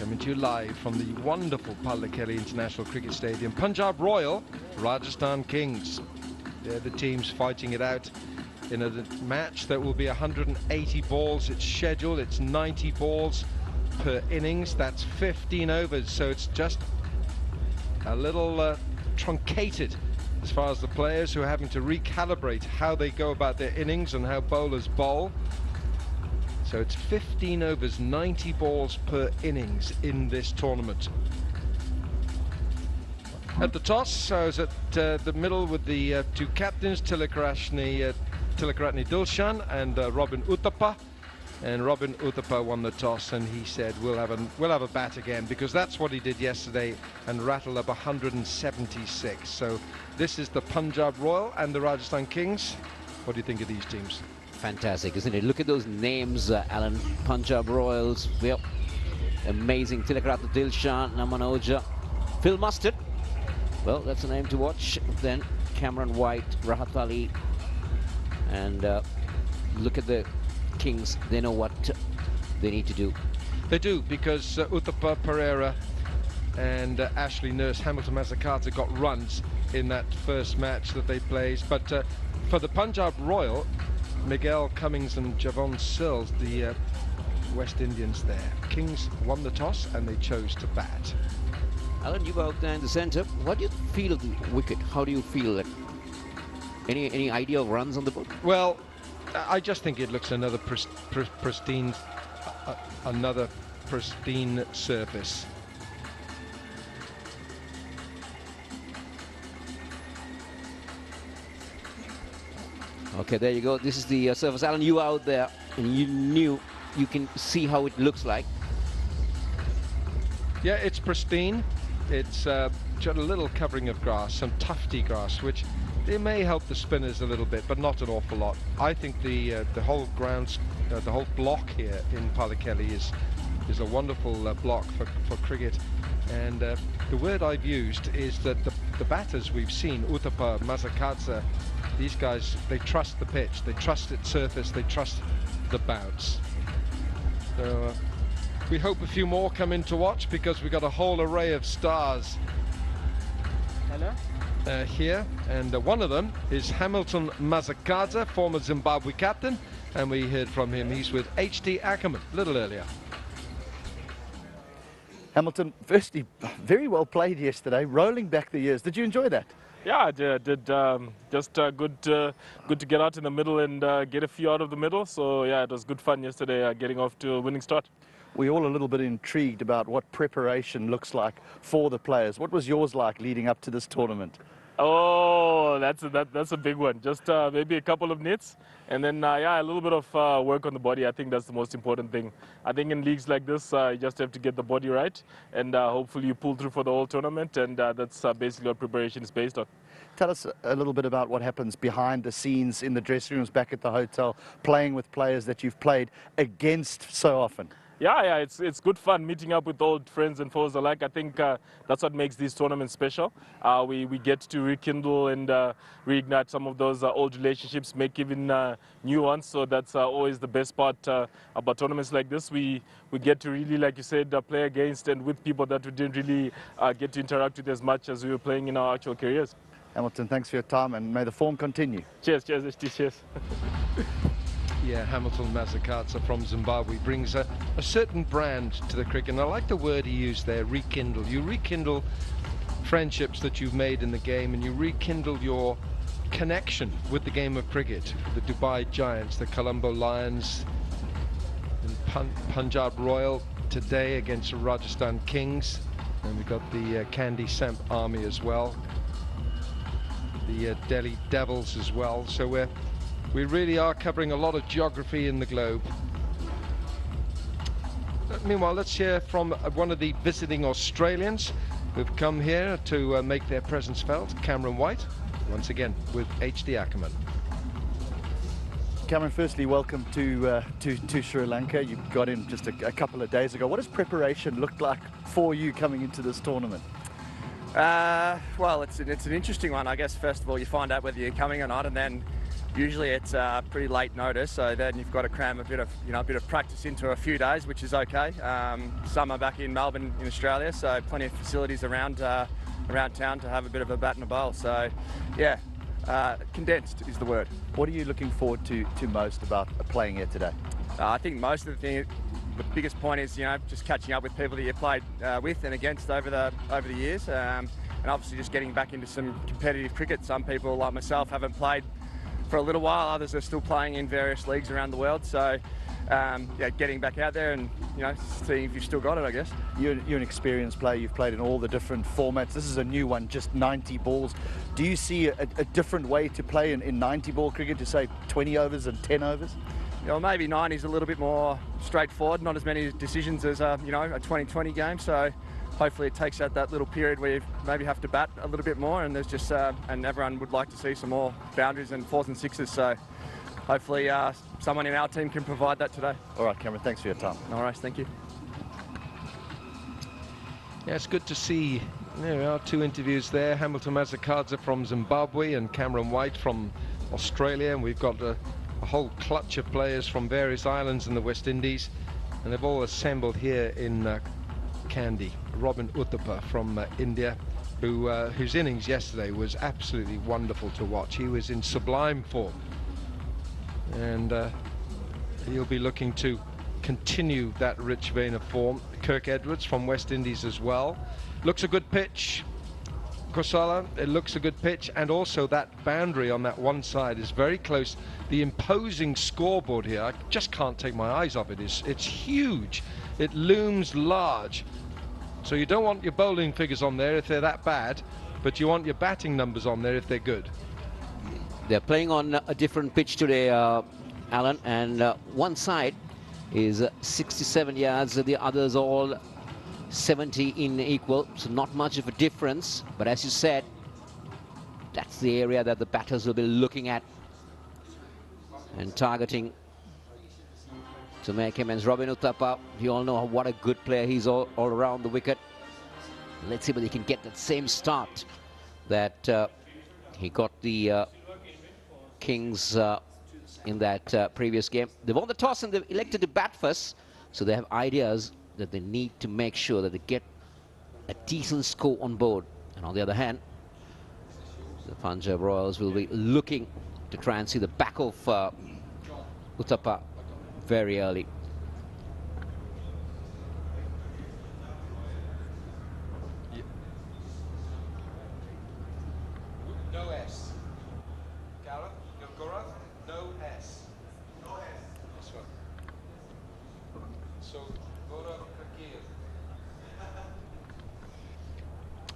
Coming to you live from the wonderful Tillakaratne International Cricket Stadium. Punjab Royal, Rajasthan Kings. They're the teams fighting it out in a match that will be 180 balls. It's scheduled, it's 90 balls per innings. That's 15 overs, so it's just a little truncated as far as the players who are having to recalibrate how they go about their innings and how bowlers bowl. So it's 15 overs, 90 balls per innings in this tournament. At the toss, I was at the middle with the two captains, Tillakaratne Dilshan and Robin Uthappa. And Robin Uthappa won the toss, and he said, we'll have a bat again, because that's what he did yesterday and rattled up 176. So this is the Punjab Royal and the Rajasthan Kings. What do you think of these teams? Fantastic, isn't it? Look at those names, Alan. Punjab Royals, well, amazing. Tillakaratne, Dilshan, Namanoja, Phil Mustard. Well, that's a name to watch. Then Cameron White, Rahat Ali, and look at the Kings. They know what they need to do. They do, because Uthappa, Pereira and Ashley Nurse, Hamilton Mazzacata got runs in that first match that they played. But for the Punjab Royal, Miguel Cummings and Javon Sills, the West Indians there. Kings won the toss and they chose to bat. Alan, you were out there in the centre. What do you feel of the wicket? How do you feel it? Any idea of runs on the book? Well, I just think it looks another pristine surface. Okay, there you go. This is the surface. Alan, you were out there and you can see how it looks like. Yeah, it's pristine. It's got a little covering of grass, some tufty grass, which they may help the spinners a little bit, but not an awful lot. I think the whole grounds, the whole block here in Tillakaratne is a wonderful block for cricket. And the word I've used is that the batters we've seen, Uthappa, Mazzacata, these guys, they trust the pitch, they trust its surface, they trust the bounce. So we hope a few more come in to watch, because we've got a whole array of stars here, and one of them is Hamilton Mazzacata, former Zimbabwe captain, and we heard from him. He's with HD Ackerman a little earlier. Hamilton, firstly, very well played yesterday, rolling back the years. Did you enjoy that? Yeah, I did. Just good to get out in the middle and get a few out of the middle. So yeah, it was good fun yesterday, getting off to a winning start. We're all a little bit intrigued about what preparation looks like for the players. What was yours like leading up to this tournament? Oh, that's a big one. Just maybe a couple of nits, and then yeah, a little bit of work on the body. I think that's the most important thing. I think in leagues like this, you just have to get the body right, and hopefully you pull through for the whole tournament, and that's basically what preparation is based on. Tell us a little bit about what happens behind the scenes in the dressing rooms back at the hotel, playing with players that you've played against so often. Yeah, it's good fun meeting up with old friends and foes alike. I think that's what makes these tournaments special. We get to rekindle and reignite some of those old relationships, make even new ones. So that's always the best part about tournaments like this. We get to really, like you said, play against and with people that we didn't really get to interact with as much as we were playing in our actual careers. Hamilton, thanks for your time, and may the form continue. Cheers, HT, cheers. Yeah, Hamilton Mazzacata from Zimbabwe brings a certain brand to the cricket, and I like the word he used there, rekindle. You rekindle friendships that you've made in the game, and you rekindle your connection with the game of cricket. The Dubai Giants, the Colombo Lions, and Punjab Royal today against Rajasthan Kings, and we've got the Candy Samp Army as well, the Delhi Devils as well. So we really are covering a lot of geography in the globe. Meanwhile, let's hear from one of the visiting Australians who've come here to make their presence felt, Cameron White, once again with HD Ackerman. Cameron, firstly, welcome to Sri Lanka. You got in just a couple of days ago. What does preparation look like for you coming into this tournament? Well, it's an interesting one. I guess first of all you find out whether you're coming or not, and then usually it's pretty late notice, so then you've got to cram a bit of practice into a few days, which is okay. Summer back in Melbourne in Australia, so plenty of facilities around town to have a bit of a bat and a bowl. So yeah, condensed is the word. What are you looking forward to most about playing here today? I think most of the biggest point is, you know, just catching up with people that you played with and against over the years, and obviously just getting back into some competitive cricket. Some people like myself haven't played for a little while, others are still playing in various leagues around the world. So yeah, getting back out there and, you know, seeing if you've still got it, I guess. You're an experienced player. You've played in all the different formats. This is a new one, just 90 balls. Do you see a different way to play in 90 ball cricket to say 20 overs and 10 overs? You know, maybe 90 is a little bit more straightforward, not as many decisions as you know, a 20-20 game. So hopefully it takes out that little period where you maybe have to bat a little bit more, and there's just and everyone would like to see some more boundaries and 4s and 6s. So hopefully someone in our team can provide that today. All right, Cameron, thanks for your time. All right, thank you. Yeah, it's good to see, there are 2 interviews there. Hamilton Mazakadze from Zimbabwe and Cameron White from Australia, and we've got a whole clutch of players from various islands in the West Indies, and they've all assembled here in Kandy. Robin Uthappa from India, whose innings yesterday was absolutely wonderful to watch. He was in sublime form, and he'll be looking to continue that rich vein of form. Kirk Edwards from West Indies as well. Looks a good pitch, Kosala. It looks a good pitch, and also that boundary on that one side is very close. The imposing scoreboard here, I just can't take my eyes off it. It's huge. It looms large. So you don't want your bowling figures on there if they're that bad, but you want your batting numbers on there if they're good. They're playing on a different pitch today, Alan, and one side is 67 yards, the others all 70 in equal, so not much of a difference. But as you said, that's the area that the batters will be looking at and targeting to make him. And Robin Uthappa, you all know what a good player he's all around the wicket. Let's see whether he can get that same start that he got the Kings in that previous game. They won the toss and they've elected to bat first, so they have ideas that they need to make sure that they get a decent score on board. And on the other hand, the Punjab Royals will be looking to try and see the back of Uthappa very early. No S. Gareth, Gilgurath, no S. No S. This one. So, Gaurav Kakir.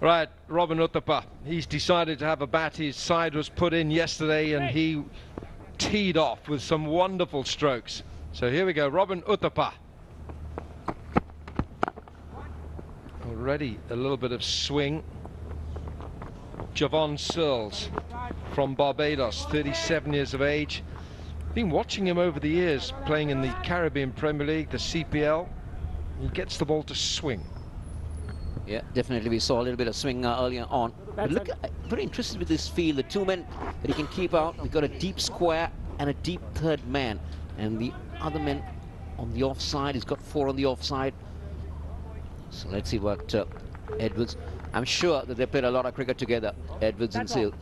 Right, Robin Uthappa. He's decided to have a bat. His side was put in yesterday, and he teed off with some wonderful strokes. So here we go, Robin Uthappa. Already a little bit of swing. Javon Searles from Barbados, 37 years of age. Been watching him over the years, playing in the Caribbean Premier League, the CPL. He gets the ball to swing. Yeah, definitely we saw a little bit of swing earlier on. But look, very interested with this field. The 2 men that he can keep out. We've got a deep square and a deep third man. And the other men on the offside, he's got 4 on the offside. So let's see what Edwards, I'm sure that they played a lot of cricket together, Edwards and Seal.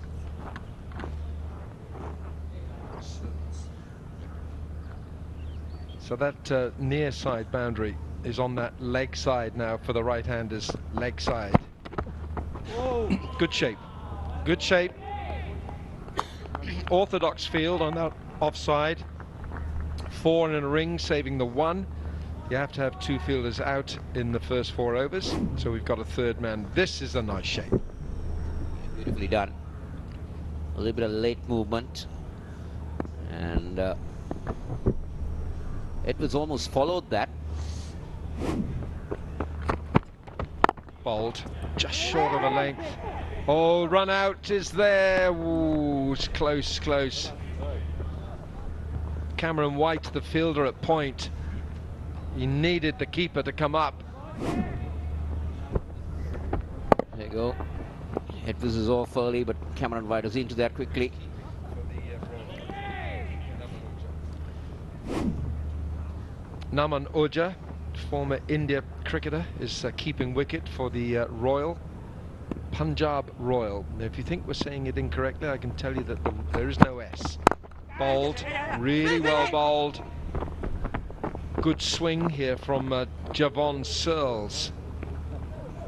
So that near side boundary is on that leg side now for the right-handers, leg side. Whoa. Good shape, good shape. Orthodox field on that offside. 4 in a ring, saving the 1. You have to have 2 fielders out in the first 4 overs, so we've got a third man. This is a nice shape. Beautifully done. A little bit of late movement, and Edwards almost followed that. Bowled just short of a length. Oh, run out is there. Ooh, it's close, close. Cameron White, the fielder at point. He needed the keeper to come up. There you go. Edwards is off early, but Cameron White was into that quickly. Naman Ojha, former India cricketer, is keeping wicket for the Royal. Punjab Royal. Now, if you think we're saying it incorrectly, I can tell you that there is no S. Bowled, really well bowled. Good swing here from Javon Searles.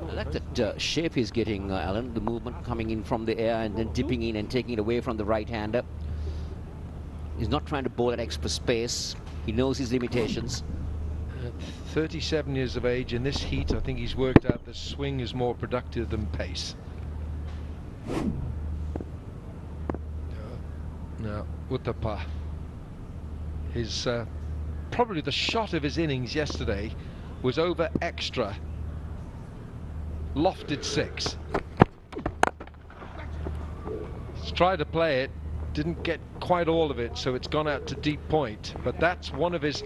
I like that shape he's getting, Alan. The movement coming in from the air and then dipping in and taking it away from the right-hander. He's not trying to bowl at extra space. He knows his limitations. At 37 years of age in this heat, I think he's worked out the swing is more productive than pace. Now, Uthappa. His probably the shot of his innings yesterday was over extra. Lofted 6. He's tried to play it, didn't get quite all of it, so it's gone out to deep point. But that's one of his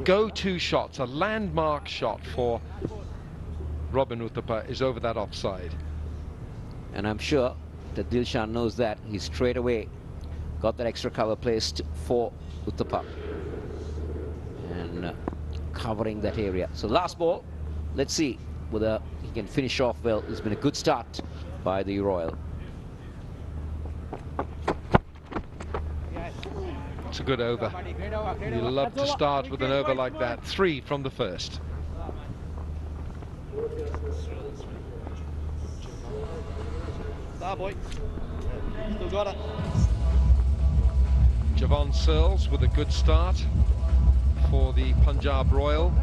go-to shots, a landmark shot for Robin Uthappa is over that offside. And I'm sure that Dilshan knows that. He straight away got that extra cover placed for Uthappa and covering that area. So last ball, let's see whether he can finish off well. It's been a good start by the Royal. It's a good over. You love to start with an over like that. 3 from the first. Boy. Still got it. Javon Searles with a good start for the Punjab Royal.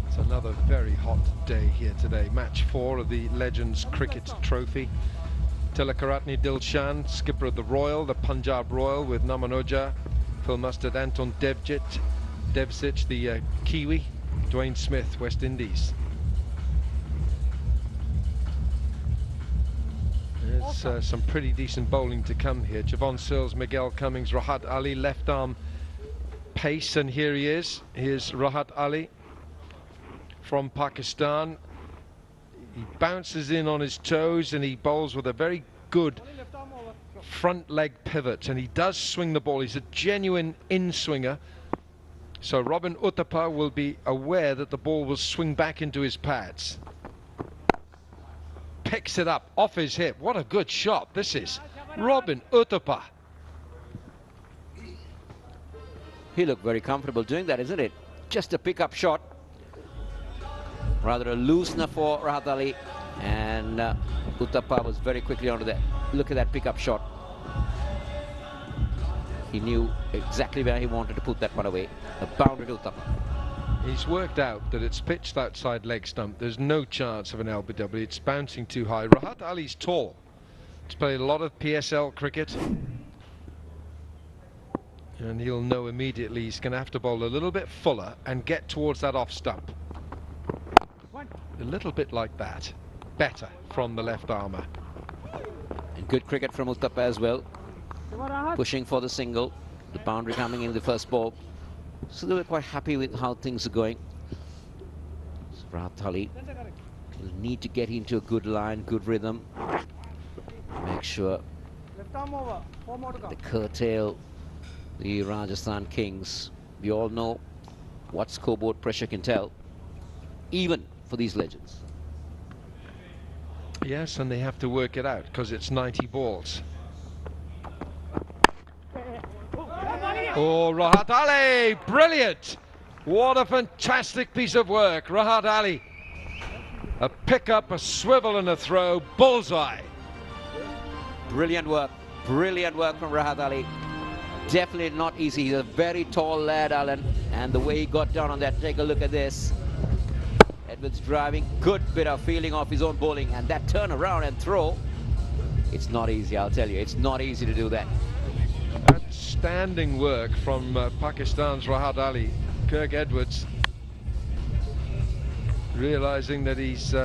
It's another very hot day here today. Match 4 of the Legends Cricket Trophy. Tillakaratne Dilshan, skipper of the Royal, the Punjab Royal, with Naman Ojha, Phil Mustard, Anton Devsic, the Kiwi, Dwayne Smith, West Indies. There's some pretty decent bowling to come here. Javon Searles, Miguel Cummings, Rahat Ali, left arm pace, and here he is. Here's Rahat Ali from Pakistan. He bounces in on his toes and he bowls with a very good front leg pivot, and he does swing the ball. He's a genuine in-swinger. So Robin Uthappa will be aware that the ball will swing back into his pads. Picks it up off his hip. What a good shot this is. Robin Uthappa. He looked very comfortable doing that, isn't it? Just a pickup shot. Rather a loosener for Rahat Ali, and Uthappa was very quickly onto that. Look at that pickup shot. He knew exactly where he wanted to put that one away. A boundary to Uthappa. He's worked out that it's pitched outside leg stump. There's no chance of an LBW. It's bouncing too high. Rahat Ali's tall. He's played a lot of PSL cricket, and he'll know immediately he's going to have to bowl a little bit fuller and get towards that off stump. A little bit like that. Better from the left armour. And good cricket from Uthappa as well. Pushing for the single. The boundary coming in the first ball. So they were quite happy with how things are going. So Rahat Ali will need to get into a good line, good rhythm. Make sure they curtail the Rajasthan Kings. We all know what scoreboard pressure can tell, even for these legends. Yes, and they have to work it out because it's 90 balls. Oh, Rahat Ali, brilliant! What a fantastic piece of work, Rahat Ali. A pick-up, a swivel and a throw, bullseye. Brilliant work from Rahat Ali. Definitely not easy. He's a very tall lad, Alan, and the way he got down on that, take a look at this. Edwards driving, good bit of feeling off his own bowling, and that turn around and throw, it's not easy, I'll tell you. It's not easy to do that. Outstanding work from Pakistan's Rahat Ali. Kirk Edwards realizing that he's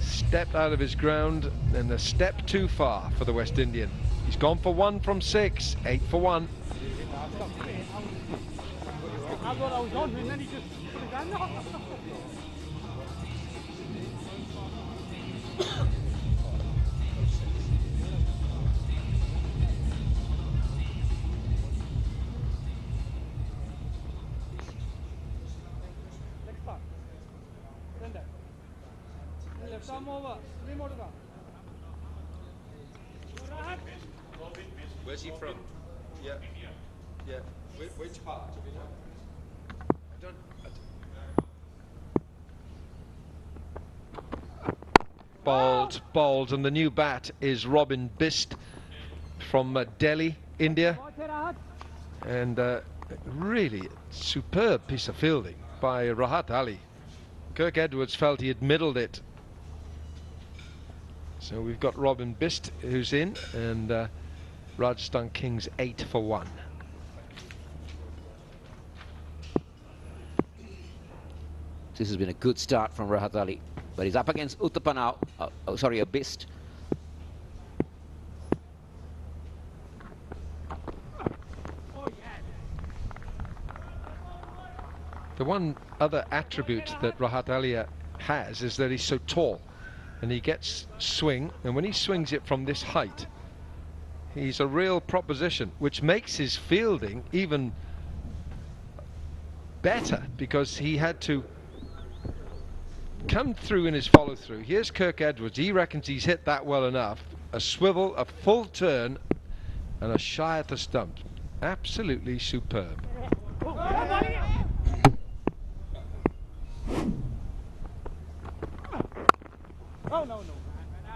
stepped out of his ground and a step too far for the West Indian. He's gone for 1 from 6, 8 for 1. Where's he from? Yeah. Yeah. Which part? Do we know? I don't. Bowled, and the new bat is Robin Bist from Delhi, India, and really superb piece of fielding by Rahat Ali. Kirk Edwards felt he had middled it, so we've got Robin Bist who's in, and Rajasthan Kings 8 for 1. This has been a good start from Rahat Ali, but he's up against Uthappa now. A Bist. The one other attribute that Rahat Ali has is that he's so tall, and he gets swing, and when he swings it from this height, he's a real proposition, which makes his fielding even better, because he had to come through in his follow through. Here's Kirk Edwards. He reckons he's hit that well enough. A swivel, a full turn, and a shy at the stump. Absolutely superb.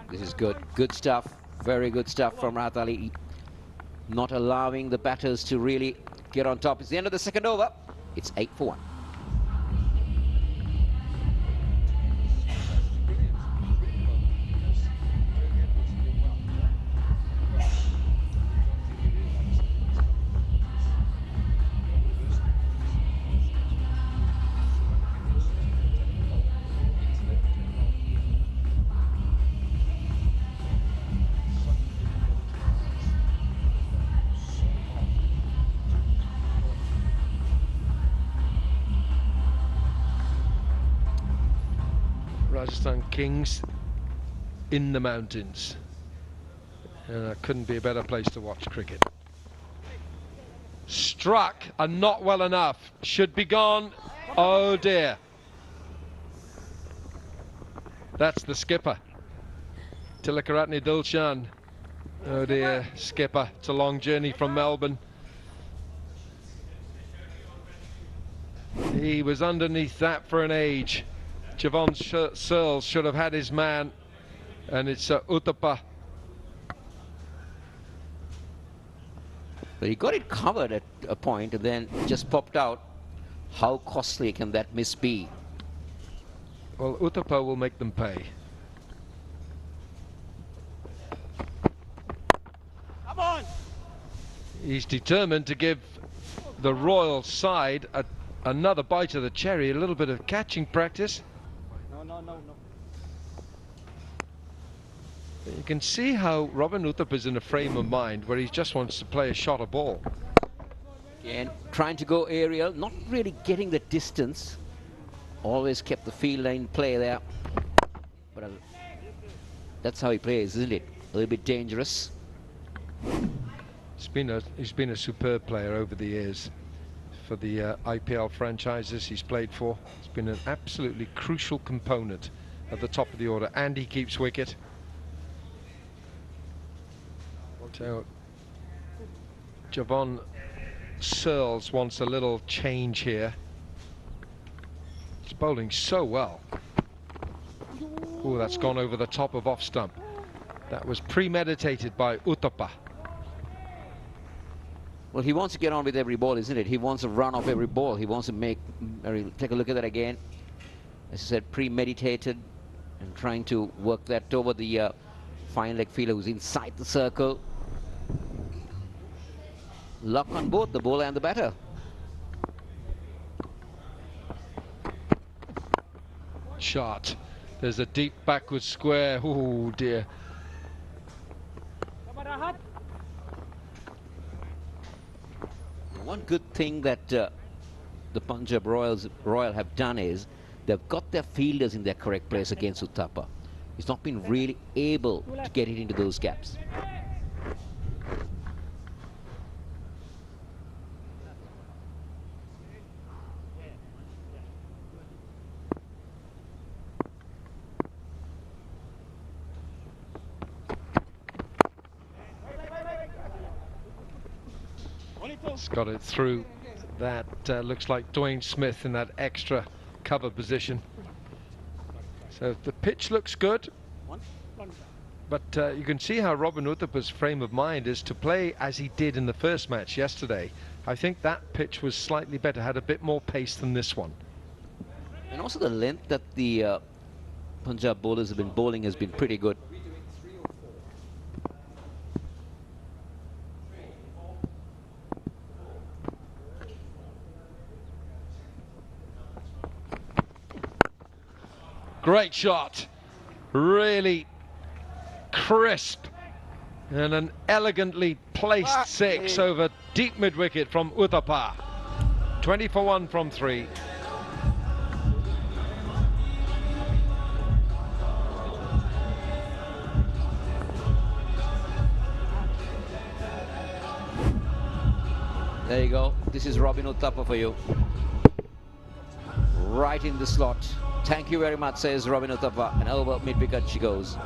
This is good. Good stuff. Very good stuff from Rahat Ali. Not allowing the batters to really get on top. It's the end of the second over. It's 8 for 1. Rajasthan Kings in the mountains, and couldn't be a better place to watch cricket. Struck and not well enough. Should be gone. Oh dear. That's the skipper, Tillakaratne Dilshan. Oh dear, skipper. It's a long journey from Melbourne. He was underneath that for an age. Javon Searles should have had his man, and it's Uthappa. But he got it covered at a point and then just popped out. How costly can that miss be? Well, Uthappa will make them pay. Come on! He's determined to give the Royal side another bite of the cherry, a little bit of catching practice. No. You can see how Robin Uthappa is in a frame of mind where he just wants to play a shot of ball. And trying to go aerial, not really getting the distance. Always kept the field line play there. But that's how he plays, isn't it? A little bit dangerous. He's been a superb player over the years for the IPL franchises he's played for. He's been an absolutely crucial component at the top of the order, and he keeps wicket. So Javon Searles wants a little change here. He's bowling so well. Oh, that's gone over the top of off stump. That was premeditated by Uthappa. Well, he wants to get on with every ball, isn't it? He wants to run off every ball. He wants to take a look at that again. As I said, premeditated and trying to work that over the fine leg fielder who's inside the circle. Luck on both the bowler and the batter. Shot. There's a deep backward square. Oh dear. One good thing that the Punjab Royal have done is they've got their fielders in their correct place against Uthappa. He's not been really able to get it into those gaps. He's got it through. That looks like Dwayne Smith in that extra cover position. So the pitch looks good. But you can see how Robin Uthappa's frame of mind is to play as he did in the first match yesterday. I think that pitch was slightly better, had a bit more pace than this one. And also the length that the Punjab bowlers have been bowling has been pretty good. Great shot. Really crisp. And an elegantly placed six over deep mid-wicket from Uthappa. 20 for 1 from 3. There you go. This is Robin Uthappa for you. Right in the slot. Thank you very much, says Robin Uthappa. And over mid-wicket she goes.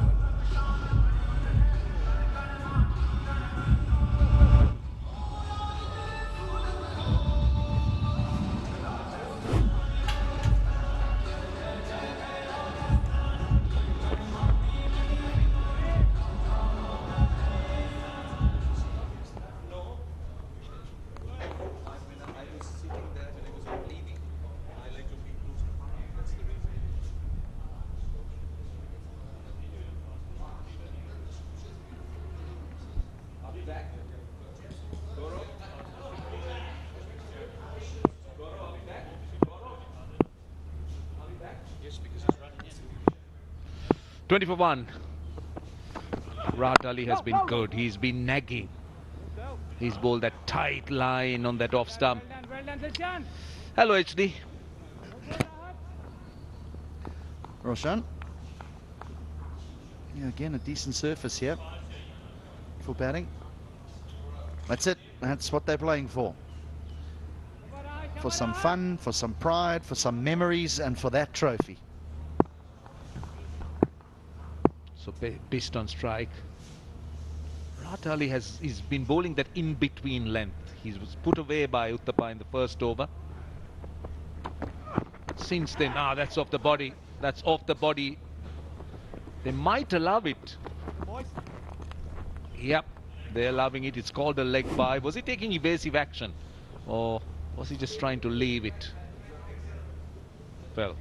Twenty for 1. Rahat Ali has been good. He's been nagging. He's bowled that tight line on that off stump. Hello, HD. Roshan. Yeah, again, a decent surface here for batting. That's it. That's what they're playing for. For some fun, for some pride, for some memories, and for that trophy. So based on strike, Rahat Ali he's been bowling that in-between length. He was put away by Uthappa in the first over. Since then, that's off the body. That's off the body. They might allow it. Yep, they're allowing it. It's called a leg bye. Was he taking evasive action, or was he just trying to leave it? Well,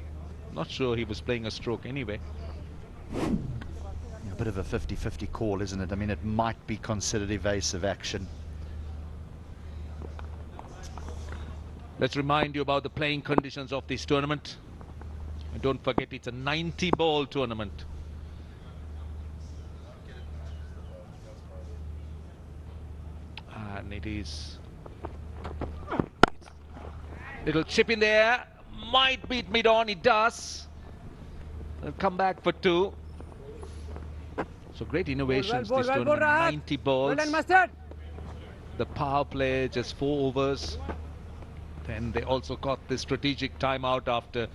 not sure he was playing a stroke anyway. A bit of a 50-50 call, isn't it? I mean, it might be considered evasive action. Let's remind you about the playing conditions of this tournament. And don't forget, it's a 90-ball tournament. And it is... Little chip in the air. Might beat mid-on. It does. They'll come back for 2. So great innovations this tournament. 90 balls. The power play, just 4 overs. Then they also got the strategic timeout after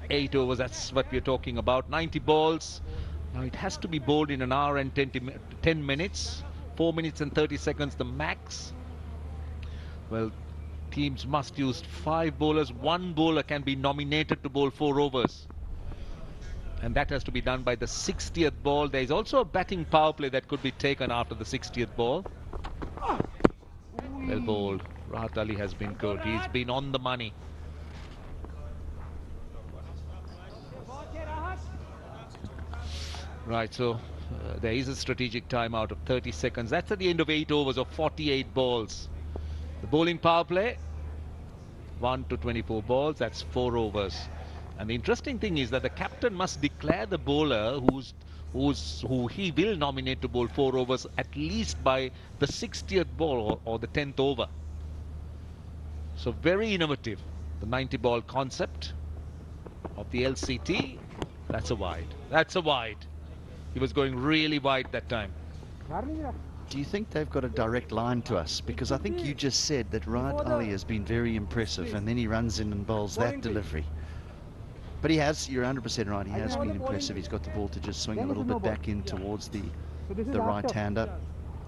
8 overs. That's what we're talking about. 90 balls. Now it has to be bowled in an hour and 10 minutes. 4 minutes and 30 seconds the max. Well, teams must use 5 bowlers. 1 bowler can be nominated to bowl 4 overs. And that has to be done by the 60th ball. There is also a batting power play that could be taken after the 60th ball. Well bowled. Rahat Ali has been good. He's been on the money. Right, so there is a strategic timeout of 30 seconds. That's at the end of 8 overs of 48 balls. The bowling power play, 1 to 24 balls. That's 4 overs. And the interesting thing is that the captain must declare the bowler who he will nominate to bowl 4 overs at least by the 60th ball or the 10th over. So very innovative, the 90-ball concept of the LCT. That's a wide. That's a wide. He was going really wide that time. Do you think they've got a direct line to us? Because I think you just said that Rahat Ali has been very impressive, and then he runs in and bowls that delivery. But he has, you're 100% right, he has been impressive. He's got the ball to just swing a little bit back in towards the right-hander.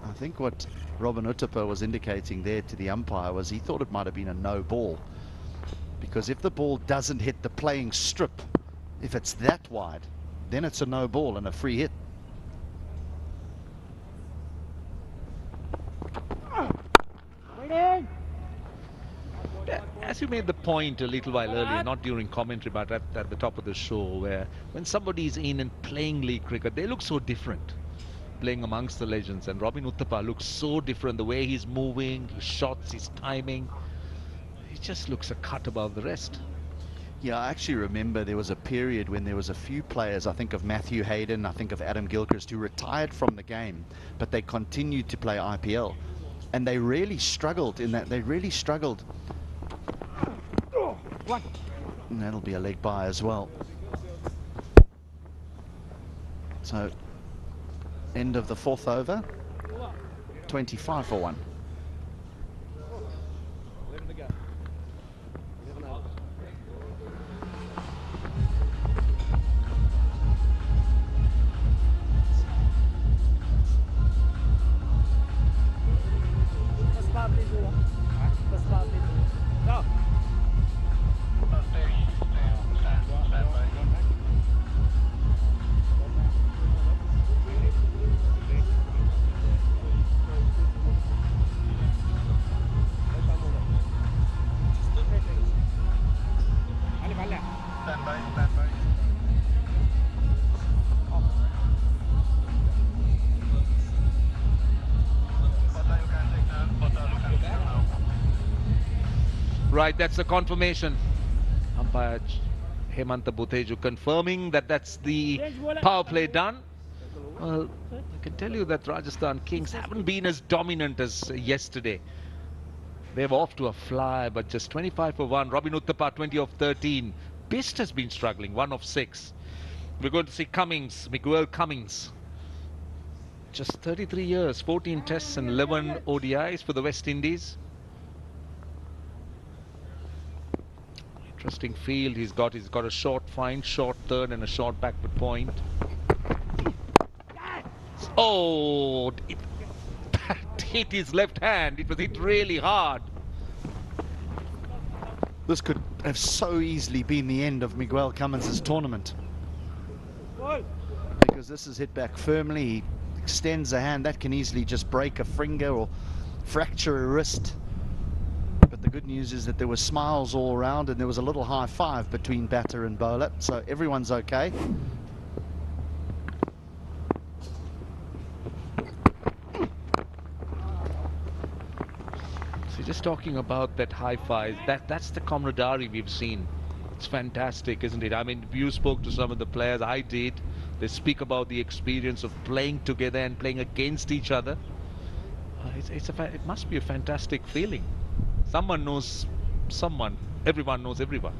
I think what Robin Uthappa was indicating there to the umpire was he thought it might have been a no ball. Because if the ball doesn't hit the playing strip, if it's that wide, then it's a no ball and a free hit. As you made the point a little while earlier, not during commentary, but at the top of the show, where when somebody's in and playing league cricket, they look so different, playing amongst the legends. And Robin Uthappa looks so different, the way he's moving, his shots, his timing. He just looks a cut above the rest. Yeah, I actually remember there was a period when there was a few players, I think of Matthew Hayden, I think of Adam Gilchrist, who retired from the game, but they continued to play IPL. And they really struggled in that. They really struggled. And that'll be a leg by as well. So, end of the 4th over. 25 for 1. Right, that's the confirmation. Umpire Hemanta Buteju confirming that that's the power play done. Well, I can tell you that Rajasthan Kings haven't been as dominant as yesterday. They're off to a fly, but just 25 for 1. Robin Uthappa 20 of 13. Bist has been struggling, 1 of 6. We're going to see Cummings, Miguel Cummings. Just 33 years, 14 tests and 11 ODIs for the West Indies. Interesting field he's got. He's got a short fine, short third and a short backward point. Oh, it hit his left hand. It was hit really hard. This could have so easily been the end of Miguel Cummins' tournament. Because this is hit back firmly. He extends a hand. That can easily just break a finger or fracture a wrist. But the good news is that there were smiles all around and there was a little high five between batter and bowler. So everyone's okay. So just talking about that high five, that's the camaraderie we've seen. It's fantastic, isn't it? I mean, you spoke to some of the players, I did. They speak about the experience of playing together and playing against each other. It must be a fantastic feeling. Someone knows someone. Everyone knows everyone.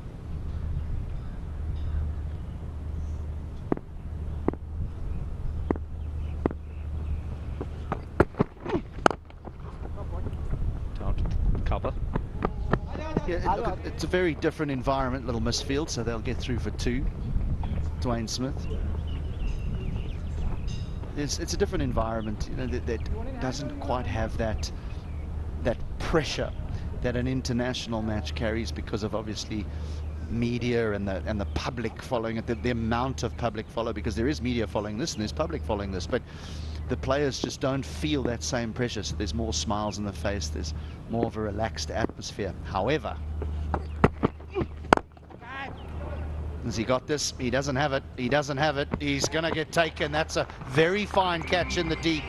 Down to cover. Yeah, look, it's a very different environment, little misfield, so they'll get through for 2. Dwayne Smith. It's a different environment, you know, that doesn't quite have that pressure that an international match carries because of obviously media and the public following it, the amount of public follow, because there is media following this and there's public following this, but the players just don't feel that same pressure. So there's more smiles on the face, there's more of a relaxed atmosphere. However, has he got this? He doesn't have it. He doesn't have it. He's going to get taken. That's a very fine catch in the deep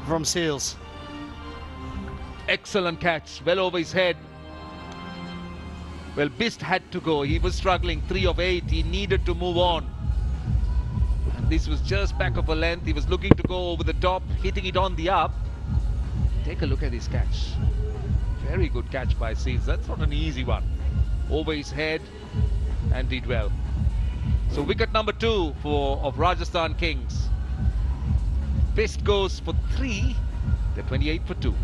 from Seals. Excellent catch, well over his head. Well, Bist had to go. He was struggling, 3 of 8. He needed to move on. And this was just back of a length. He was looking to go over the top, hitting it on the up. Take a look at his catch. Very good catch by Seals. That's not an easy one. Over his head and did well. So wicket number 2 of Rajasthan Kings. Best goes for 3. They're 28 for 2.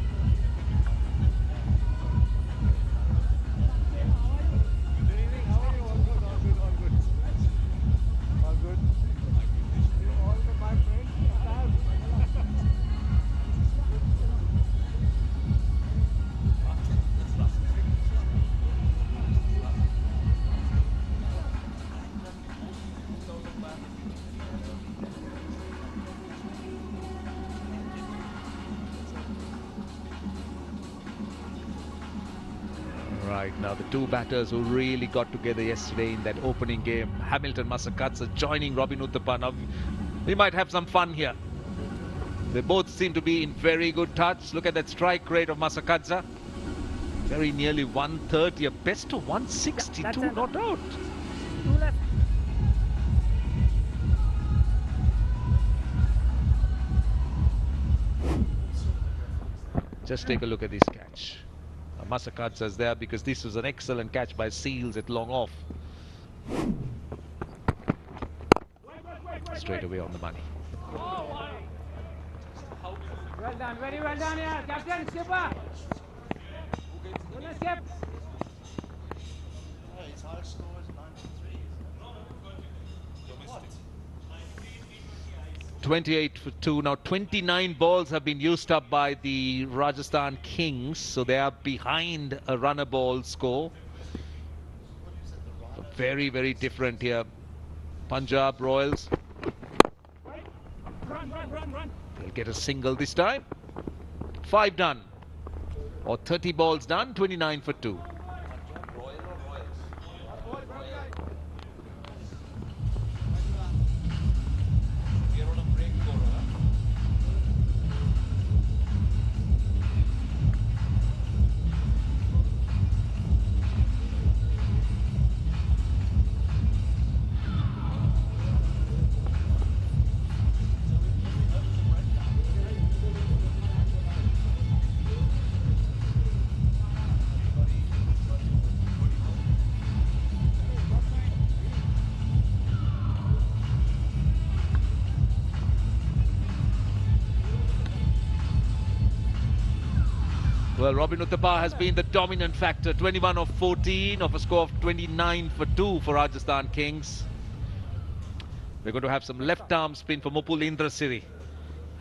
Right, now the two batters who really got together yesterday in that opening game, Hamilton Masakatsa joining Robin Uthappa. Now we might have some fun here. They both seem to be in very good touch. Look at that strike rate of Masakatsa. Very nearly 130, a best of 162, not out. Just take a look at this catch. Masakatsa is there because this was an excellent catch by Seals at long off. Straight away on the money. Well done, very well done here, Captain, skipper. Skip. 28 for 2. Now 29 balls have been used up by the Rajasthan Kings, so they are behind a runner ball score. Very, very different here. Punjab Royals. They'll get a single this time. 5 done. Or 30 balls done, 29 for 2. Well, Robin Uthappa has been the dominant factor. 21 of 14 of a score of 29 for 2 for Rajasthan Kings. We're going to have some left arm spin for Mupul Indrasiri.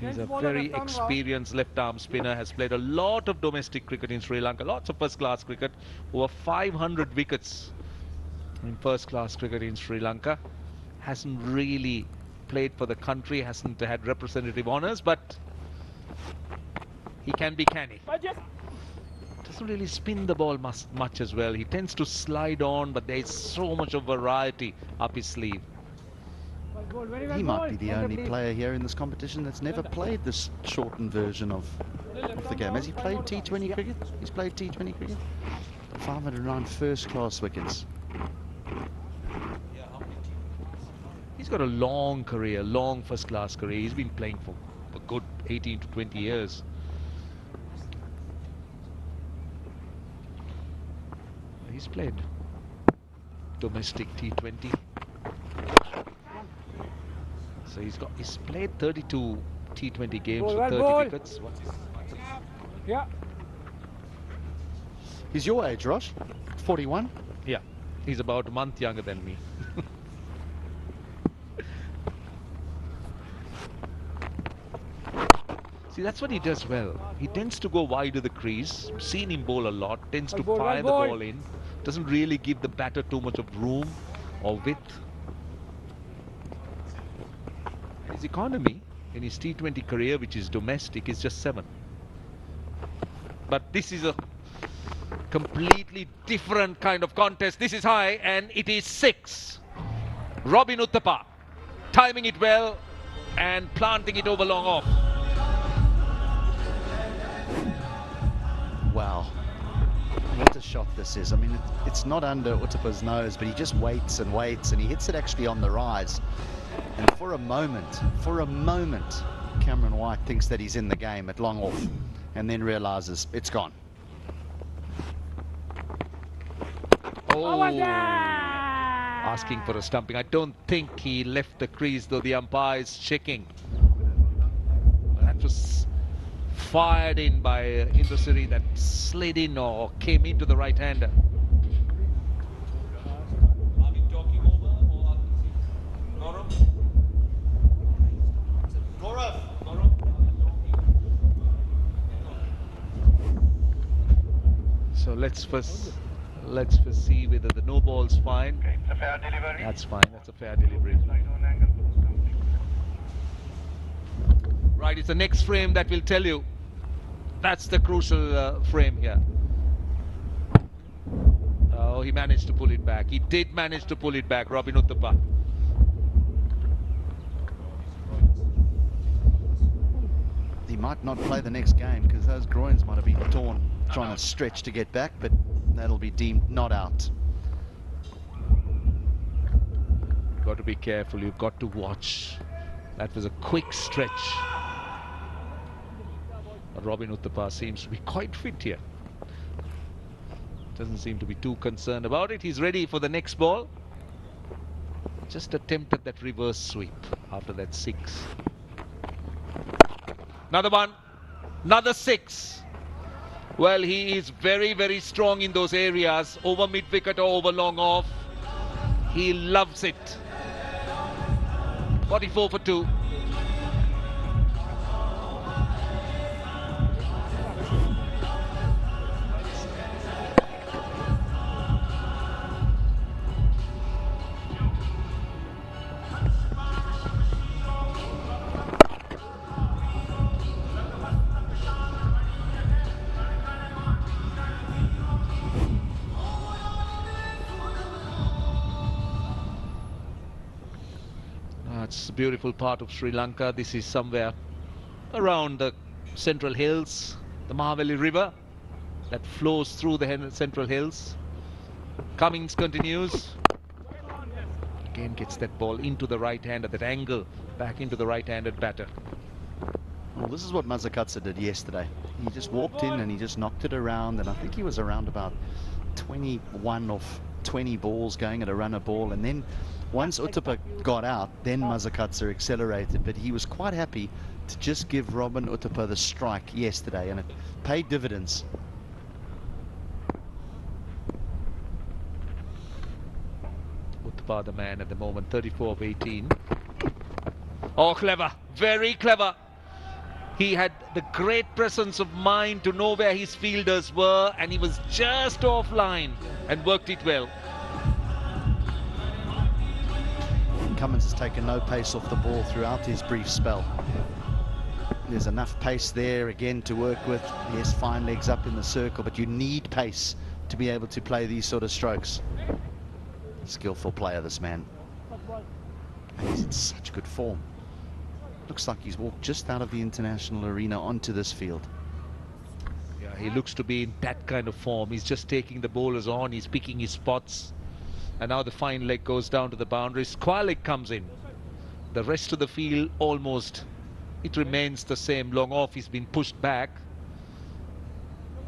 He's a very experienced left arm spinner, has played a lot of domestic cricket in Sri Lanka, lots of first class cricket, over 500 wickets in first class cricket in Sri Lanka. Hasn't really played for the country, hasn't had representative honours, but he can be canny. Doesn't really spin the ball much as well. He tends to slide on, but there is so much of variety up his sleeve. He might be the only player here in this competition that's never played this shortened version of the game. Has he played T20 cricket? He's played T20 cricket. 509 first-class wickets. He's got a long career, long first-class career. He's been playing for a good 18 to 20 years. He's played domestic T20. So he's played 32 T20 games with 30 wickets. Yeah. He's your age, Rosh? 41? Yeah. He's about a month younger than me. See, that's what he does well. He tends to go wide of the crease. Seen him bowl a lot. Tends to fire the ball in. Doesn't really give the batter too much of room or width. His economy in his T20 career, which is domestic, is just 7. But this is a completely different kind of contest. This is high and it is 6. Robin Uthappa timing it well and planting it over long off. Wow. What a shot this is. I mean, it's not under Uthappa's nose, but he just waits and waits, and he hits it actually on the rise. And for a moment, Cameron White thinks that he's in the game at long off, and then realizes it's gone. Oh, asking for a stumping. I don't think he left the crease, though the umpire is checking. That was fired in by Indusiri, that slid in or came into the right-hander. So let's first see whether the no ball's fine. Okay, it's a fair delivery. That's fine. That's a fair delivery. Right, it's the next frame that will tell you. That's the crucial frame here. Oh, he managed to pull it back. He did manage to pull it back, Robin Uthappa. He might not play the next game because those groins might have been torn trying to stretch to get back, but that'll be deemed not out. Got to be careful. You've got to watch. That was a quick stretch. But Robin Uthappa seems to be quite fit here. Doesn't seem to be too concerned about it. He's ready for the next ball. Just attempted that reverse sweep after that 6. Another one. Another 6. Well, he is very, very strong in those areas. Over mid-wicket or over long off. He loves it. 44 for 2. It's a beautiful part of Sri Lanka. This is somewhere around the Central Hills, the Mahaveli River that flows through the Central Hills. Cummings continues. Again gets that ball into the right-hander, that angle back into the right-handed batter. Well, this is what Mazakatsa did yesterday. He just walked in and he just knocked it around, and I think he was around about 21 of 20 balls going at a runner ball, and then once Uthappa got out, then Mazakatsa accelerated, but he was quite happy to just give Robin Uthappa the strike yesterday, and it paid dividends. Uthappa the man at the moment, 34 of 18. Oh, clever, very clever. He had the great presence of mind to know where his fielders were, and he was just offline and worked it well. Cummins has taken no pace off the ball throughout his brief spell. There's enough pace there again to work with. Yes, fine legs up in the circle, but you need pace to be able to play these sort of strokes. Skillful player, this man. And he's in such good form. Looks like he's walked just out of the international arena onto this field. Yeah, he looks to be in that kind of form. He's just taking the bowlers on, he's picking his spots. And now the fine leg goes down to the boundary. Square leg comes in. The rest of the field almost, it remains the same. Long off, he's been pushed back.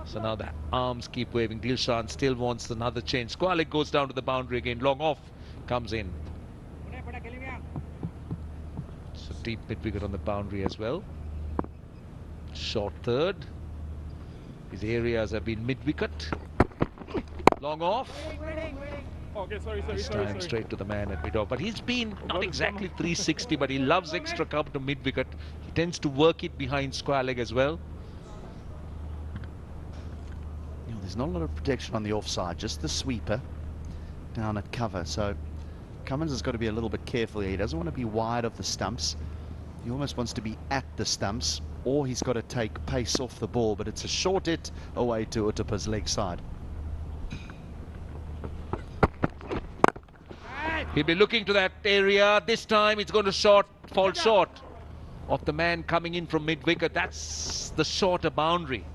So now the arms keep waving. Dilshan still wants another change. Square leg goes down to the boundary again. Long off comes in. So deep mid-wicket on the boundary as well. Short third. His areas have been mid-wicket. Long off. Okay, sorry. This time straight to the man at mid-off. But he's been not exactly 360, but he loves extra cover to mid-wicket. He tends to work it behind square leg as well. You know, there's not a lot of protection on the offside, just the sweeper down at cover. So Cummins has got to be a little bit careful here. He doesn't want to be wide of the stumps. He almost wants to be at the stumps, or he's got to take pace off the ball, but it's a short hit away to Uthappa's leg side. He'll be looking to that area. This time it's going to fall short of the man coming in from mid-wicket. That's the shorter boundary.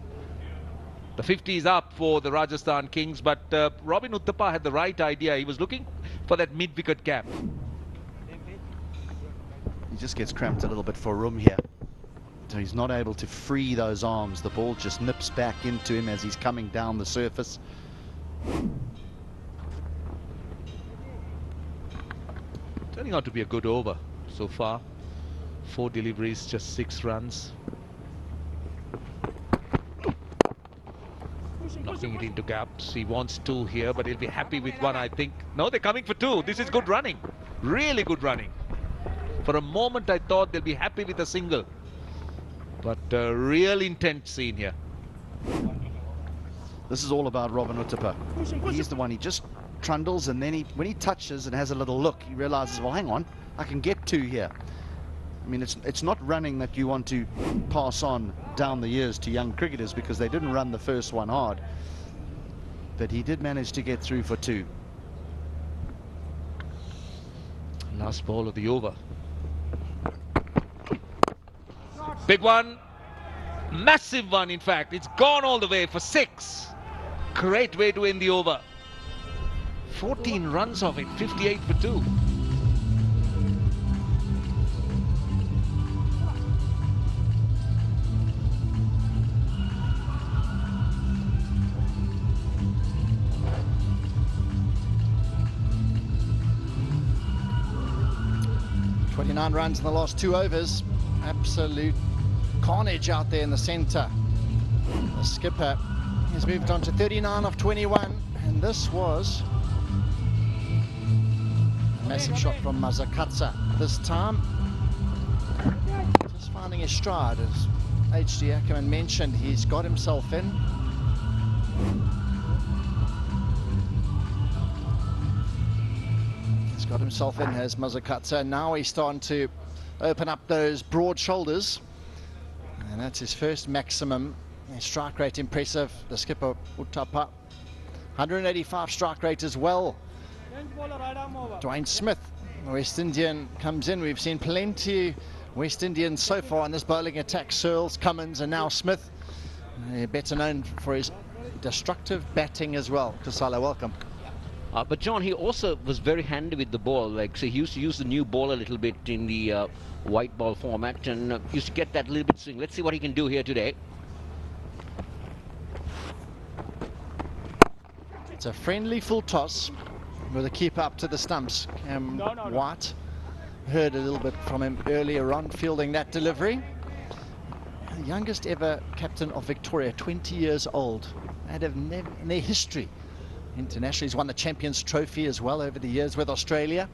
The 50 is up for the Rajasthan Kings, but Robin Uthappa had the right idea. He was looking for that mid-wicket gap. He just gets cramped a little bit for room here. So he's not able to free those arms. The ball just nips back into him as he's coming down the surface. turning out to be a good over so far. 4 deliveries, just 6 runs. Knocking it into gaps. He wants 2 here, but he'll be happy with 1, I think. No, they're coming for 2. This is good running. Really good running. For a moment, I thought they'll be happy with a single. But a real intense scene here. This is all about Robin Uthappa. He's the one, he just trundles, and then when he touches and has a little look, he realizes, well, hang on, I can get 2 here. I mean, it's not running that you want to pass on down the years to young cricketers, because they didn't run the first one hard. But he did manage to get through for 2. Last ball of the over. Big one. Massive one, in fact. It's gone all the way for 6. Great way to end the over. 14 runs off it, 58 for 2. Nine runs in the last 2 overs. Absolute carnage out there in the centre. The skipper has moved on to 39 of 21, and this was a massive shot from Mazakatsa. This time, just finding his stride. As H.D. Ackerman mentioned, he's got himself in. Got himself in, has Mazakatsa. Now he's starting to open up those broad shoulders, and that's his first maximum. His strike rate impressive. The skipper Uthappa, 185 strike rate as well. Dwayne Smith, the West Indian, comes in. We've seen plenty West Indians so far in this bowling attack. Searles, Cummins, and now Smith, better known for his destructive batting as well. Kusala, welcome. But John, he also was very handy with the ball. Like, so he used to use the new ball a little bit in the white ball format, and used to get that little bit swing. Let's see what he can do here today. It's a friendly full toss with a keep up to the stumps. White heard a little bit from him earlier on, fielding that delivery. The youngest ever captain of Victoria, 20 years old. Out of in their history. Internationally, he's won the Champions Trophy as well over the years with Australia.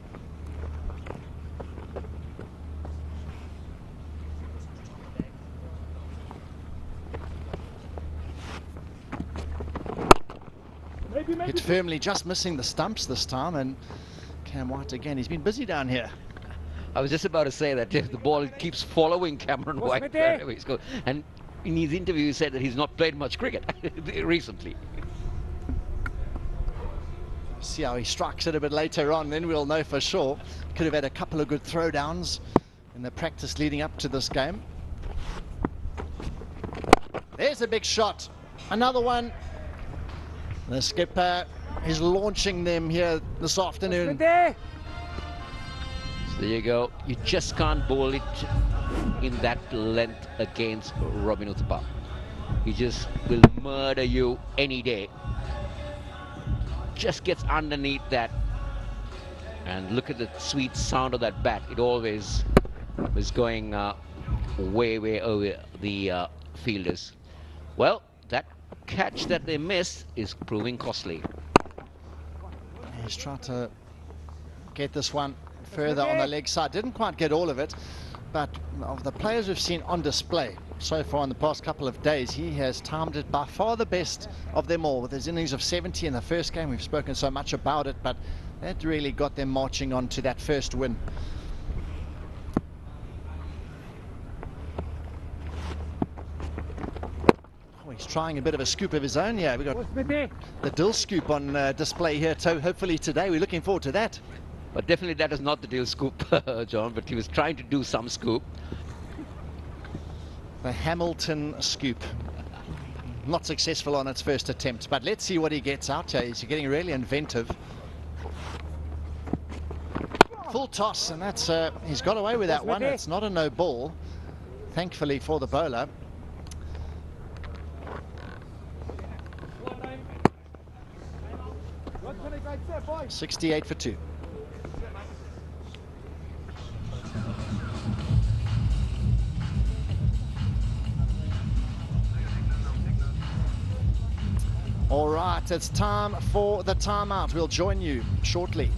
Hit firmly, just missing the stumps this time, and Cam White again. He's been busy down here. I was just about to say that if the ball keeps following Cameron White wherever he's going. And in his interview, he said that he's not played much cricket recently. See how he strikes it a bit later on, then we'll know for sure. Could have had a couple of good throwdowns in the practice leading up to this game. There's a big shot. Another one. The skipper is launching them here this afternoon. So there you go. You just can't bowl it in that length against Robin Uthappa. He just will murder you any day. Just gets underneath that, and look at the sweet sound of that bat. It always is going way over the fielders. Well, that catch that they missed is proving costly. He's tried to get this one further on the leg side. Didn't quite get all of it, but of the players we've seen on display so far in the past couple of days, he has timed it by far the best of them all, with his innings of 70 in the first game. We've spoken so much about it, but that really got them marching on to that first win. Oh, he's trying a bit of a scoop of his own. Yeah, we've got the Dill scoop on display here, so hopefully today we're looking forward to that. But definitely that is not the Dill scoop, John, but he was trying to do some scoop. The Hamilton scoop. Not successful on its first attempt, but let's see what he gets out here. He's getting really inventive. Full toss, and that's he's got away with that one. It's not a no ball, thankfully for the bowler. .68 for 2. All right, it's time for the timeout. We'll join you shortly.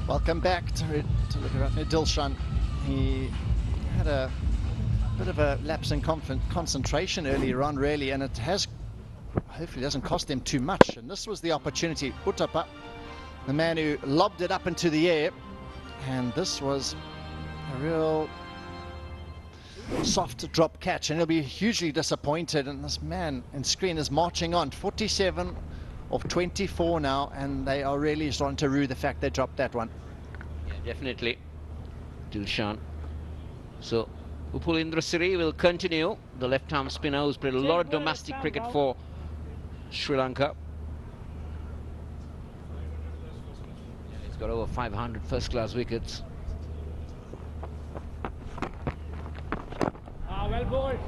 Welcome back to Tillakaratne. Dilshan, he had a bit of a lapse in concentration earlier on, really, and it has hopefully doesn't cost him too much. And this was the opportunity. Uthappa, the man who lobbed it up into the air, and this was a real soft drop catch, and he'll be hugely disappointed. And this man in screen is marching on. 47 of 24 now, and they are really starting to rue the fact they dropped that one. Yeah, definitely. Dilshan. So Upulindra Siri will continue. The left-arm spinner who's played a lot of domestic cricket for Sri Lanka. He's got over 500 first-class wickets. Well bowled.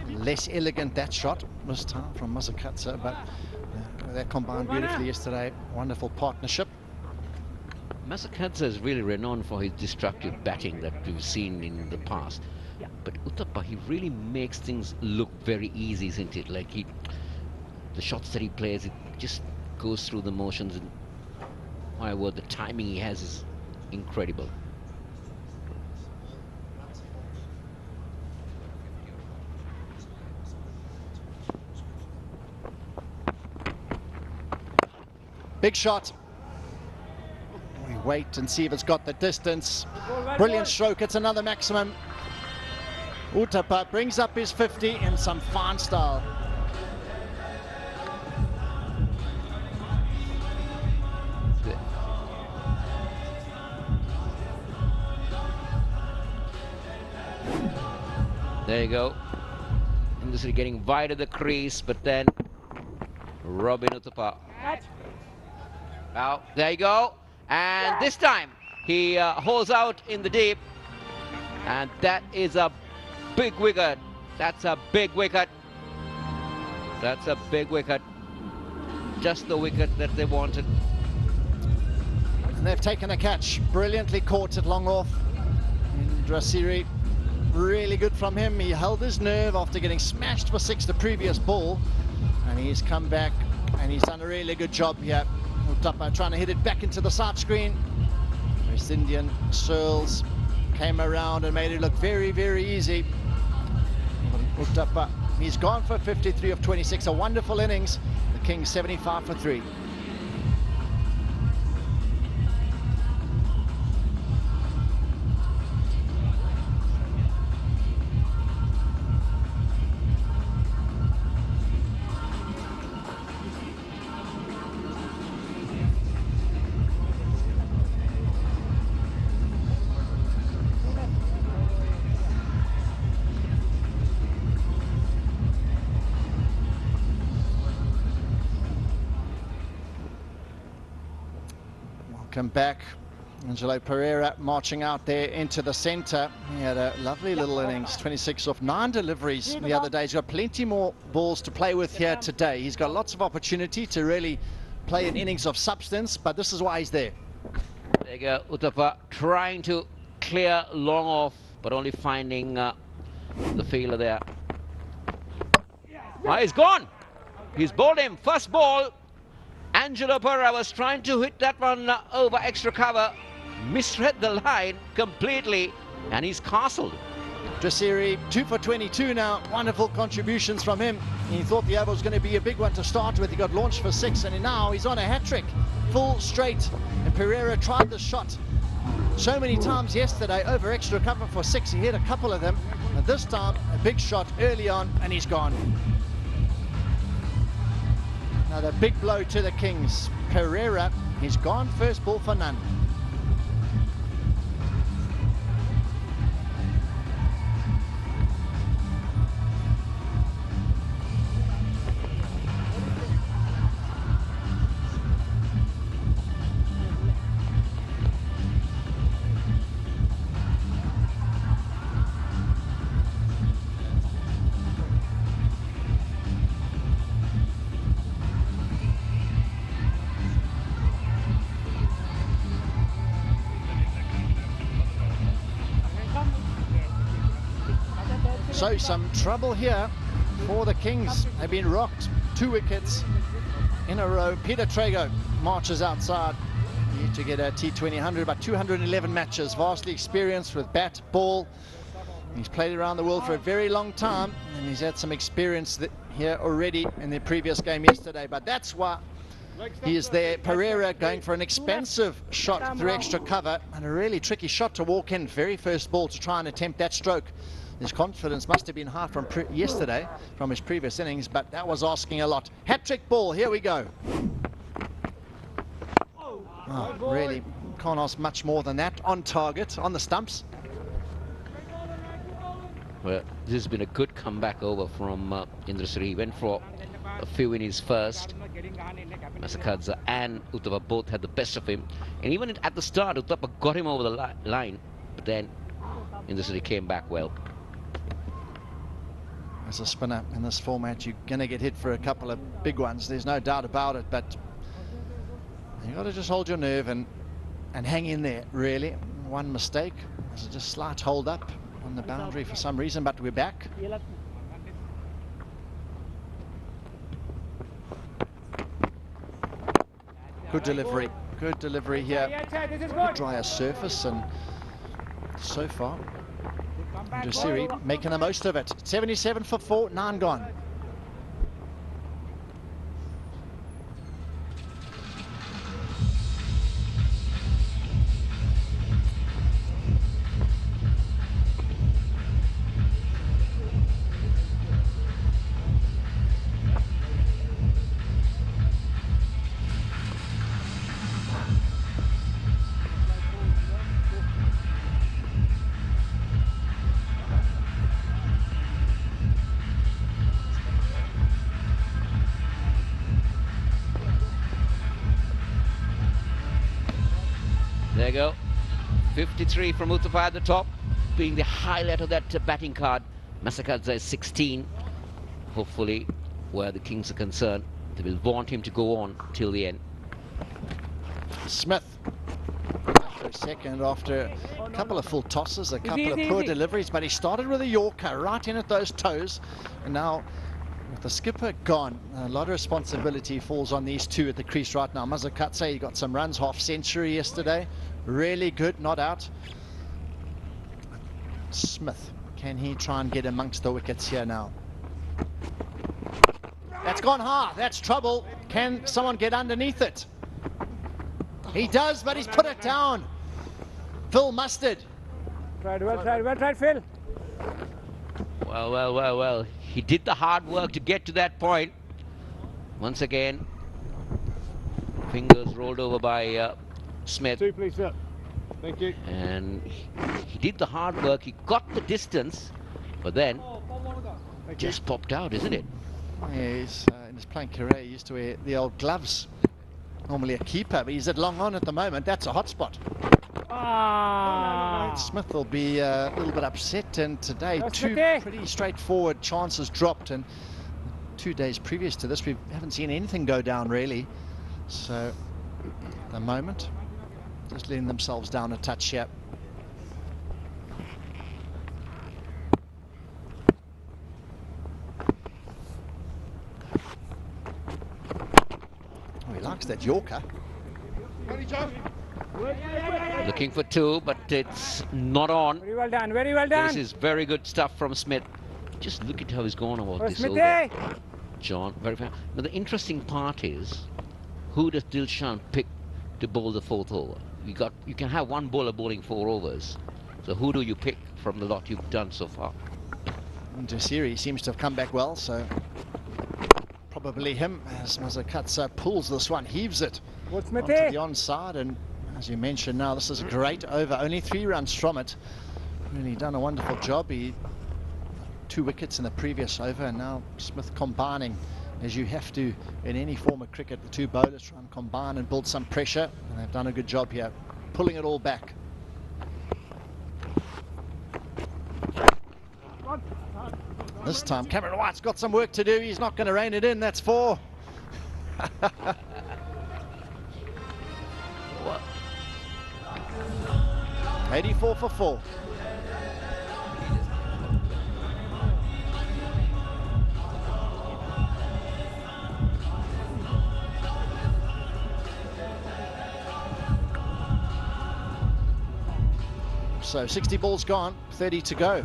Less elegant that shot this time from Mazakatsa, but that combined beautifully yesterday. Wonderful partnership. Mazakatsa is really renowned for his destructive batting that we've seen in the past. But Uthappa, he really makes things look very easy, isn't it? Like the shots that he plays, it just goes through the motions. And my word, the timing he has is incredible. Big shot. We wait and see if it's got the distance. Brilliant stroke. It's another maximum. Uthappa brings up his 50 in some fine style. There you go. And this is getting wide of the crease, but then Robin Uthappa. Now, there you go. And this time, he holds out in the deep. And that is a big wicket. That's a big wicket. That's a big wicket. Just the wicket that they wanted. And they've taken a catch. Brilliantly caught it long off. Indrasiri, really good from him. He held his nerve after getting smashed for 6 the previous ball. And he's come back and he's done a really good job here. Uthappa trying to hit it back into the side screen. West Indian Searles came around and made it look very, very easy. Uthappa, he's gone for 53 of 26, a wonderful innings. The Kings 75 for 3. Come back. Angelo Pereira marching out there into the centre. He had a lovely little innings, 26 off 9 deliveries the other day. He's got plenty more balls to play with here today. He's got lots of opportunity to really play an innings of substance, but this is why he's there. There you go, Uthappa trying to clear long off, but only finding the fielder there. Oh, he's gone. He's bowled him. First ball. Angelo Pereira was trying to hit that one over extra cover. Misread the line completely, and he's castled. Dressiri 2 for 22 now. Wonderful contributions from him. He thought the over was going to be a big one to start with. He got launched for 6, and now he's on a hat-trick. Full straight. And Pereira tried the shot so many times yesterday over extra cover for 6. He hit a couple of them. And this time, a big shot early on, and he's gone. Another big blow to the Kings. Pereira, he's gone. First ball for none. So some trouble here for the Kings. They've been rocked 2 wickets in a row. Peter Trager marches outside. He used to get a T20 100, but 211 matches. Vastly experienced with bat, ball. He's played around the world for a very long time, and he's had some experience here already in the previous game yesterday. But that's why he is there. Pereira going for an expensive shot through extra cover, and a really tricky shot to walk in. Very first ball to try and attempt that stroke. His confidence must have been high from yesterday, from his previous innings, but that was asking a lot. Hat-trick ball, here we go. Oh, really can't ask much more than that. On target, on the stumps. Well, this has been a good comeback over from Indrasri. He went for a few in his first. Masakadza and Uthappa both had the best of him. And even at the start, Uthappa got him over the line, but then Indrasri came back well. As a spinner in this format, you're going to get hit for a couple of big ones. There's no doubt about it, but you've got to just hold your nerve and hang in there, really. One mistake, there's just slight hold up on the boundary for some reason, but we're back. Good delivery here. Good drier surface, and so far Dressiri making the most of it. 77 for 4, 9 gone. There you go. 53 from Uthappa at the top, being the highlight of that batting card. Masakadza is 16. Hopefully, where the Kings are concerned, they will want him to go on till the end. Smith for a second after a couple of full tosses, a couple of poor deliveries, but he started with a Yorker right in at those toes, and now with the skipper gone, a lot of responsibility falls on these two at the crease right now. Masakadza, he got some runs, half century yesterday, really good, not out. Smith, can he try and get amongst the wickets here now? That's gone high, that's trouble. Can someone get underneath it? He does, but he's put it down. Phil Mustard. Well tried, Phil. Well. He did the hard work to get to that point. Once again, fingers rolled over by Smith. Two, please, sir. Thank you. And he did the hard work. He got the distance, but then just popped out, isn't it? Yeah, he's, in his playing career, he used to wear the old gloves. Normally a keeper, but he's at long on at the moment. That's a hot spot. Smith will be a little bit upset, and today two pretty straightforward chances dropped, and 2 days previous to this we haven't seen anything go down really. So at the moment, just letting themselves down a touch here. Oh, he likes that Yorker. Looking for 2, but it's not on. Very well done, very well done. This is very good stuff from Smith. Just look at how he's gone about this over. John, very fair. Now the interesting part is, who does Dilshan pick to bowl the 4th over? You can have one bowler bowling 4 overs. So who do you pick from the lot you've done so far? Jasiri seems to have come back well, so probably him, as Mazakatsa pulls this one, heaves it onto the onside, and as you mentioned now, this is a great over, only 3 runs from it. Really done a wonderful job. He 2 wickets in the previous over, and now Smith combining, as you have to in any form of cricket. The 2 bowlers try and combine and build some pressure, and they've done a good job here, pulling it all back. This time Cameron White's got some work to do. He's not going to rein it in. That's 4. 84 for 4. So 60 balls gone, 30 to go.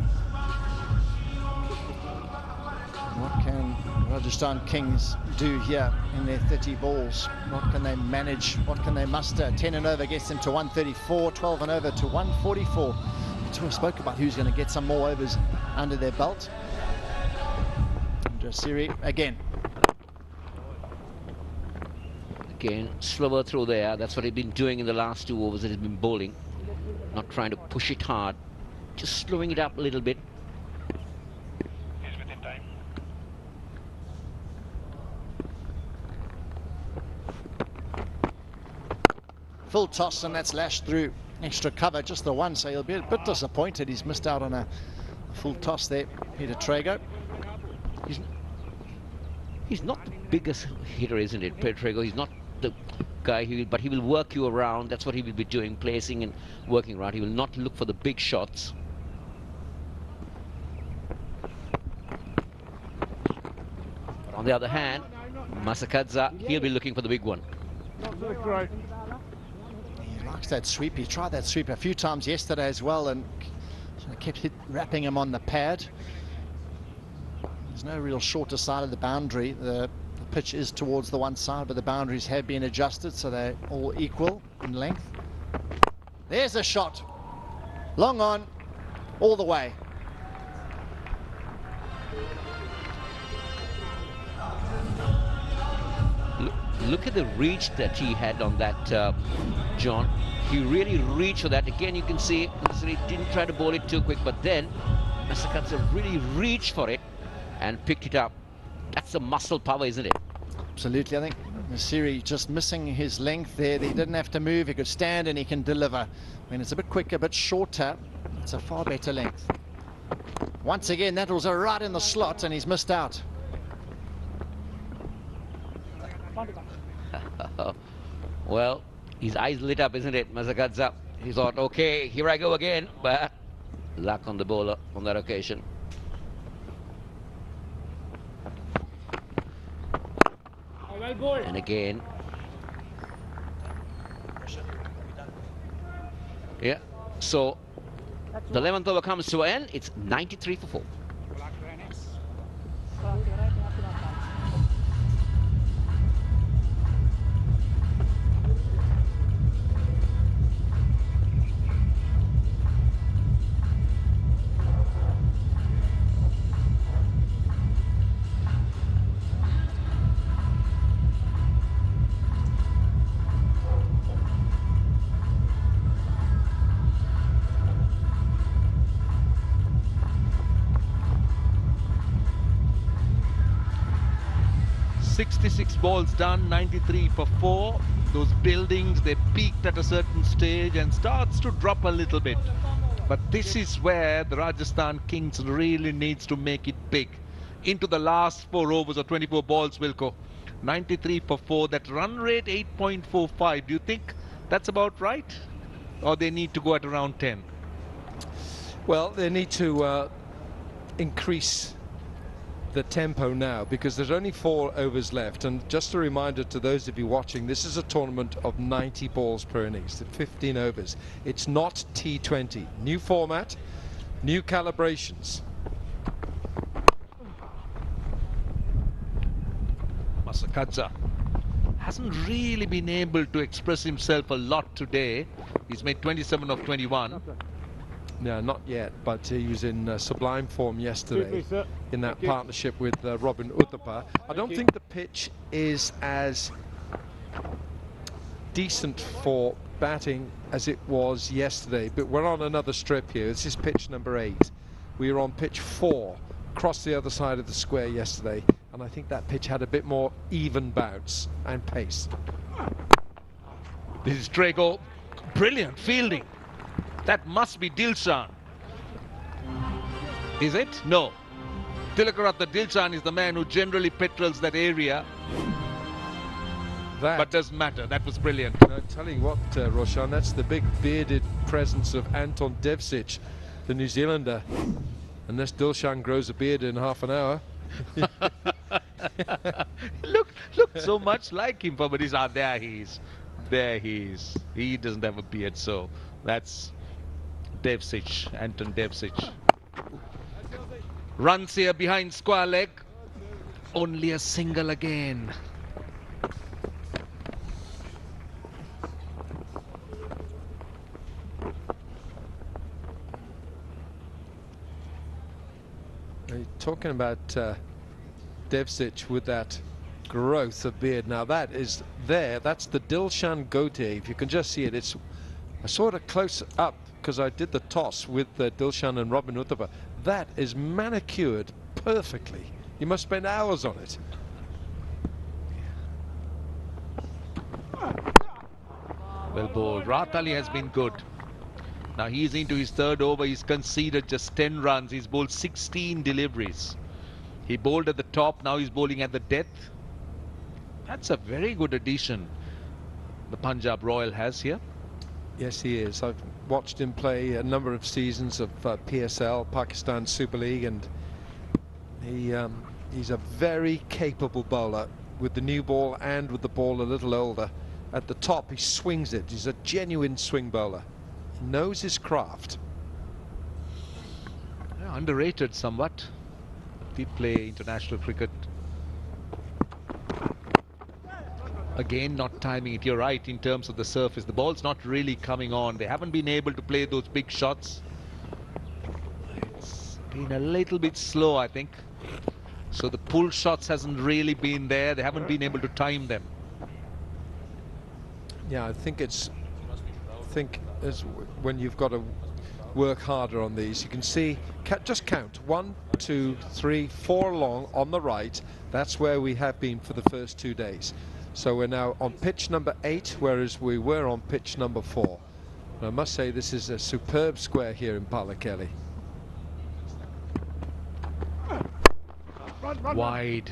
What can Rajasthan Kings do here in their 30 balls? What can they manage? What can they muster? 10 and over gets them to 134, 12 and over to 144. We spoke about who's going to get some more overs under their belt. Jasiri again. Again, slower through there. That's what he's been doing in the last 2 overs that he's been bowling. Not trying to push it hard, just slowing it up a little bit. He's within time. Full toss, and that's lashed through. Extra cover, just the one, so he'll be a bit disappointed. He's missed out on a full toss there. Peter Trager. He's not the biggest hitter, isn't it, Trager? He's not the guy, but he will work you around. That's what he will be doing, placing and working around. He will not look for the big shots. But on the other hand, Masakadza, he'll be looking for the big one. He likes that sweep. He tried that sweep a few times yesterday as well, and kept wrapping him on the pad. There's no real shorter side of the boundary. The pitch is towards the one side, but the boundaries have been adjusted, so they're all equal in length. There's a shot. Long on, all the way. Look at the reach that he had on that, John. He really reached for that. Again, you can see he didn't try to bowl it too quick, but then Masakatsa really reached for it and picked it up. That's the muscle power, isn't it? Absolutely. I think Nasiri just missing his length there. He didn't have to move. He could stand and he can deliver. When it's a bit quicker, a bit shorter, it's a far better length. Once again, that was right in the slot, and he's missed out. Well, his eyes lit up, isn't it, Masakadza? He thought, okay, here I go again, but luck on the bowler on that occasion. And again, yeah, so the 11th over comes to an end. It's 93 for 4. 66 balls done, 93 for 4. Those buildings, they peaked at a certain stage and starts to drop a little bit. But this is where the Rajasthan Kings really needs to make it big. Into the last 4 overs or 24 balls, Wilco. 93 for 4. That run rate 8.45. Do you think that's about right? Or they need to go at around 10? Well, they need to increase the tempo now, because there's only 4 overs left. And just a reminder to those of you watching, this is a tournament of 90 balls per innings, 15 overs. It's not T20. New format, new calibrations. Masakadza hasn't really been able to express himself a lot today. He's made 27 of 21. No, not yet, but he was in sublime form yesterday in that partnership with Robin Uthappa. I don't think the pitch is as decent for batting as it was yesterday, but we're on another strip here. This is pitch number 8. We were on pitch 4, across the other side of the square yesterday, and I think that pitch had a bit more even bounce and pace. This is Trager. Brilliant fielding. That must be Dilshan. Is it? No. Tillakaratne Dilshan is the man who generally patrols that area. But doesn't matter. That was brilliant. I'll tell you what, Roshan, that's the big bearded presence of Anton Devcic, the New Zealander. Unless Dilshan grows a beard in half an hour. look so much like him. But he's out there. There he is. He doesn't have a beard, so that's Devcic, Anton Devcic. Runs here behind square leg. Only a single again. Talking about Devcic with that growth of beard. Now that is there. That's the Dilshan goatee. If you can just see it, it's a sort of close up because I did the toss with Dilshan and Robin Uthappa. That is manicured perfectly. You must spend hours on it. Well bowled. Rahat Ali has been good. Now he's into his 3rd over. He's conceded just 10 runs. He's bowled 16 deliveries. He bowled at the top. Now he's bowling at the death. That's a very good addition the Punjab Royal has here. Yes, he is. I've watched him play a number of seasons of PSL, Pakistan Super League, and he's a very capable bowler with the new ball and with the ball a little older. At the top, he swings it. He's a genuine swing bowler. He knows his craft. Yeah, underrated somewhat. Did play international cricket. Again, not timing it. You're right in terms of the surface. The ball's not really coming on. They haven't been able to play those big shots. It's been a little bit slow, I think. So the pull shots hasn't really been there. They haven't been able to time them. Yeah, I think when you've got to work harder on these, you can see, just count 1, 2, 3, 4 long on the right. That's where we have been for the first 2 days. So we're now on pitch number 8, whereas we were on pitch number 4. And I must say this is a superb square here in Pallakeli. Wide.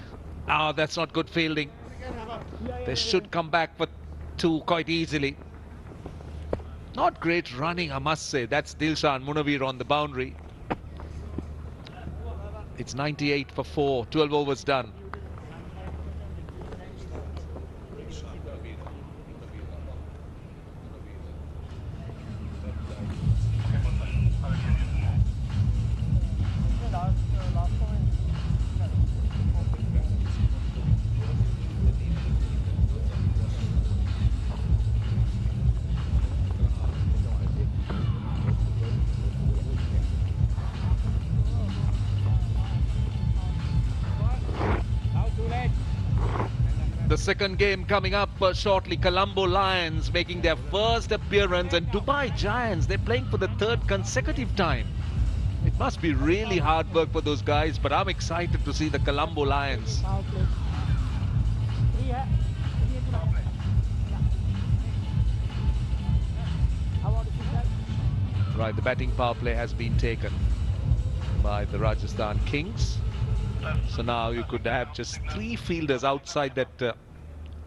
Ah, that's not good fielding. They should come back for 2 quite easily. Not great running, I must say. That's Dilshan Munavir on the boundary. It's 98 for 4. 12 overs done. The second game coming up shortly. Colombo Lions making their first appearance, and Dubai Giants, they're playing for the 3rd consecutive time. It must be really hard work for those guys, but I'm excited to see the Colombo Lions. Right, the batting power play has been taken by the Rajasthan Kings. So now you could have just 3 fielders outside that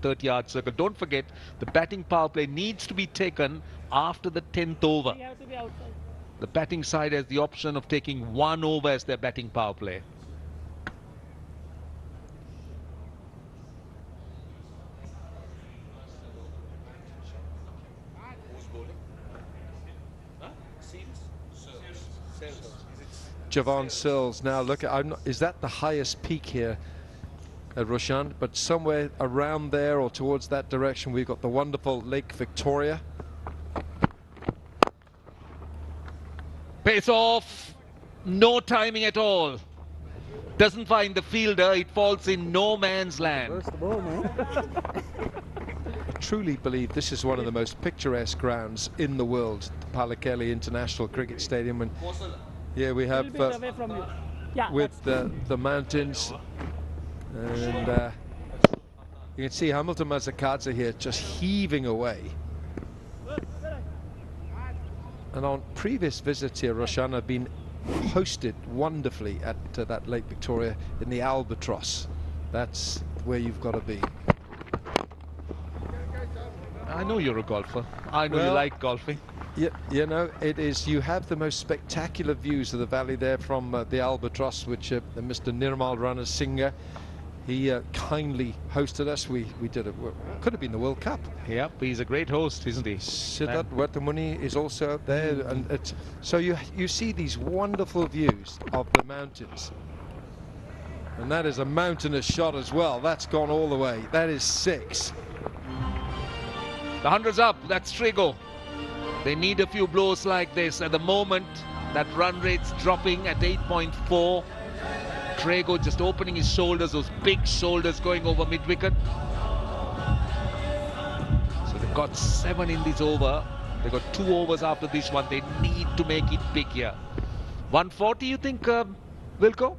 30-yard circle. Don't forget, the batting power play needs to be taken after the 10th over. You have to be outside. The batting side has the option of taking 1 over as their batting power play. Javon Sills. Now look at, is that the highest peak here at Roshan? But somewhere around there or towards that direction, we've got the wonderful Lake Victoria. Pace off, no timing at all. Doesn't find the fielder, it falls in no man's land. I truly believe this is one of the most picturesque grounds in the world, the Palakeli International Cricket Stadium. And here we have Away from you. Yeah, with the mountains, and you can see Hamilton Mazakadze here just heaving away. And on previous visits here, Roshan have been hosted wonderfully at that Lake Victoria in the Albatross. That's where you've got to be. I know you're a golfer. I know you like golfing. Yeah, you know, it is. You have the most spectacular views of the valley there from the Albatross, which Mr. Nirmal Rana Singh, he kindly hosted us. We did it. Could have been the World Cup. Yep, he's a great host, isn't he? Siddharth Watamuni is also out there, and it's, so you see these wonderful views of the mountains. And that is a mountainous shot as well. That's gone all the way. That is 6. The 100's up. That's Trager. They need a few blows like this. At the moment, that run rate's dropping at 8.4. Trager just opening his shoulders, those big shoulders going over mid-wicket. So they've got 7 in this over. They've got 2 overs after this one. They need to make it big here. 140, you think, Wilco?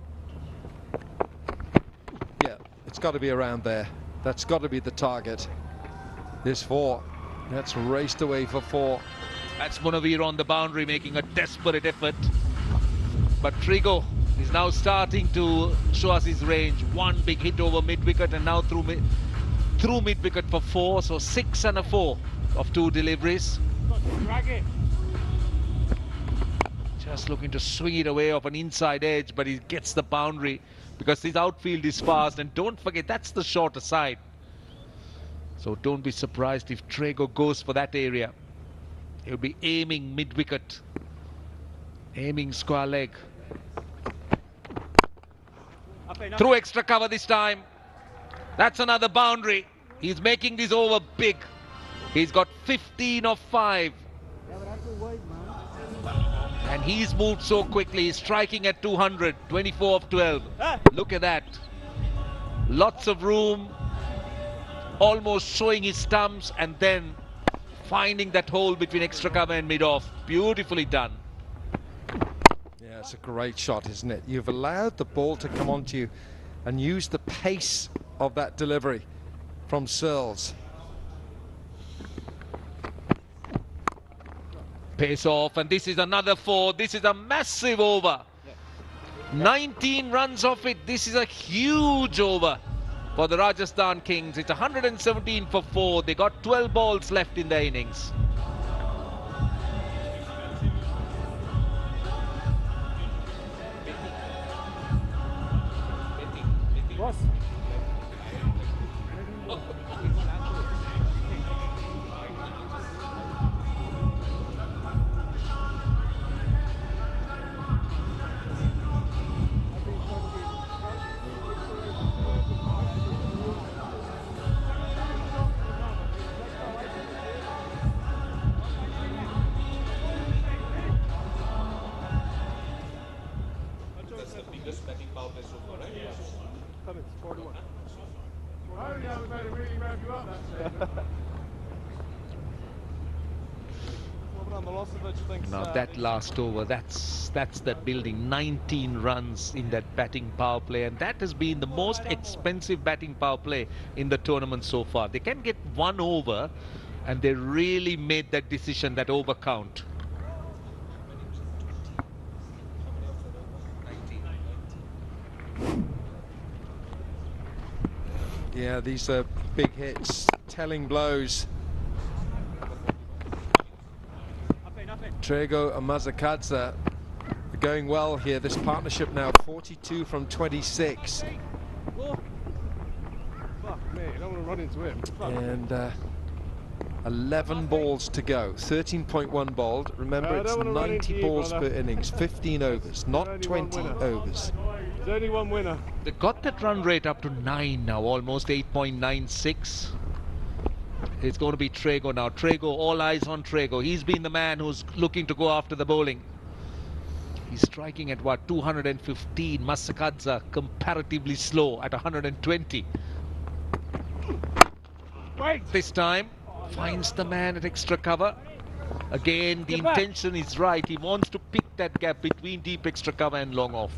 Yeah, it's got to be around there. That's got to be the target. This 4. That's raced away for 4. That's Munavir on the boundary making a desperate effort. But Trager is now starting to show us his range. 1 big hit over mid-wicket and now through mid-wicket for 4. So 6 and a 4 of 2 deliveries. Just looking to swing it away off an inside edge, but he gets the boundary because his outfield is fast. And don't forget, that's the shorter side. So don't be surprised if Trager goes for that area. He'll be aiming mid-wicket, aiming square leg. Through extra cover this time. That's another boundary. He's making this over big. He's got 15 of 5. And he's moved so quickly. He's striking at 200, 24 of 12. Look at that. Lots of room. Almost showing his stumps and then finding that hole between extra cover and mid-off. Beautifully done. Yeah, it's a great shot, isn't it? You've allowed the ball to come onto you and use the pace of that delivery from Sills. Pace off, and this is another 4. This is a massive over. 19 runs off it. This is a huge over for the Rajasthan Kings. It's 117 for 4. They got 12 balls left in their innings. Boss. Now that last over, that's that building. 19 runs in that batting power play, and that has been the most expensive batting power play in the tournament so far. They can get 1 over, and they really made that decision, that over count. Yeah, these are big hits, telling blows. Trager and Mazakadze are going well here. This partnership now 42 from 26. Fuck me, I don't want to run into him. And 11 balls to go. 13.1 bowled. Remember, it's 90 balls per innings, 15 overs, not 20 overs. There's only one winner. They got that run rate up to 9 now, almost 8.96. It's going to be Trager now. Trager, all eyes on Trager. He's been the man who's looking to go after the bowling. He's striking at what, 215. Mazakadze comparatively slow at 120. Wait. This time finds the man at extra cover. Again, the intention is right. He wants to pick that gap between deep extra cover and long off.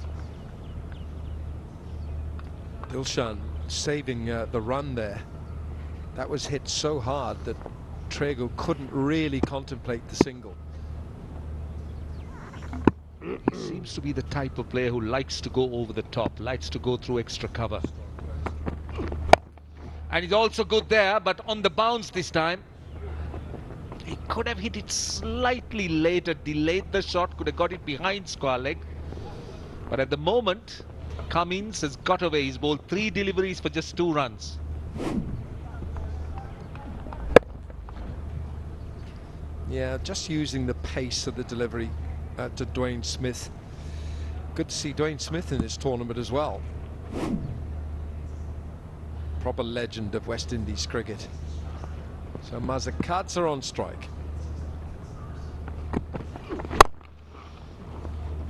Dilshan saving the run there. That was hit so hard that Trager couldn't really contemplate the single. He seems to be the type of player who likes to go over the top, likes to go through extra cover. And he's also good there, but on the bounce this time. He could have hit it slightly later, delayed the shot, could have got it behind square leg. But at the moment, Cummins has got away. He's bowled 3 deliveries for just 2 runs. Yeah, just using the pace of the delivery to Dwayne Smith. Good to see Dwayne Smith in this tournament as well. Proper legend of West Indies cricket. So Mazakadze on strike.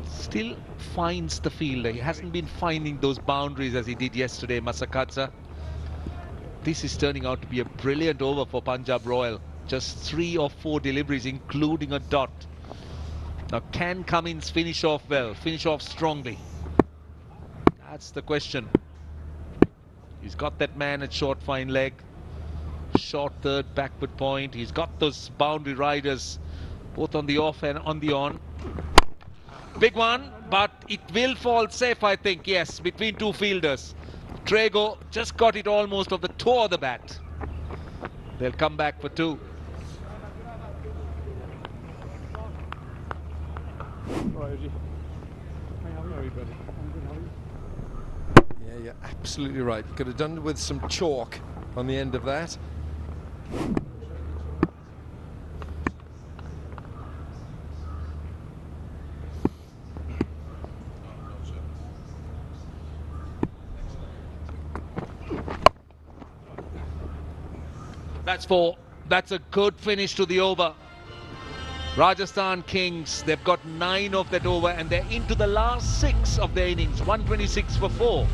Still finds the fielder. He hasn't been finding those boundaries as he did yesterday, Mazakadze. This is turning out to be a brilliant over for Punjab Royal. Just 3 or 4 deliveries, including a dot. Now, can Cummins finish off well, finish off strongly? That's the question. He's got that man at short fine leg. Short third backward point. He's got those boundary riders both on the off and on the on. Big one, but it will fall safe, I think. Yes, between 2 fielders. Trager just got it almost off the toe of the bat. They'll come back for 2. Yeah, you're absolutely right. Could have done with some chalk on the end of that. That's 4. That's a good finish to the over. Rajasthan Kings, they've got 9 of that over and they're into the last 6 of their innings. 126 for 4.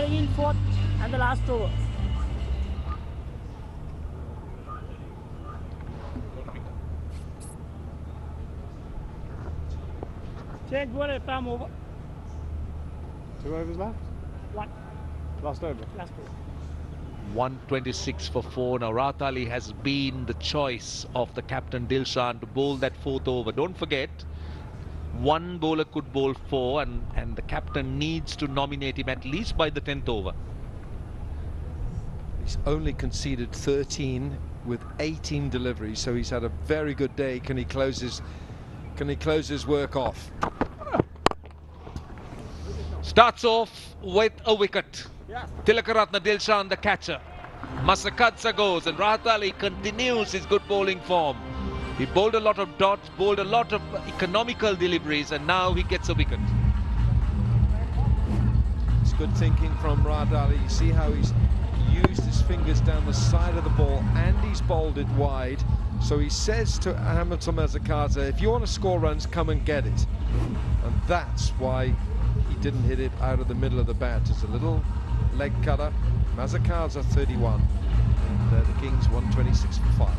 In 4th and the last over. Change one time over. 2 overs left? 1. Last over? Last over. 126 for 4. Now Rahat Ali has been the choice of the captain Dilshan to bowl that 4th over. Don't forget, one bowler could bowl 4 and the captain needs to nominate him at least by the 10th over. He's only conceded 13 with 18 deliveries, so he's had a very good day. Can he close his work off? Starts off with a wicket. Tillakaratne Dilshan the catcher. Mazakadze goes and Rahat Ali continues his good bowling form. He bowled a lot of dots, bowled a lot of economical deliveries, and now he gets a wicket. It's good thinking from Rahat Ali. You see how he's used his fingers down the side of the ball and he's bowled it wide. So he says to Hamilton Mazakadze, if you want to score runs, come and get it. And that's why he didn't hit it out of the middle of the bat. It's a little leg cutter. Mazzacard's 31, and the Kings 126 for 5.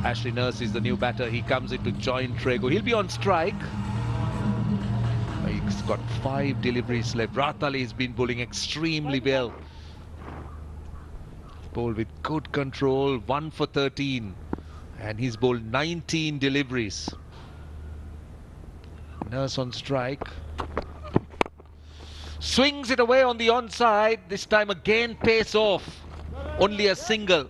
Ashley Nurse is the new batter. He comes in to join Trager. He'll be on strike. He's got 5 deliveries left. Rahat Ali has been bowling extremely well. Bowled with good control, 1 for 13. And he's bowled 19 deliveries. Nurse on strike. Swings it away on the onside. This time again pace off. Only a single.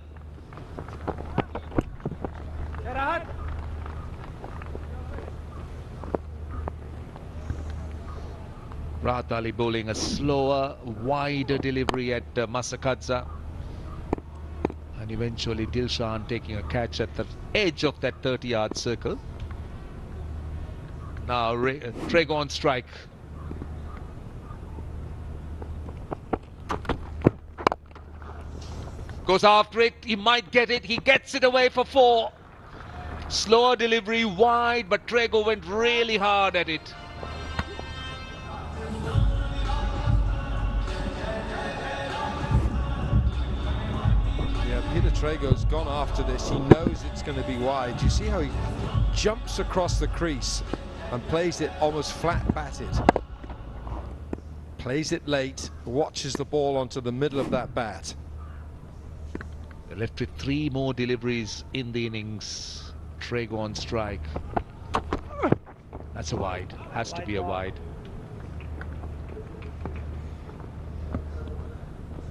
Rahat Ali bowling a slower, wider delivery at Masakadza. And eventually Dilshan taking a catch at the edge of that 30-yard circle. Now Trager on strike. Goes after it, he might get it, he gets it away for 4. Slower delivery, wide, but Trager went really hard at it. Peter Trager's gone after this. He knows it's going to be wide. You see how he jumps across the crease and plays it almost flat batted. Plays it late, watches the ball onto the middle of that bat. They're left with 3 more deliveries in the innings. Trager on strike. That's a wide. Has to be a wide.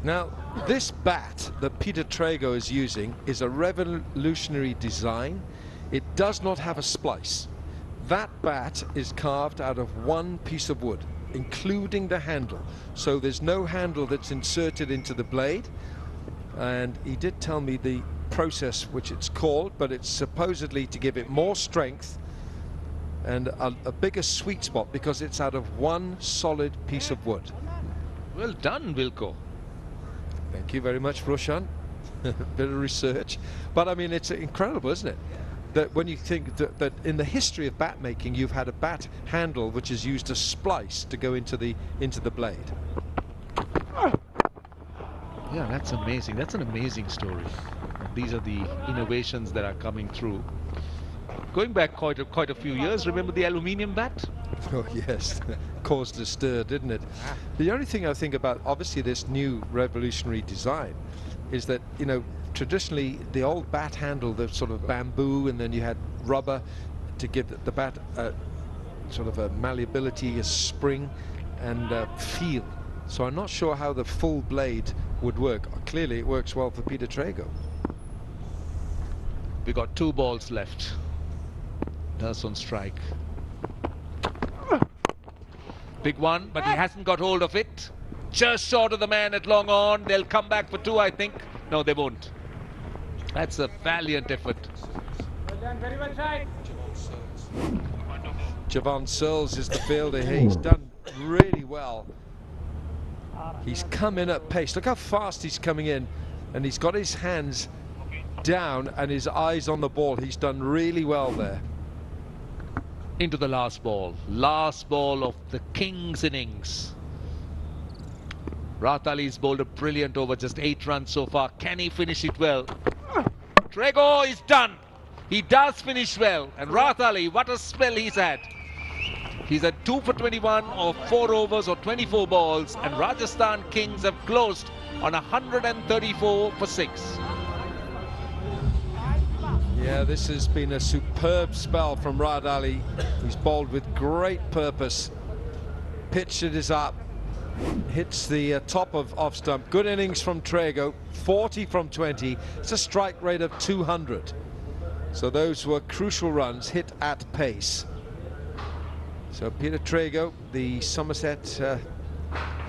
Now, this bat that Peter Trager is using is a revolutionary design. It does not have a splice. That bat is carved out of 1 piece of wood, including the handle. So there's no handle that's inserted into the blade. And he did tell me the process which it's called, but it's supposedly to give it more strength and a bigger sweet spot because it's out of 1 solid piece of wood. Well done, Wilco. Thank you very much, Roshan. A bit of research. But I mean, it's incredible, isn't it? That when you think that in the history of bat making, you've had a bat handle which is used a splice to go into the blade. Yeah, that's amazing. That's an amazing story. These are the innovations that are coming through. Going back quite a few years, remember the aluminium bat? Oh yes, caused a stir, didn't it? The only thing I think about, obviously, this new revolutionary design is that, you know, traditionally the old bat handle, the sort of bamboo, and then you had rubber to give the bat sort of a malleability, a spring, and feel. So I'm not sure how the full blade would work. Clearly it works well for Peter Trager. We got 2 balls left. Nurse on strike. Big one, but he hasn't got hold of it. Just short of the man at long on. They'll come back for 2, I think. No, they won't. That's a valiant effort. Well done, very well tried. Javon Searles is the fielder here. He's done really well. He's come in at pace. Look how fast he's coming in. And he's got his hands down and his eyes on the ball. He's done really well there. Into the last ball. Last ball of the Kings innings. Rahat Ali's bowled a brilliant over, just 8 runs so far. Can he finish it well? Trager is done. He does finish well. And Rahat Ali, what a spell he's had. He's at 2 for 21 or 4 overs or 24 balls. And Rajasthan Kings have closed on 134 for 6. Yeah, this has been a superb spell from Rahat Ali. He's bowled with great purpose. Pitched it is up. Hits the top of off stump. Good innings from Trager. 40 from 20. It's a strike rate of 200. So those were crucial runs hit at pace. So Peter Trager, the Somerset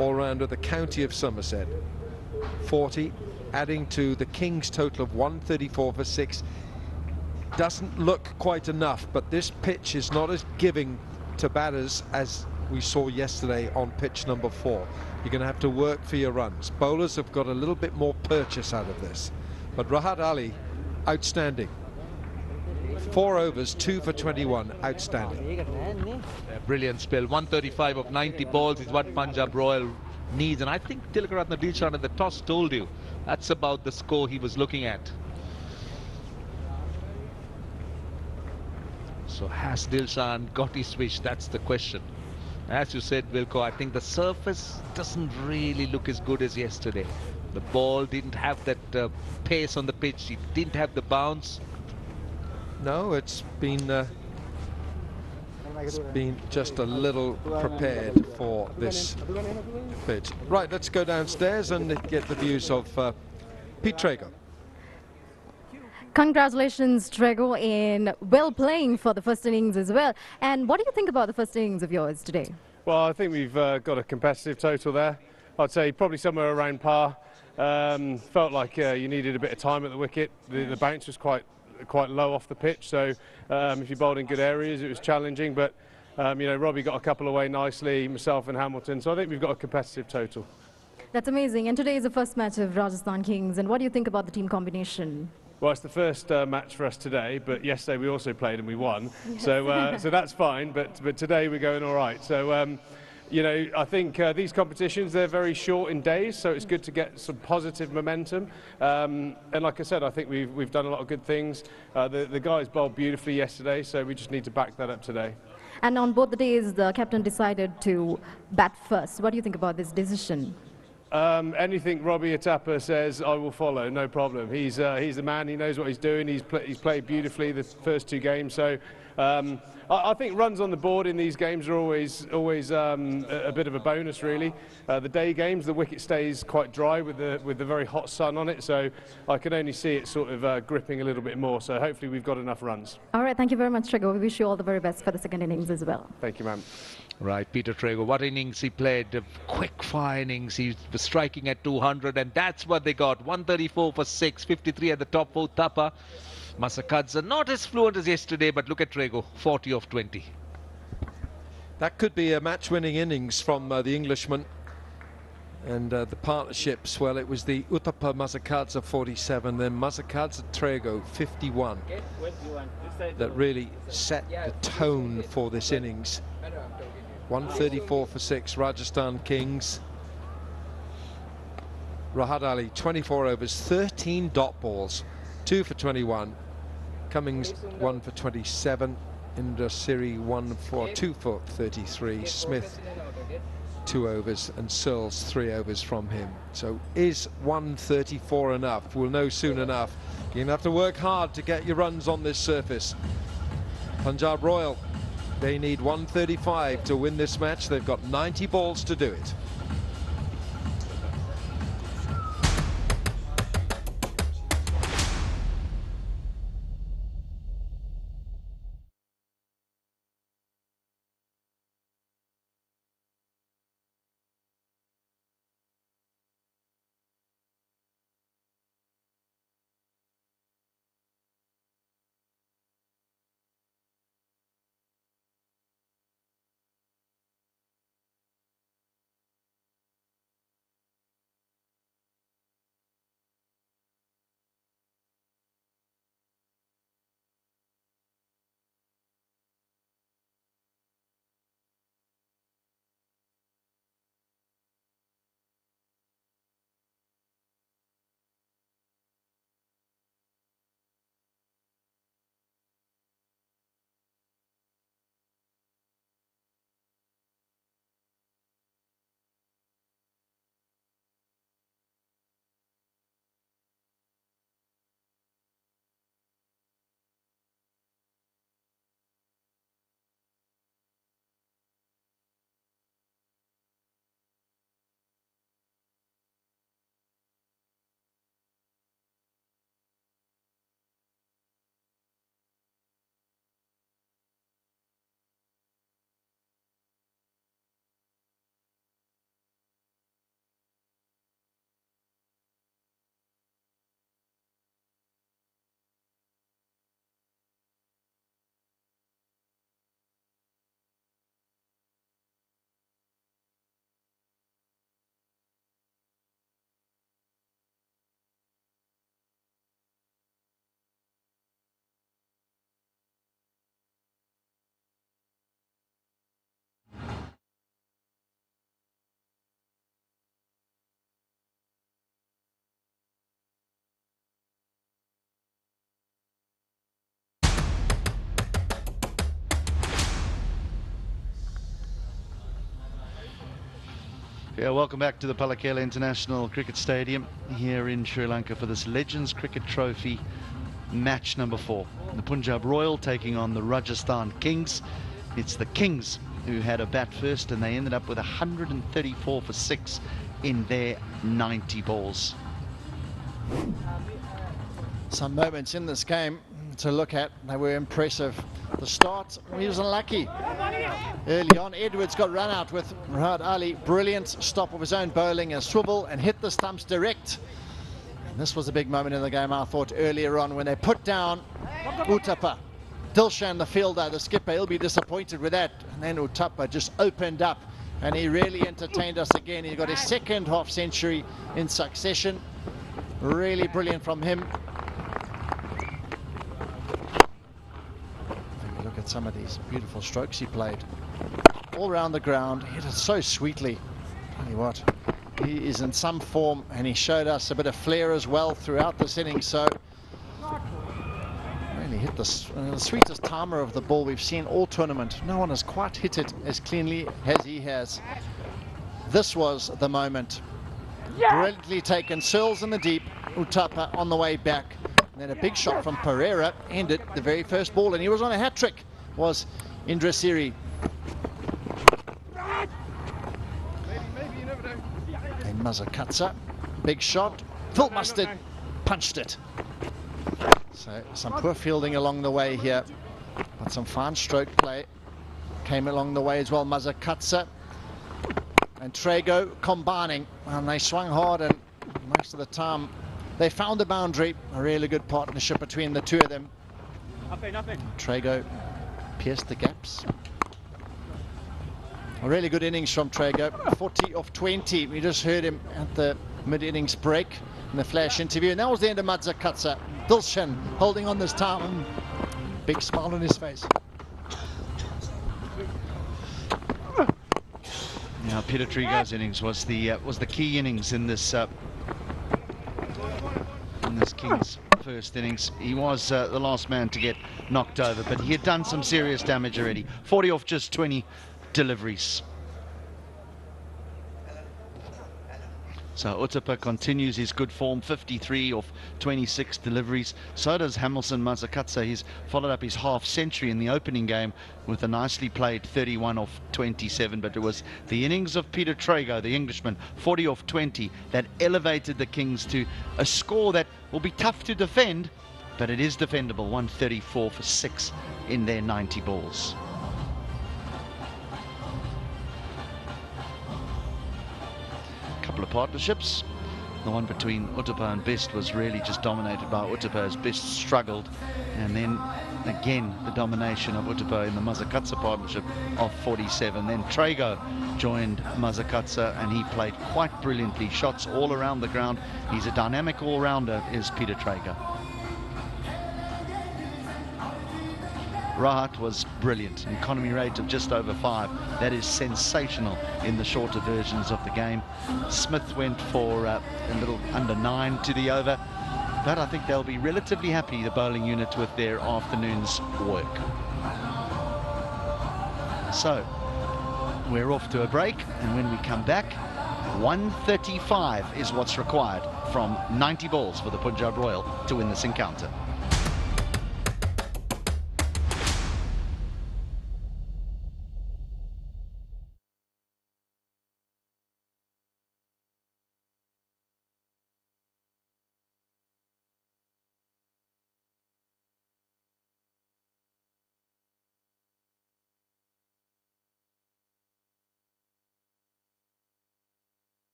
all-rounder, the county of Somerset, 40, adding to the Kings total of 134 for 6. Doesn't look quite enough, but this pitch is not as giving to batters as we saw yesterday on pitch number 4. You're going to have to work for your runs. Bowlers have got a little bit more purchase out of this. But Rahat Ali, outstanding. 4 overs, 2 for 21, outstanding. A brilliant spell. 135 of 90 balls is what Punjab Royal needs, and I think Tillakaratne Dilshan at the toss told you that's about the score he was looking at. So has Dilshan got his wish? That's the question. As you said, Wilco, I think the surface doesn't really look as good as yesterday. The ball didn't have that pace on the pitch. It didn't have the bounce. No, it's been just a little prepared for this pitch. Right, let's go downstairs and get the views of Pete Trager. Congratulations, Trager, in well playing for the first innings as well. And what do you think about the first innings of yours today? Well, I think we've got a competitive total there. I'd say probably somewhere around par. Felt like you needed a bit of time at the wicket. The bounce was quite low off the pitch, so if you bowled in good areas, it was challenging. But you know, Robbie got a couple away nicely, myself and Hamilton. So I think we've got a competitive total. That's amazing. And today is the first match of Rajasthan Kings. And what do you think about the team combination? Well, it's the first match for us today, but yesterday we also played and we won. Yes. So that's fine, but today we're going all right. So, you know, I think these competitions, they're very short in days, so it's good to get some positive momentum. And like I said, I think we've done a lot of good things. The guys bowled beautifully yesterday, so we just need to back that up today. And on both the days, the captain decided to bat first. What do you think about this decision? Anything Robbie Uthappa says, I will follow, no problem. He's the man, he knows what he's doing, he's played beautifully the first 2 games. So I think runs on the board in these games are always a bit of a bonus, really. The day games, the wicket stays quite dry with the very hot sun on it, so I can only see it sort of gripping a little bit more, so hopefully we've got enough runs. All right, thank you very much, Trager. We wish you all the very best for the second innings as well. Thank you, ma'am. Right, Peter Trager, what innings he played, a quick-fire innings. He was striking at 200, and that's what they got. 134 for 6, 53 at the top for Uthappa. Masakadza not as fluent as yesterday, but look at Trager, 40 of 20. That could be a match-winning innings from the Englishman. And the partnerships, well, it was the Uthappa Masakadza 47, then Masakadza Trager 51 that really set the tone for this innings. 134 for 6, Rajasthan Kings. Rahat Ali, 24 overs, 13 dot balls, 2 for 21. Cummings, 1 for 27. Indra Siri, 2 for 33. Smith, 2 overs, and Searles 3 overs from him. So is 134 enough? We'll know soon enough. You're going to have to work hard to get your runs on this surface. Punjab Royal, they need 135 to win this match. They've got 90 balls to do it. Yeah, welcome back to the Palakela International Cricket Stadium here in Sri Lanka for this Legends Cricket Trophy match number 4. The Punjab Royal taking on the Rajasthan Kings. It's the Kings who had a bat first, and they ended up with 134 for 6 in their 90 balls. Some moments in this game to look at. They were impressive. The start, he was unlucky. Early on, Edwards got run out with Rahat Ali. Brilliant stop of his own bowling, a swivel, and hit the stumps direct. And this was a big moment in the game, I thought, earlier on when they put down Uthappa. Dilshan, the fielder, the skipper, he'll be disappointed with that. And then Uthappa just opened up, and he really entertained us again. He got his second half century in succession. Really brilliant from him. Look at some of these beautiful strokes he played. All around the ground, he hit it so sweetly. Tell you what, he is in some form, and he showed us a bit of flair as well throughout this inning. So really hit the sweetest timer of the ball we've seen all tournament. No one has quite hit it as cleanly as he has. This was the moment. Brilliantly taken, Searles in the deep, Uthappa on the way back. And then a big shot from Pereira ended the very first ball, and he was on a hat-trick, was Indrasiri. And Mazakatsa, big shot. Phil Mustard punched it. So some poor fielding along the way here, but some fine stroke play came along the way as well. Mazakatsa and Trager combining, and they swung hard, and most of the time they found the boundary. A really good partnership between the two of them. Trager pierced the gaps. A really good innings from Trager. 40 of 20. We just heard him at the mid-innings break in the flash interview. And that was the end of Mazakatsa. Dilshan holding on this time. Big smile on his face. Now, Peter Trego's innings was the key innings in this Kings first innings. He was the last man to get knocked over, but he had done some serious damage already. 40 off just 20 deliveries. So Uthappa continues his good form, 53 off 26 deliveries. So does Hamilton Mazakatsa. He's followed up his half century in the opening game with a nicely played 31 off 27. But it was the innings of Peter Trager, the Englishman, 40 off 20, that elevated the Kings to a score that will be tough to defend, but it is defendable. 134 for 6 in their 90 balls. Couple of partnerships. The one between Uthappa and Best was really just dominated by Uthappa as Best struggled, and then again the domination of Uthappa in the Mazakatsa partnership of 47. Then Trager joined Mazakatsa, and he played quite brilliantly. Shots all around the ground. He's a dynamic all-rounder, is Peter Trager. Rahat was brilliant, an economy rate of just over 5. That is sensational in the shorter versions of the game. Smith went for a little under 9 to the over, but I think they'll be relatively happy, the bowling unit, with their afternoon's work. So we're off to a break, and when we come back, 135 is what's required from 90 balls for the Punjab Royal to win this encounter.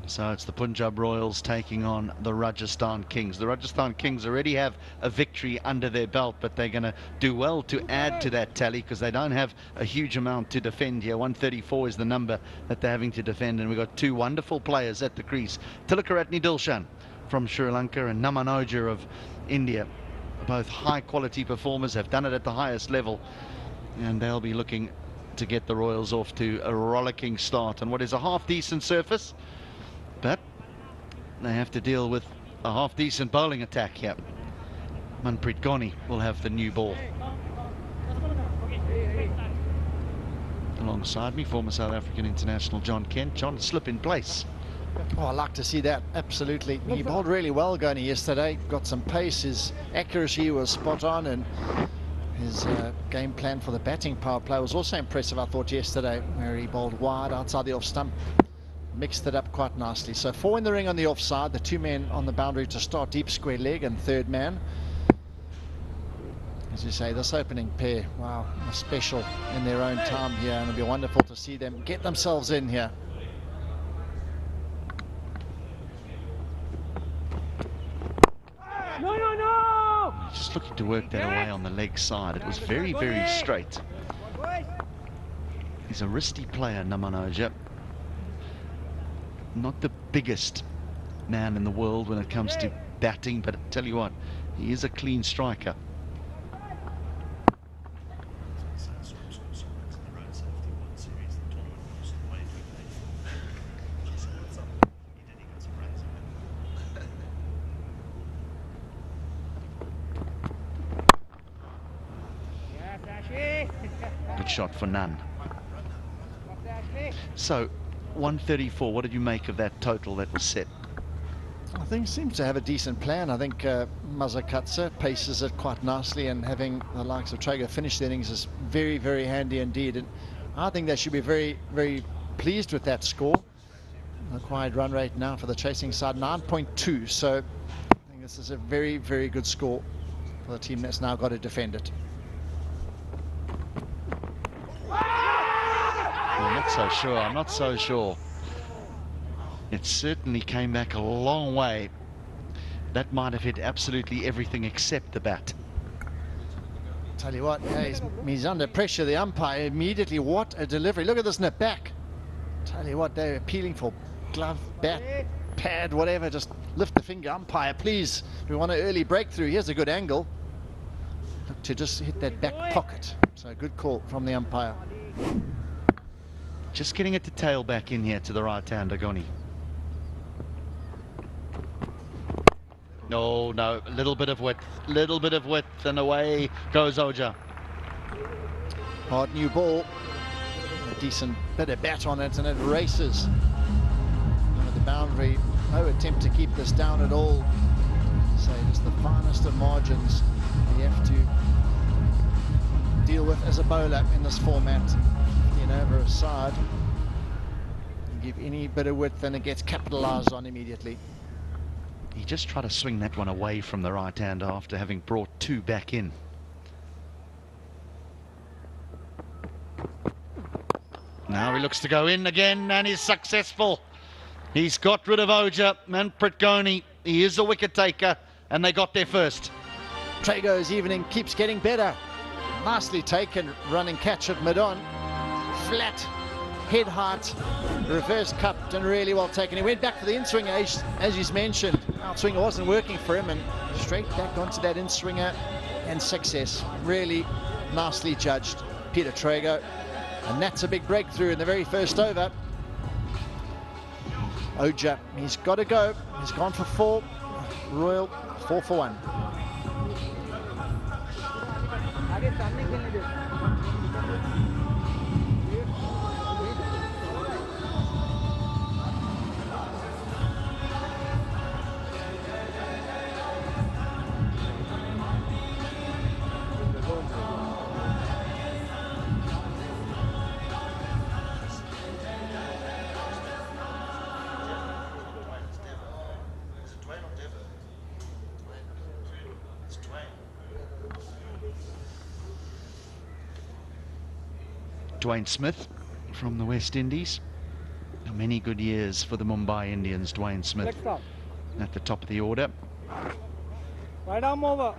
So it's the Punjab Royals taking on the Rajasthan Kings. The Rajasthan Kings already have a victory under their belt, but they're going to do well to add to that tally because they don't have a huge amount to defend here. 134 is the number that they're having to defend, and we've got two wonderful players at the crease. Tillakaratne Dilshan from Sri Lanka and Namanoja of India. Both high-quality performers, have done it at the highest level, and they'll be looking to get the Royals off to a rollicking start on what is a half-decent surface. But they have to deal with a half-decent bowling attack here. Manpreet Goni will have the new ball. Alongside me, former South African international John Kent. John, slip in place. Oh, I like to see that, absolutely. He bowled really well Goni yesterday. Got some pace, his accuracy was spot on, and his game plan for the batting power play was also impressive, I thought, yesterday, where he bowled wide outside the off stump. Mixed it up quite nicely. So 4 in the ring on the offside, the 2 men on the boundary to start deep square leg, and third man. As you say, this opening pair, wow, special in their own time here, and it'll be wonderful to see them get themselves in here. No! Just looking to work that away on the leg side. It was very, very straight. He's a wristy player, Namanoja. Not the biggest man in the world when it comes to batting, but I tell you what, he is a clean striker. Good shot for none. So 134, what did you make of that total that was set? I think seems to have a decent plan. I think Mazakatsa paces it quite nicely, and having the likes of Trager finish the innings is very, very handy indeed. And I think they should be very, very pleased with that score. Required run rate now for the chasing side, 9.2. So I think this is a very, very good score for the team that's now got to defend it. I'm not so sure. I'm not so sure. It certainly came back a long way. That might have hit absolutely everything except the bat. Tell you what, yeah, he's under pressure. The umpire immediately, what a delivery. Look at this nip back. Tell you what, they're appealing for glove, bat, pad, whatever. Just lift the finger, umpire, please. We want an early breakthrough. Here's a good angle. Look to just hit that back pocket. So good call from the umpire. Just getting it to tail back in here to the right-hander, Goni. No, a little bit of width, and away goes Oja. Hard new ball, a decent bit of bat on it, and it races over the boundary. No attempt to keep this down at all. So just the finest of margins you have to deal with as a bowler in this format. Over a side, you give any bit of width and it gets capitalized on immediately. He just tried to swing that one away from the right hander after having brought 2 back in. Now he looks to go in again, and he's successful. He's got rid of Oja. Manpreet Goni, he is a wicket taker, and they got there first. Trager's evening keeps getting better. Nicely taken, running catch at mid-on. Flat, head height, reverse cupped, and really well taken. He went back for the in-swinger, as he's mentioned. Outswinger wasn't working for him, and straight back onto that in-swinger, and success. Really nicely judged, Peter Trager. And that's a big breakthrough in the very first over. Oja, he's got to go. He's gone for 4. Royal, 4 for 1. Dwayne Smith from the West Indies. Many good years for the Mumbai Indians. Dwayne Smith at the top of the order. Right arm over.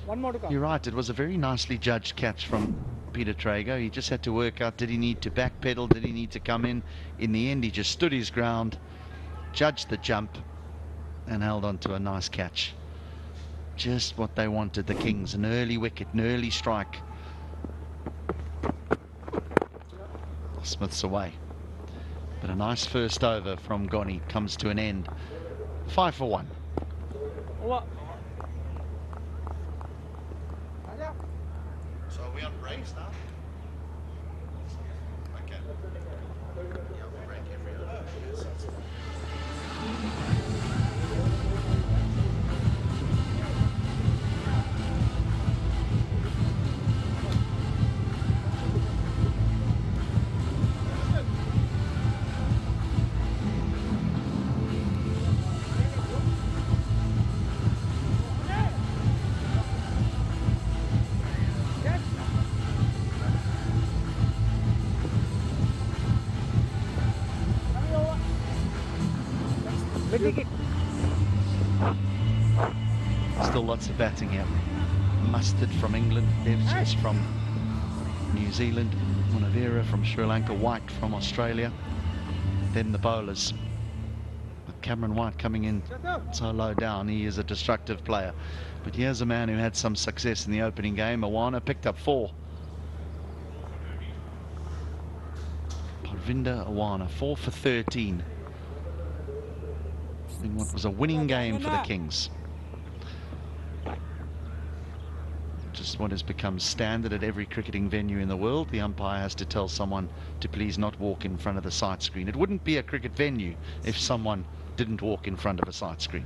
One more to come. You're right, it was a very nicely judged catch from Peter Trager. He just had to work out, did he need to backpedal, did he need to come in? In the end, he just stood his ground, judged the jump, and held on to a nice catch. Just what they wanted, the Kings, an early wicket, an early strike. Smith's away. But a nice first over from Goni comes to an end. 5 for 1. Over. So are we on breaks now? Okay. Yeah, we break every other. Still lots of batting here. Mustard from England, Devchis from New Zealand, Munavera from Sri Lanka, White from Australia. Then the bowlers. But Cameron White coming in so low down, he is a destructive player. But here's a man who had some success in the opening game. Awana picked up 4. Parvinder Awana, 4 for 13. In what was a winning game for the Kings. Just what has become standard at every cricketing venue in the world. The umpire has to tell someone to please not walk in front of the sight screen. It wouldn't be a cricket venue if someone didn't walk in front of a sight screen.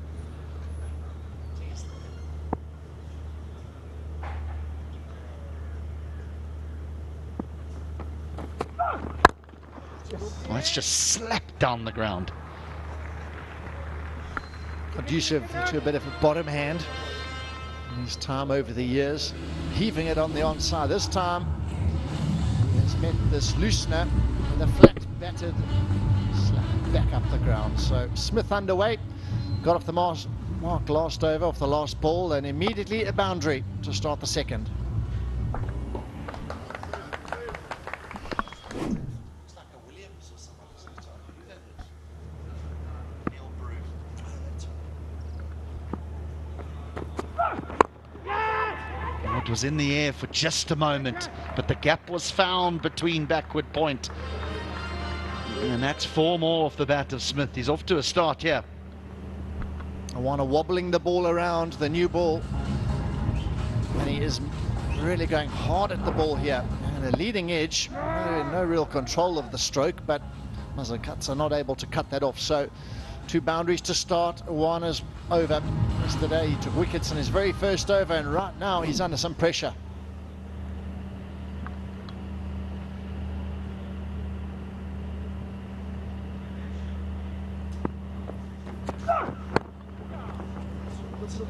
Well, that's just slapped down the ground. Conducive to a bit of a bottom hand in his time over the years, heaving it on the onside. This time he has met this loosener with a flat batted slap back up the ground. So Smith underway, got off the mark last over, off the last ball, and immediately a boundary to start the second. It was in the air for just a moment, but the gap was found between backward point. And that's 4 more off the bat of Smith. He's off to a start here. Awana wobbling the ball around, the new ball. And he is really going hard at the ball here. And a leading edge, no real control of the stroke, but Mazzacats are not able to cut that off. So 2 boundaries to start. Awana's over. Yesterday he took wickets in his very first over, and right now he's under some pressure.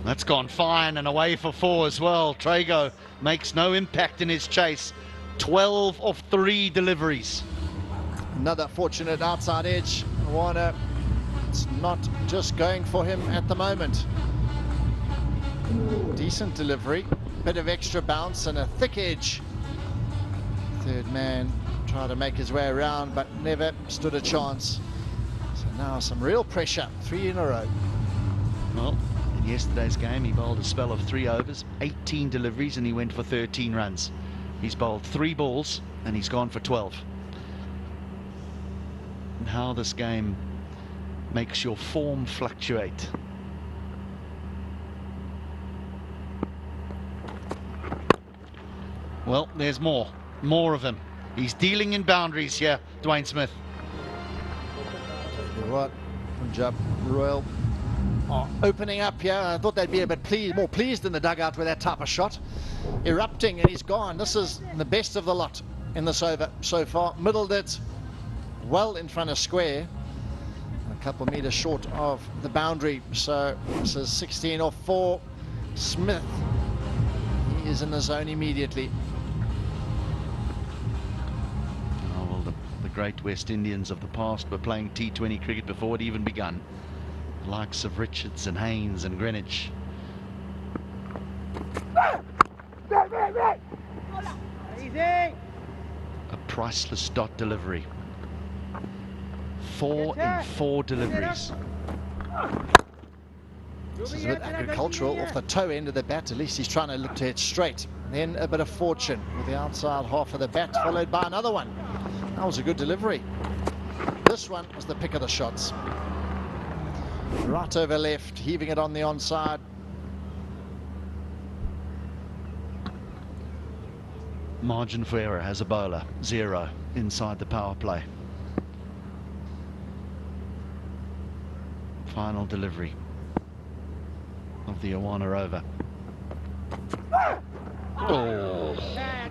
That's gone fine and away for 4 as well. Trago makes no impact in his chase. 12 of 3 deliveries. Another fortunate outside edge. Awana, it's not just going for him at the moment. Decent delivery, bit of extra bounce and a thick edge. Third man tried to make his way around but never stood a chance. So now some real pressure, 3 in a row. Well, in yesterday's game he bowled a spell of 3 overs, 18 deliveries, and he went for 13 runs. He's bowled 3 balls and he's gone for 12. And how this game makes your form fluctuate. Well, there's more of him. He's dealing in boundaries here, Dwayne Smith. Tell you what, Punjab Royal are opening up here. I thought they'd be a bit more pleased in the dugout with that type of shot. Erupting, and he's gone. This is the best of the lot in this over so far. Middled it well in front of square. A couple of meters short of the boundary. So this is 16 off 4. Smith, he is in the zone immediately. Oh, well, the great West Indians of the past were playing T20 cricket before it even begun. The likes of Richards and Haynes and Greenwich. A priceless dot delivery. 4 in 4 deliveries. This is a bit agricultural off the toe end of the bat. At least he's trying to look to hit straight. Then a bit of fortune with the outside half of the bat, followed by another one. That was a good delivery. This one was the pick of the shots. Right over left, heaving it on the onside. Margin for error as a bowler, 0 inside the power play. Final delivery of the Awana over. Oh,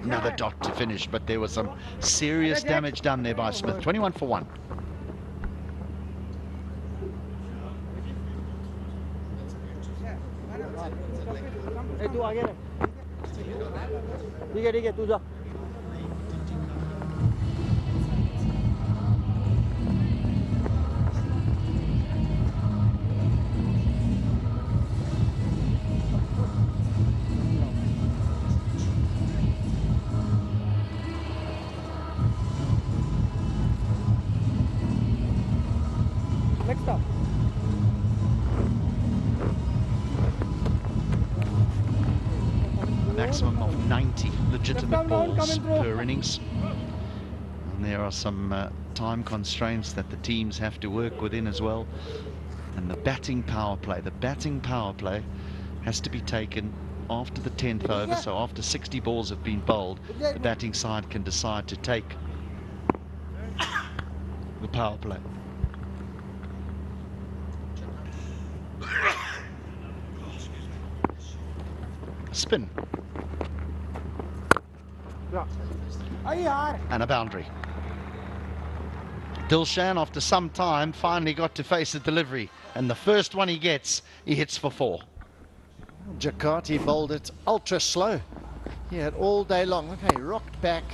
another dot to finish, but there was some serious damage done there by Smith. 21 for 1. Next up. Maximum of 90 legitimate balls per innings. And there are some time constraints that the teams have to work within as well. And the batting power play has to be taken after the 10th over. So after 60 balls have been bowled, the batting side can decide to take the power play. Spin. And a boundary. Dilshan, after some time, finally got to face a delivery, and the first one he gets, he hits for 4. Jakarta bowled it ultra slow. He had all day long. Okay, he rocked back.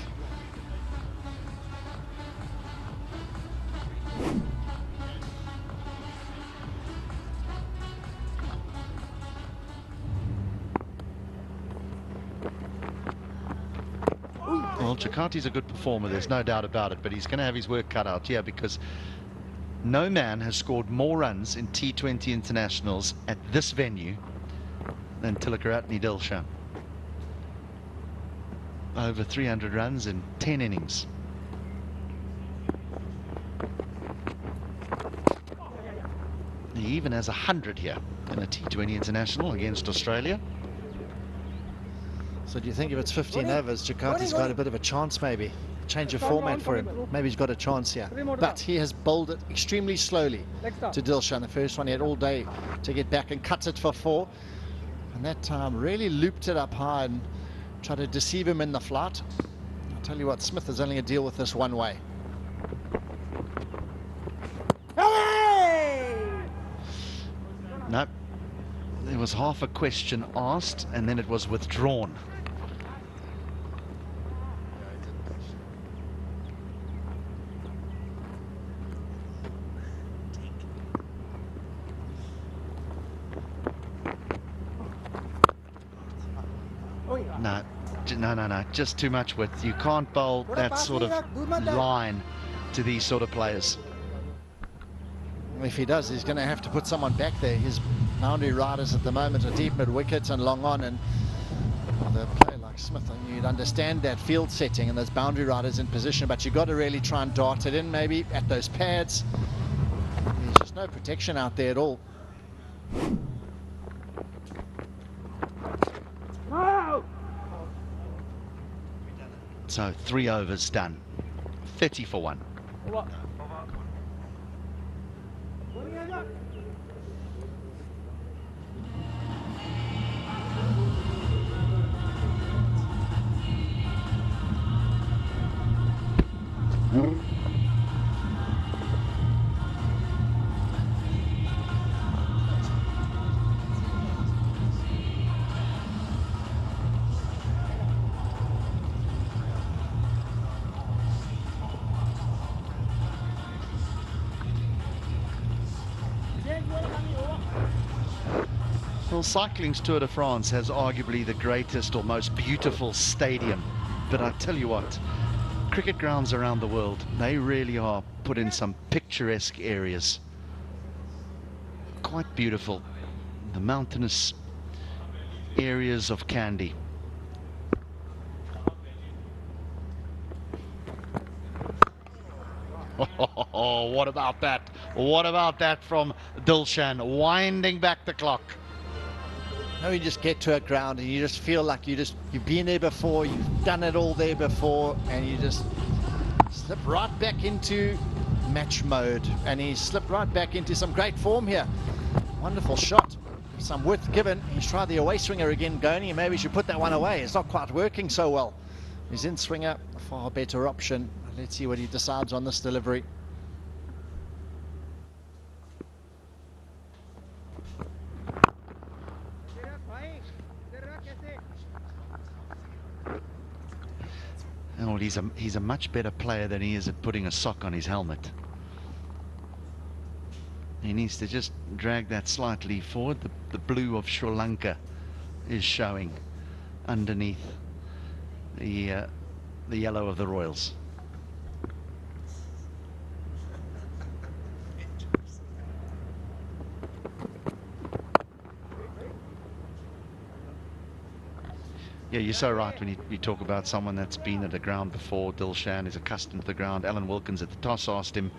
Well, Jakarta's a good performer, there's no doubt about it, but he's going to have his work cut out here, because no man has scored more runs in T20 internationals at this venue than Tillakaratne Dilshan. Over 300 runs in 10 innings. He even has 100 here in a T20 international against Australia. So do you think if it's 15 overs, Jakarta's got a bit of a chance maybe? Change of format for him. Maybe he's got a chance here. But he has bowled it extremely slowly to Dilshan. The first one he had all day to get back and cut it for 4. And that time really looped it up high and tried to deceive him in the flight. I'll tell you what, Smith is only going to deal with this one way. No, there was half a question asked and then it was withdrawn. No, just too much width. You can't bowl that sort of line to these sort of players. If he does, he's going to have to put someone back there. His boundary riders at the moment are deep mid wickets and long on, and the player like Smith, you'd understand that field setting and those boundary riders in position, but you've got to really try and dart it in maybe at those pads. There's just no protection out there at all. So 3 overs done. 30 for 1. cycling's Tour de France has arguably the greatest or most beautiful stadium. But I tell you what, cricket grounds around the world, they really are put in some picturesque areas. Quite beautiful. The mountainous areas of Kandy. Oh, what about that? What about that from Dilshan, winding back the clock? Now you just get to a ground and you just feel like you've been there before, you've done it all there before, and you just slip right back into match mode. And he slipped right back into some great form here. Wonderful shot. Some width given. He's tried the away swinger again, Goni. Maybe he should put that one away. It's not quite working so well. His in swinger, a far better option. Let's see what he decides on this delivery. Oh, he's a much better player than he is at putting a sock on his helmet. He needs to just drag that slightly forward. The blue of Sri Lanka is showing underneath the yellow of the Royals. Yeah, you're so right when you talk about someone that's been at the ground before. Dilshan is accustomed to the ground. Alan Wilkins at the toss asked him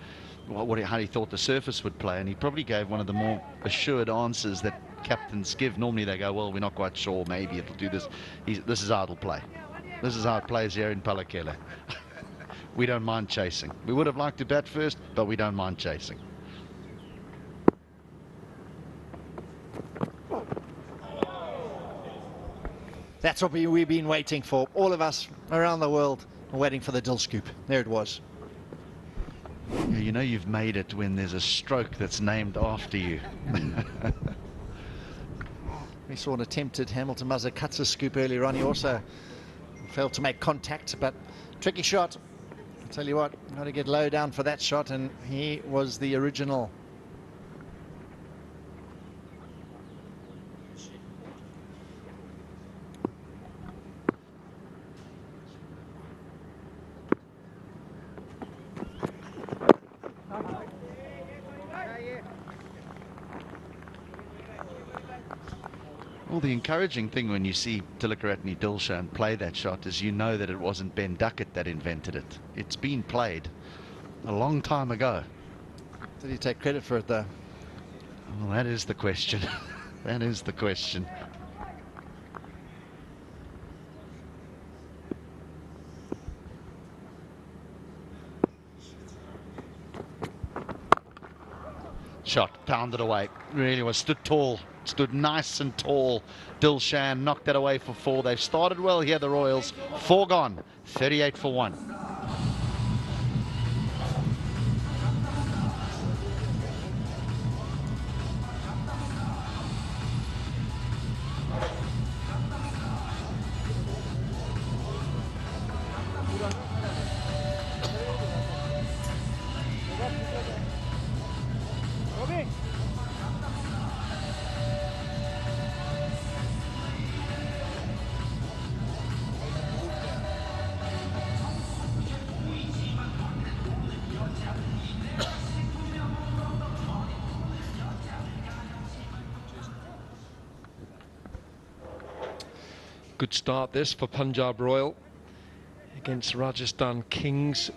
how he thought the surface would play, and he probably gave one of the more assured answers that captains give. Normally they go, well, we're not quite sure, maybe it'll do this. This is how it'll play. This is how it plays here in Palakele. We don't mind chasing. We would have liked to bat first, but we don't mind chasing. That's what we've been waiting for. All of us around the world are waiting for the Dill scoop. There it was. Yeah, you know you've made it when there's a stroke that's named after you. We saw an attempted Hamilton Mazakatsa scoop earlier on. He also failed to make contact, but tricky shot. I'll tell you what, got to get low down for that shot, and he was the original. Well, the encouraging thing when you see Tillakaratne Dilshan play that shot is you know that it wasn't Ben Duckett that invented it. It's been played a long time ago. Did he take credit for it, though? Well, that is the question. That is the question. Shot, pounded away. Really was, stood tall. Stood nice and tall. Dilshan knocked that away for 4. They've started well here, the Royals. 4 gone, 38 for 1. Good start this for Punjab Royal against Rajasthan Kings.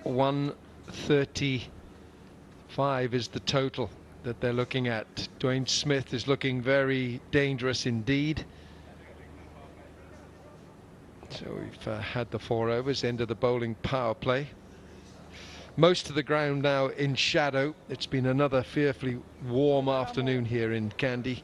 135 is the total that they're looking at. Dwayne Smith is looking very dangerous indeed. So we've had the 4 overs, end of the bowling power play. Most of the ground now in shadow. It's been another fearfully warm afternoon here in Kandy.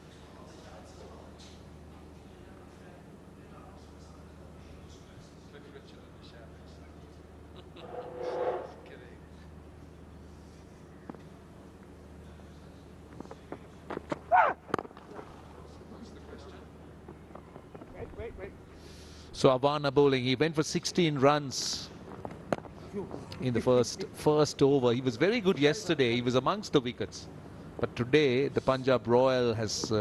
So Avana bowling, he went for 16 runs in the first over. He was very good yesterday. He was amongst the wickets. But today, the Punjab Royal has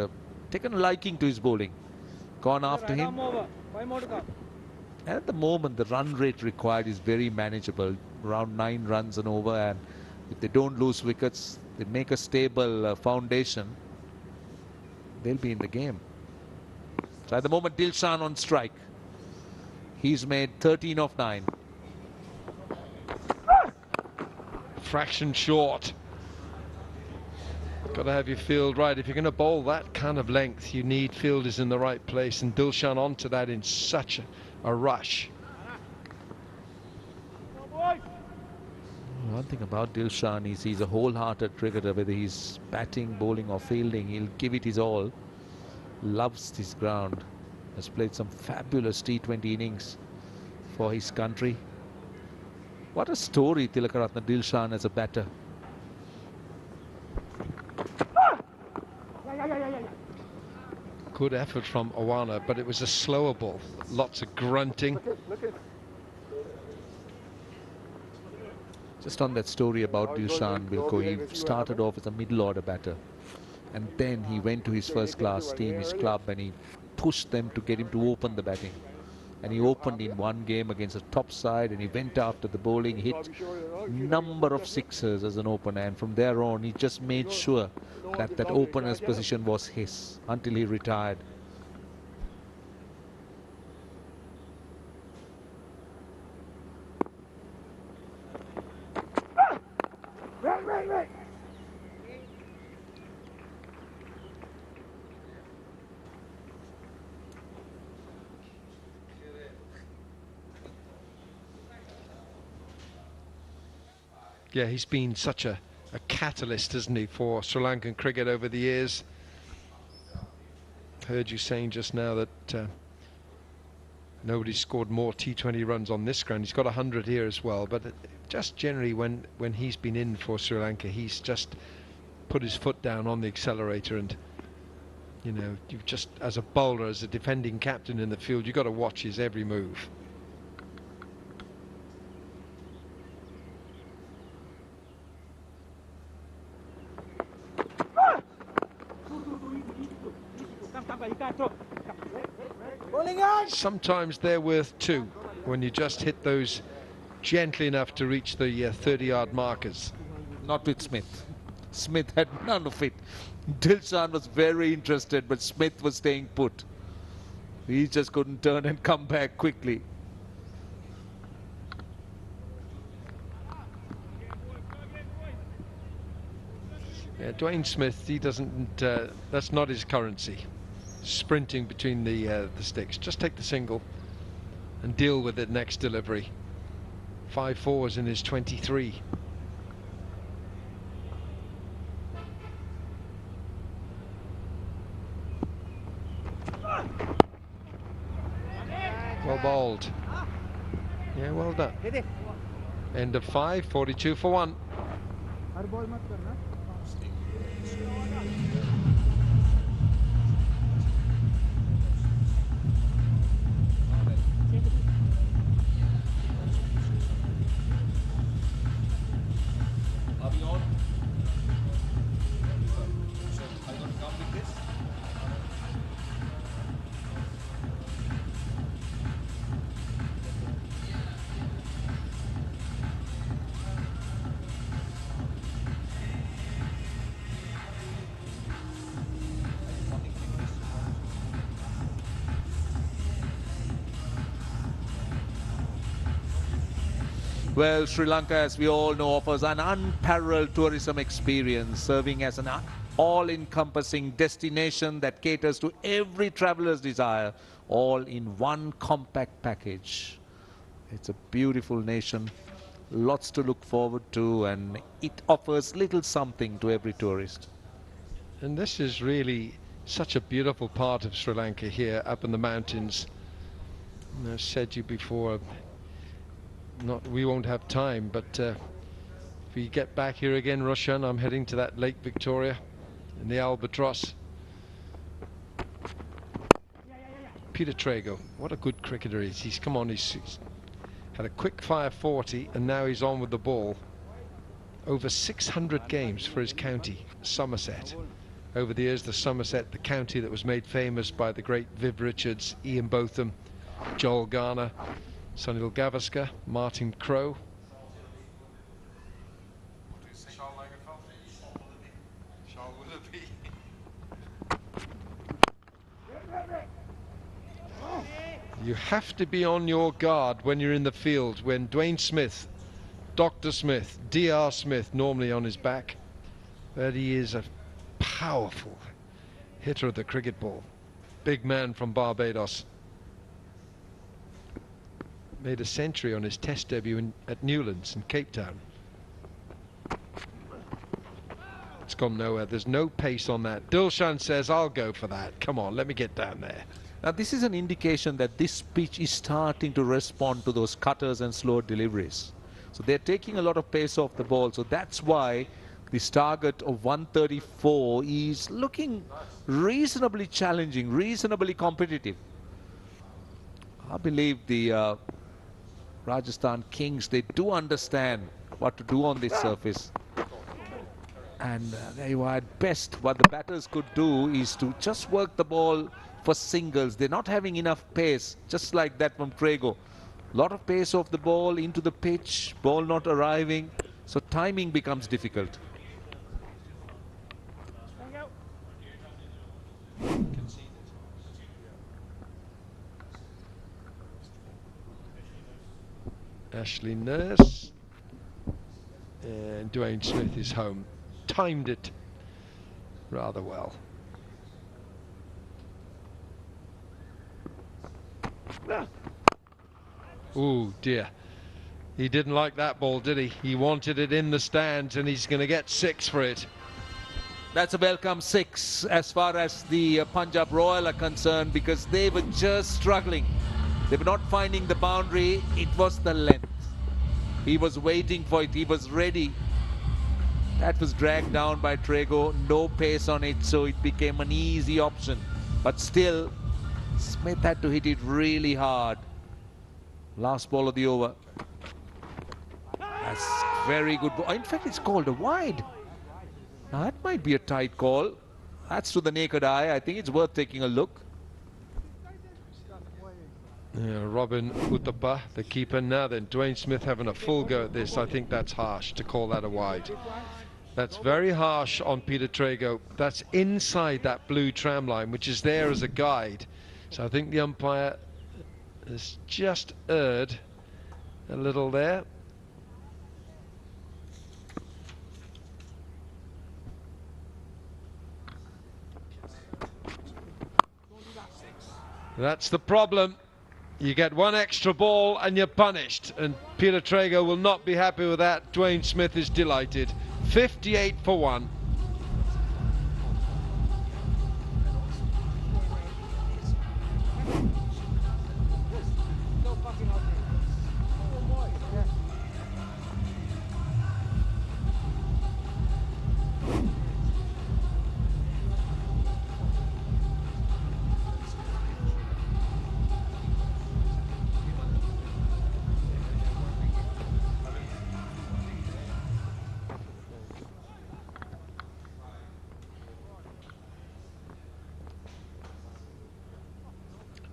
taken a liking to his bowling, gone after him. And at the moment, the run rate required is very manageable, around 9 runs and over. And if they don't lose wickets, they make a stable foundation, they'll be in the game. So at the moment, Dilshan on strike. He's made 13 of 9. Fraction short. Got to have your field right. If you're going to bowl that kind of length, you need fielders in the right place, and Dilshan onto that in such a rush. One thing about Dilshan is he's a wholehearted cricketer, whether he's batting, bowling or fielding, he'll give it his all. Loves this ground. Has played some fabulous T20 innings for his country. What a story, Tillakaratne Dilshan as a batter. Good effort from Awana, but it was a slower ball. Lots of grunting. Just on that story about Dilshan, Wilco, he started off as a middle order batter. And then he went to his first class team, his club, and he pushed them to get him to open the batting. And he opened in one game against a top side, and he went after the bowling, hit number of sixers as an opener, and from there on he just made sure that that opener's position was his until he retired. Yeah, he's been such a catalyst, isn't he, for Sri Lankan cricket over the years. Heard you saying just now that nobody's scored more T20 runs on this ground. He's got 100 here as well, but just generally when he's been in for Sri Lanka, he's just put his foot down on the accelerator, and you know, you've just, as a bowler, as a defending captain in the field, you've got to watch his every move. Sometimes they're worth 2 when you just hit those gently enough to reach the 30-yard markers. Not with Smith. Smith had none of it. Dilshan was very interested, but Smith was staying put. He just couldn't turn and come back quickly. Yeah, Dwayne Smith, he doesn't, that's not his currency. Sprinting between the sticks. Just take the single and deal with it next delivery. 5 fours in his 23. Well bowled. Yeah, well done. End of 5, 42 for 1. Well, Sri Lanka, as we all know, offers an unparalleled tourism experience, serving as an all-encompassing destination that caters to every traveler's desire, all in one compact package. It's a beautiful nation, lots to look forward to, and it offers little something to every tourist. And this is really such a beautiful part of Sri Lanka here, up in the mountains. And I've said to you before, we won't have time, but if we get back here again, Roshan, I'm heading to that Lake Victoria in the Albatross. Peter Trager, what a good cricketer he is. He's come on, he's had a quick fire 40, and now he's on with the ball. over 600 games for his county, Somerset. Over the years, the Somerset, the county that was made famous by the great Viv Richards, Ian Botham, Joel Garner, Sunil Gavaskar, Martin Crowe. You have to be on your guard when you're in the field, when Dwayne Smith, Dr. Smith, DR Smith, normally on his back, but he is a powerful hitter of the cricket ball. Big man from Barbados. Made a century on his test debut at Newlands in Cape Town. It's gone nowhere. There's no pace on that. Dilshan says, I'll go for that. Come on, let me get down there. Now this is an indication that this pitch is starting to respond to those cutters and slow deliveries. So they're taking a lot of pace off the ball. So that's why this target of 134 is looking reasonably challenging, reasonably competitive. I believe the Rajasthan Kings, they do understand what to do on this surface. And there you are. At best, what the batters could do is to just work the ball for singles. They're not having enough pace, just like that from Trager. A lot of pace off the ball into the pitch, ball not arriving, so timing becomes difficult. Ashley Nurse and Dwayne Smith is home. Timed it rather well. Oh dear, he didn't like that ball, did he? He wanted it in the stands, and he's going to get 6 for it. That's a welcome 6 as far as the Punjab Royal are concerned, because they were just struggling. They were not finding the boundary. It was the length. He was waiting for it. He was ready. That was dragged down by Trager. No pace on it, so it became an easy option. But still, Smith had to hit it really hard. Last ball of the over. That's very good ball. In fact, it's called a wide. Now, that might be a tight call. That's to the naked eye. I think it's worth taking a look. Yeah, Robin Uthappa, the keeper. Now then, Dwayne Smith having a full go at this. I think that's harsh to call that a wide. That's very harsh on Peter Trager. That's inside that blue tram line, which is there as a guide. So I think the umpire has just erred a little there. That's the problem. You get 1 extra ball and you're punished, and Peter Trager will not be happy with that. Dwayne Smith is delighted. 58 for 1.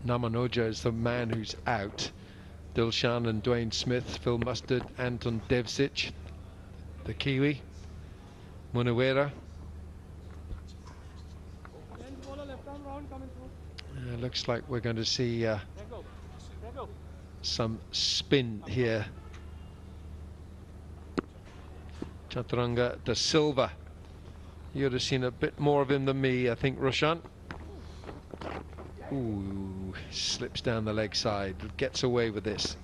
Namanoja is the man who's out. Dilshan and Dwayne Smith, Phil Mustard, Anton Devsic, the Kiwi, Munawera. Looks like we're going to see some spin here. Chaturanga De Silva. You'd have seen a bit more of him than me, I think, Roshan. Ooh, slips down the leg side, gets away with this.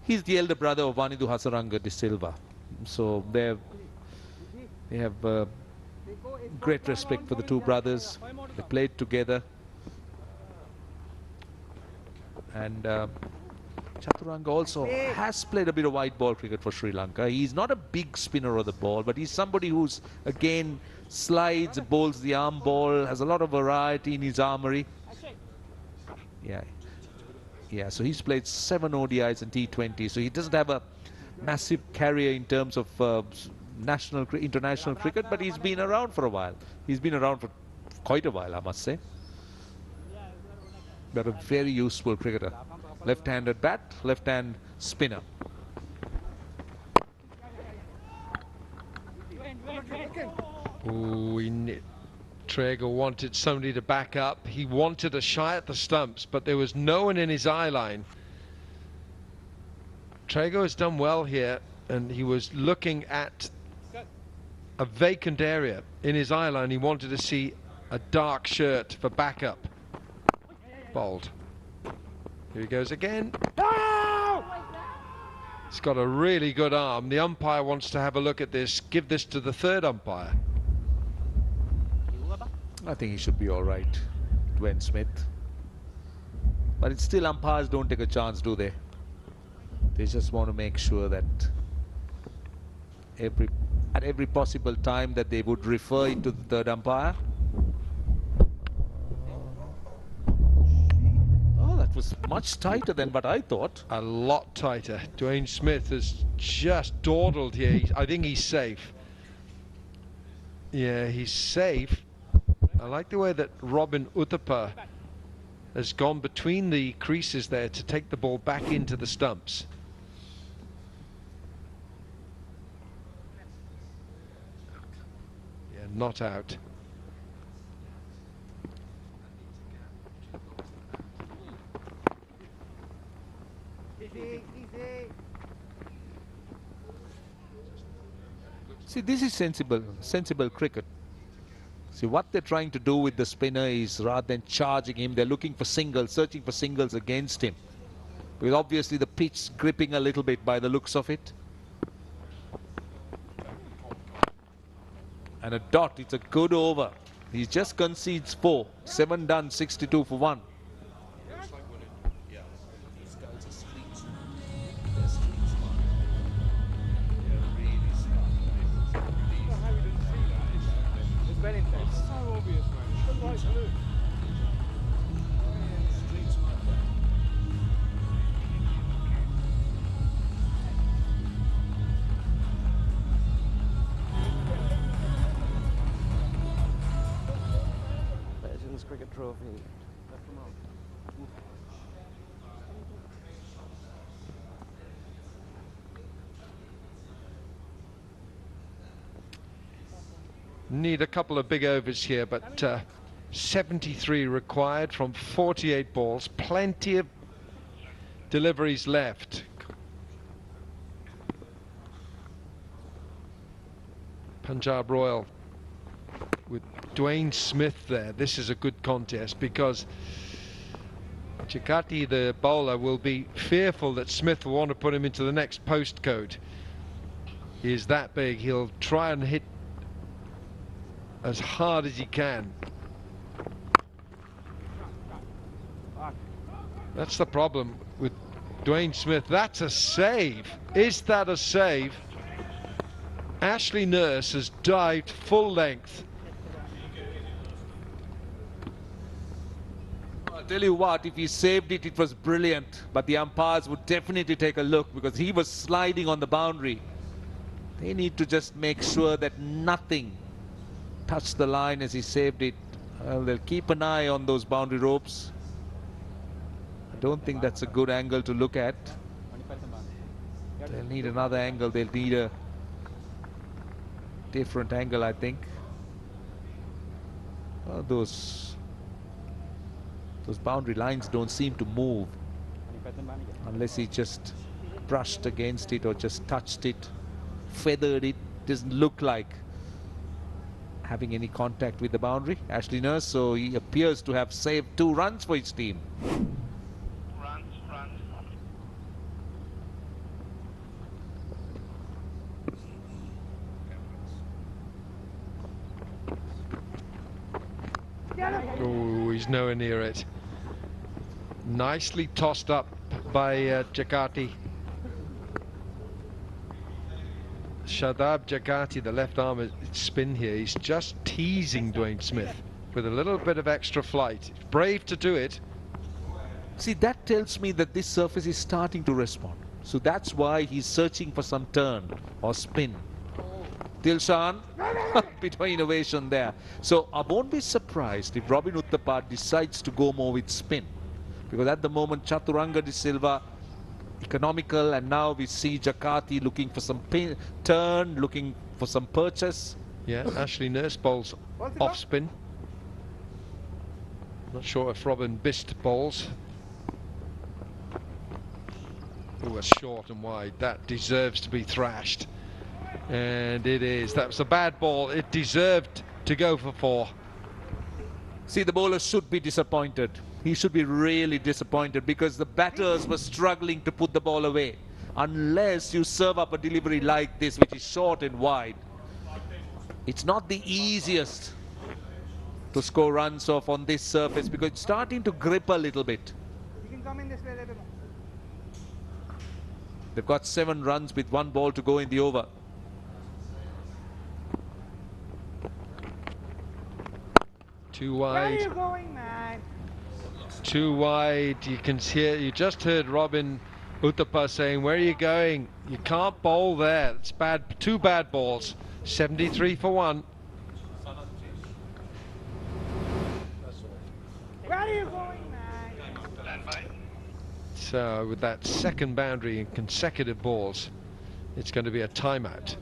He's the elder brother of Vanidu Hasaranga De Silva. So they have great respect for the two brothers. They played together. And Chaturanga also has played a bit of white ball cricket for Sri Lanka. He's not a big spinner of the ball, but he's somebody who's, again, slides, bowls the arm ball, has a lot of variety in his armory. Yeah, so he's played 7 ODIs and T20, so he doesn't have a massive carrier in terms of international cricket, but he's been around for a while. He's been around for quite a while, I must say. But a very useful cricketer. Left-handed bat, left-hand spinner. Ooh, Trager wanted somebody to back up. He wanted a shy at the stumps, but there was no one in his eye line. Trager has done well here, and he was looking at a vacant area in his eye line. He wanted to see a dark shirt for backup. Bowled. Here he goes again. He's got a really good arm. The umpire wants to have a look at this, give this to the third umpire. I think he should be all right, Dwayne Smith. But it's still, umpires don't take a chance, do they? They just want to make sure that at every possible time that they would refer it to the third umpire. Oh, that was much tighter than what I thought. A lot tighter. Dwayne Smith has just dawdled here. I think he's safe. Yeah, he's safe. I like the way that Robin Uthappa has gone between the creases there to take the ball back into the stumps. Yeah, not out. See, this is sensible cricket. See, what they're trying to do with the spinner is, rather than charging him, they're looking for singles, searching for singles against him. Because obviously the pitch gripping a little bit by the looks of it. And a dot, it's a good over. He just concedes 4. 7 done, 62 for 1. Cricket trophy. Need a couple of big overs here, but 73 required from 48 balls. Plenty of deliveries left. Punjab Royal with Dwayne Smith there. This is a good contest because Chakati, the bowler, will be fearful that Smith will want to put him into the next postcode. He is that big. He'll try and hit as hard as he can. That's the problem with Dwayne Smith. That's a save. Is that a save? Ashley Nurse has dived full length. I'll tell you what, if he saved it, it was brilliant. But the umpires would definitely take a look because he was sliding on the boundary. They need to just make sure that nothing touched the line as he saved it. They'll keep an eye on those boundary ropes. I don't think that's a good angle to look at. They'll need another angle. They'll need a different angle, I think. Oh, those boundary lines don't seem to move unless he just brushed against it or just touched it, feathered it. Doesn't look like having any contact with the boundary. Ashley Nurse, so he appears to have saved 2 runs for his team. Oh, he's nowhere near it. Nicely tossed up by Jakati. Shadab Jakati, the left arm spin here. He's just teasing Dwayne Smith with a little bit of extra flight. Brave to do it. See, that tells me that this surface is starting to respond. So that's why he's searching for some turn or spin. Dilshan, bit of innovation there. So I won't be surprised if Robin Uthappa decides to go more with spin. Because at the moment, Chaturanga de Silva, economical, and now we see Jakati looking for some turn, looking for some purchase. Yeah, Ashley Nurse bowls off spin. Not sure if Robin Bist bowls. Oh, a short and wide. That deserves to be thrashed. And it is. That was a bad ball. It deserved to go for 4. See, the bowler should be disappointed. He should be really disappointed because the batters were struggling to put the ball away. Unless you serve up a delivery like this, which is short and wide. It's not the easiest to score runs off on this surface because it's starting to grip a little bit. You can come in this way a little bit. They've got 7 runs with 1 ball to go in the over. Too Where are wide. you going, man? Too wide. You can hear. You just heard Robin Uthappa saying, "Where are you going? You can't bowl there. It's bad. 2 bad balls. 73 for 1." Where are you going, man? So with that second boundary in consecutive balls, it's going to be a timeout.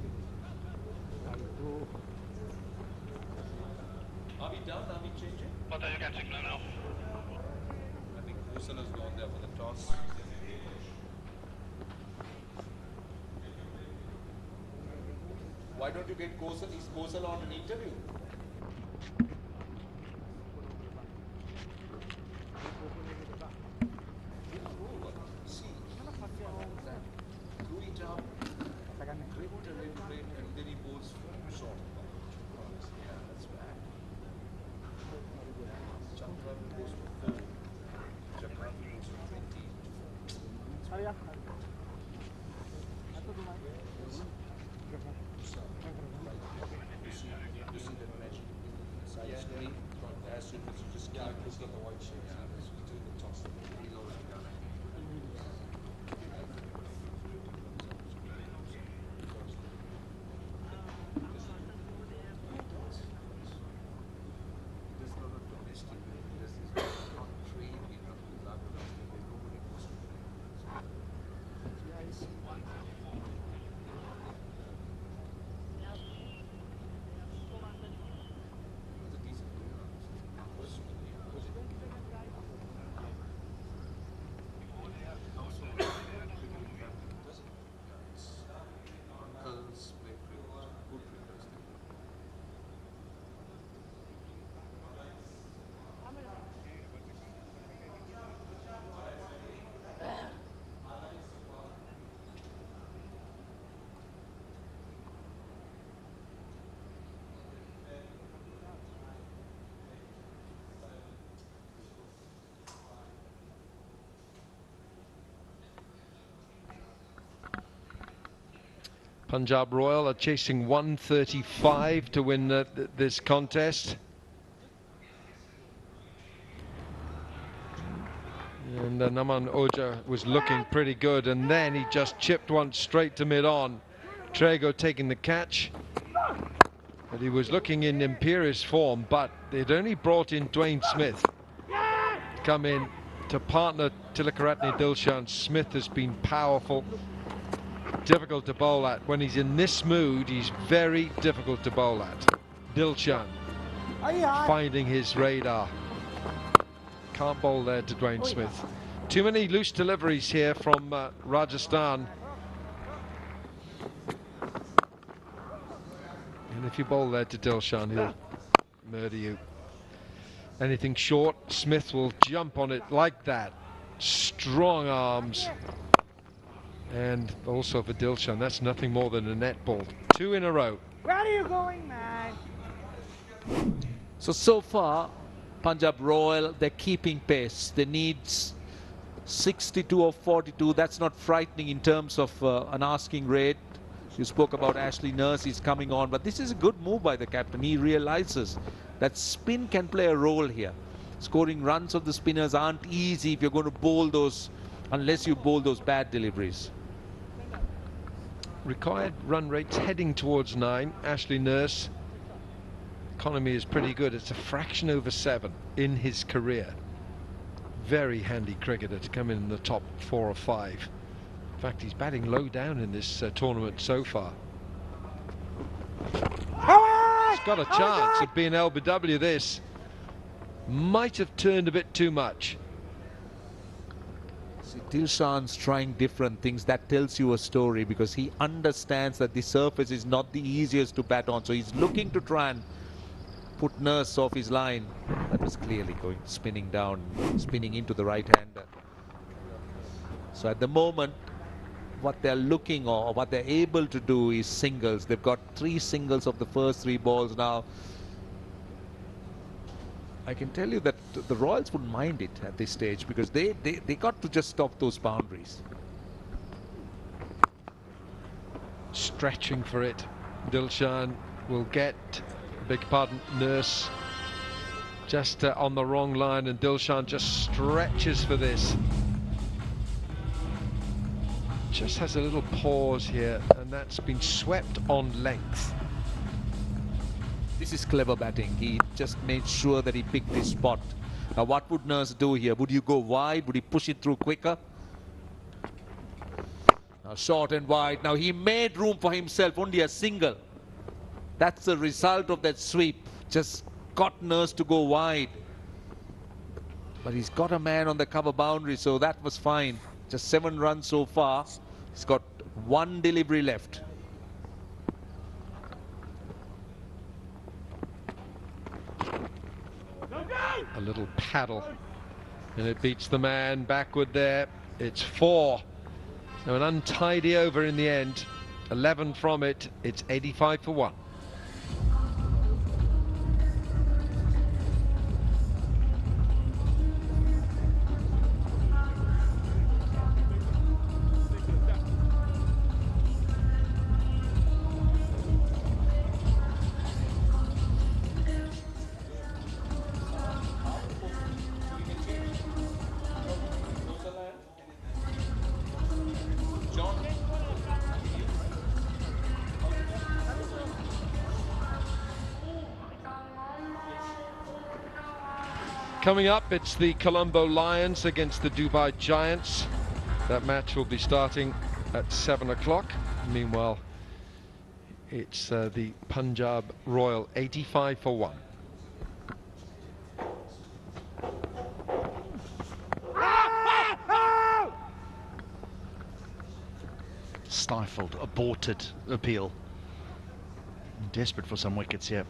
Are we done? Are we changing? What are you catching now? I think Kusal has gone there for the toss. Why don't you get Kusal? Is Kusal on an interview? Punjab Royal are chasing 135 to win this contest. And Naman Oja was looking pretty good, and then he just chipped one straight to mid-on. Trager taking the catch. But he was looking in imperious form, but they'd only brought in Dwayne Smith to come in to partner Tillakaratne Dilshan. Smith has been powerful. Difficult to bowl at. When he's in this mood, he's very difficult to bowl at. Dilshan finding his radar. Can't bowl there to Dwayne Smith. Too many loose deliveries here from Rajasthan. And if you bowl there to Dilshan, he'll murder you. Anything short, Smith will jump on it like that. Strong arms. And also for Dilshan, that's nothing more than a net ball. 2 in a row. Where are you going, man? So far, Punjab Royal, they're keeping pace. They need 62 or 42. That's not frightening in terms of an asking rate. You spoke about Ashley Nurse, he's coming on, but this is a good move by the captain. He realizes that spin can play a role here. Scoring runs of the spinners aren't easy if you're going to bowl those, unless you bowl those bad deliveries. required run rate's heading towards 9. Ashley Nurse, economy is pretty good. It's a fraction over 7 in his career. Very handy cricketer to come in the top 4 or 5. In fact, he's batting low down in this tournament so far. He's got a chance of being LBW. This might have turned a bit too much. See, Dilshan's trying different things. That tells you a story, because he understands that the surface is not the easiest to bat on. So he's looking to try and put Nurse off his line. That was clearly going spinning down, spinning into the right-hander. So at the moment, what they're looking, or what they're able to do, is singles. They've got 3 singles of the first 3 balls now. I can tell you that the Royals wouldn't mind it at this stage, because they got to just stop those boundaries. Stretching for it. Dilshan will get, beg your pardon, Nurse just on the wrong line, and Dilshan just stretches for this. Just has a little pause here, and that's been swept on length. This is clever batting. He just made sure that he picked his spot. Now what would Nurse do here? Would you go wide? Would he push it through quicker? Now short and wide. Now he made room for himself, only a single. That's the result of that sweep. Just got Nurse to go wide. But he's got a man on the cover boundary, so that was fine. Just 7 runs so far. He's got 1 delivery left. A little paddle, and it beats the man backward there. It's 4. So an untidy over in the end. 11 from it. It's 85 for 1. Coming up, it's the Colombo Lions against the Dubai Giants. That match will be starting at 7 o'clock. Meanwhile, it's the Punjab Royal, 85 for 1. Stifled, aborted appeal. Desperate for some wickets here.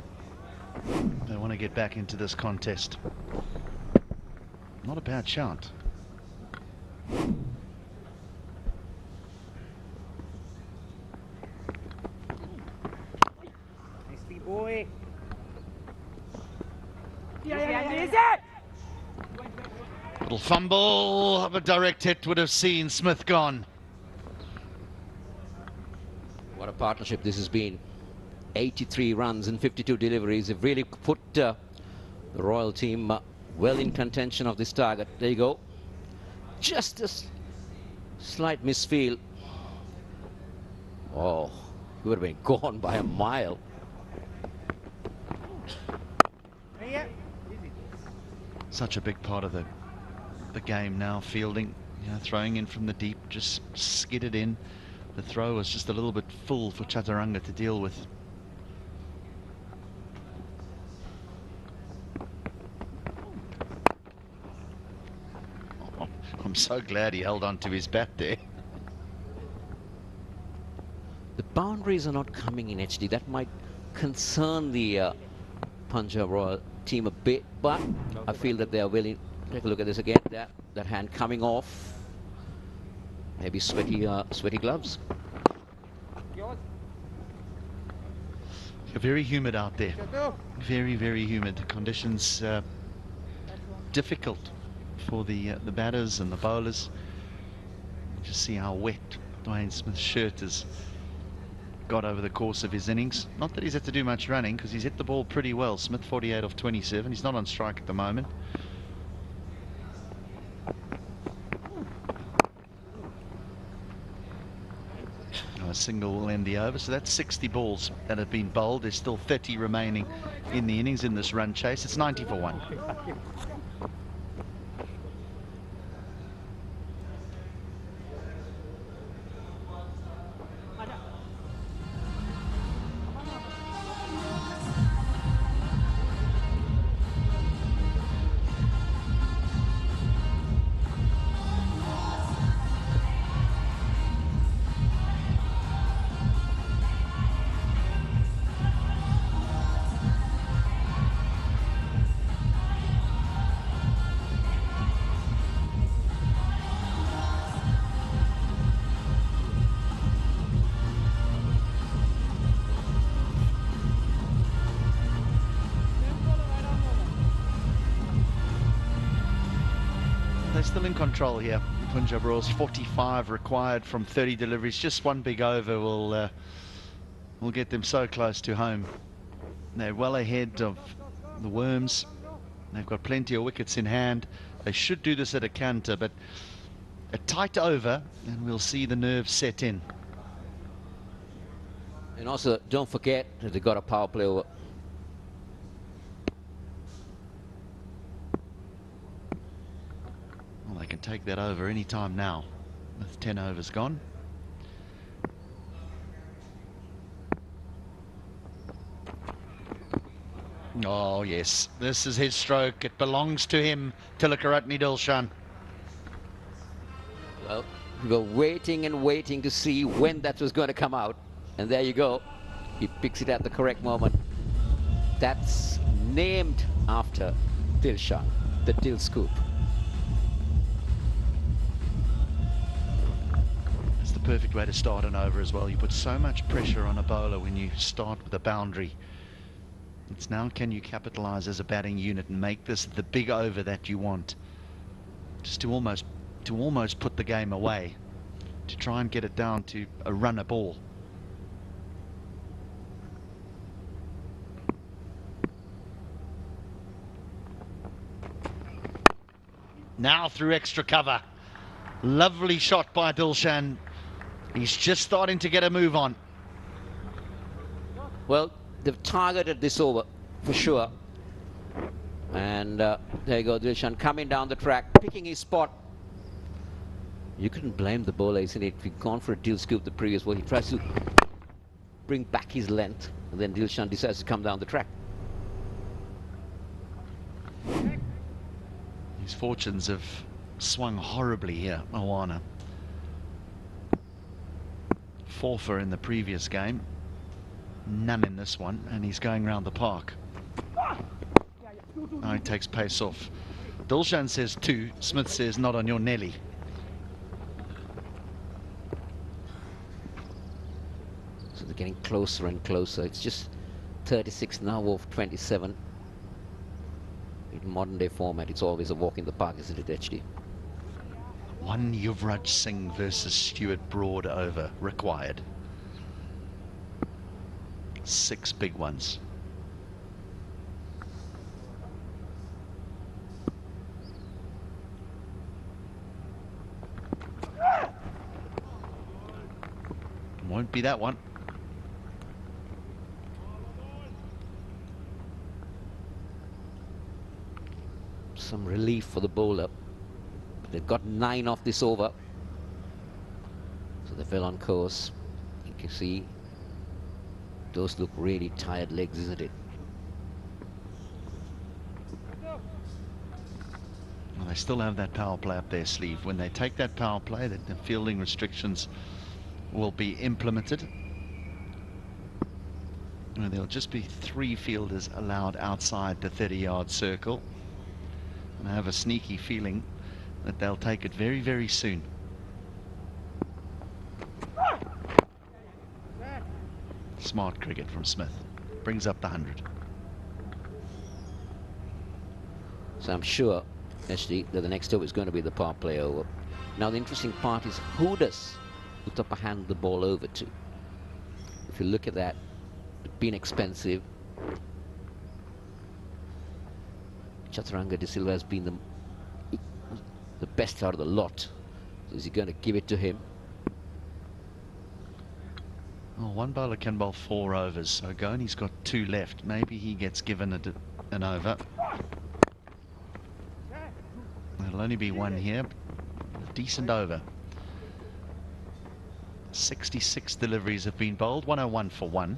They want to get back into this contest. Not a bad shout. Nicely, boy. Yeah. Little fumble of a direct hit would have seen Smith gone. What a partnership this has been. 83 runs and 52 deliveries. They've really put the Royal team well in contention of this target. There you go. Just a slight misfeel. Oh, he would have been gone by a mile. Such a big part of the game now, fielding, you know, throwing in from the deep, just skidded in. The throw was just a little bit full for Chaturanga to deal with. Oh, I'm so glad he held on to his bat there. The boundaries are not coming in HD. That might concern the Punjab Royal team a bit, but I feel that they are willing. Take a look at this again. That hand coming off. Maybe sweaty gloves. Very humid out there. Very, very humid. The conditions difficult for the batters and the bowlers. Just see how wet Dwayne Smith's shirt has got over the course of his innings. Not that he's had to do much running, because he's hit the ball pretty well. Smith 48 off 27. He's not on strike at the moment. single will end the over. So that's 60 balls that have been bowled. There's still 30 remaining in the innings in this run chase. It's 90 for 1. They're still in control here. Punjab Royals, 45 required from 30 deliveries. Just one big over will get them so close to home. They're well ahead of the Worms. They've got plenty of wickets in hand. They should do this at a canter, but a tight over, and we'll see the nerves set in. And also, don't forget that they got a power play over. Well, they can take that over any time now, with 10 overs gone. Oh, yes. This is his stroke. It belongs to him, Tillakaratne Dilshan. Well, we were waiting and waiting to see when that was going to come out. And there you go. He picks it at the correct moment. That's named after Dilshan, the Dil scoop. It's the perfect way to start an over as well. You put so much pressure on a bowler when you start with a boundary. It's now, can you capitalize as a batting unit and make this the big over that you want? Just to almost put the game away, to try and get it down to a run a ball. Now through extra cover. Lovely shot by Dilshan. He's just starting to get a move on. Well, they've targeted this over for sure. And there you go, Dilshan coming down the track, picking his spot. You couldn't blame the bowler, isn't it? If he'd gone for a Dil scoop the previous ball, he tries to bring back his length, and then Dilshan decides to come down the track. His fortunes have swung horribly here, Moana. 4 for in the previous game. None in this one, and he's going round the park. Now he takes pace off. Dilshan says 2, Smith says not on your Nelly. So they're getting closer and closer. It's just 36 now off 27. In modern day format, it's always a walk in the park, isn't it, HD? 1 Yuvraj Singh versus Stuart Broad over required. 6 big ones. Won't be that one. Some relief for the bowler. They've got 9 off this over. So they fell on course. You can see those look really tired legs, isn't it? Well, they still have that power play up their sleeve. When they take that power play, the fielding restrictions will be implemented. And there'll just be 3 fielders allowed outside the 30-yard circle. And I have a sneaky feeling that they'll take it very, very soon. Smart cricket from Smith. Brings up the 100. So I'm sure, actually, that the next over is going to be the power play over. Now the interesting part is, who does Uthappa hand the ball over to? If you look at that, it's been expensive. Chaturanga De Silva has been the best out of the lot. So is he going to give it to him? Well, one bowler can bowl 4 overs, so Goni's got 2 left. Maybe he gets given an over. There'll only be 1 here. A decent over. 66 deliveries have been bowled, 101 for 1.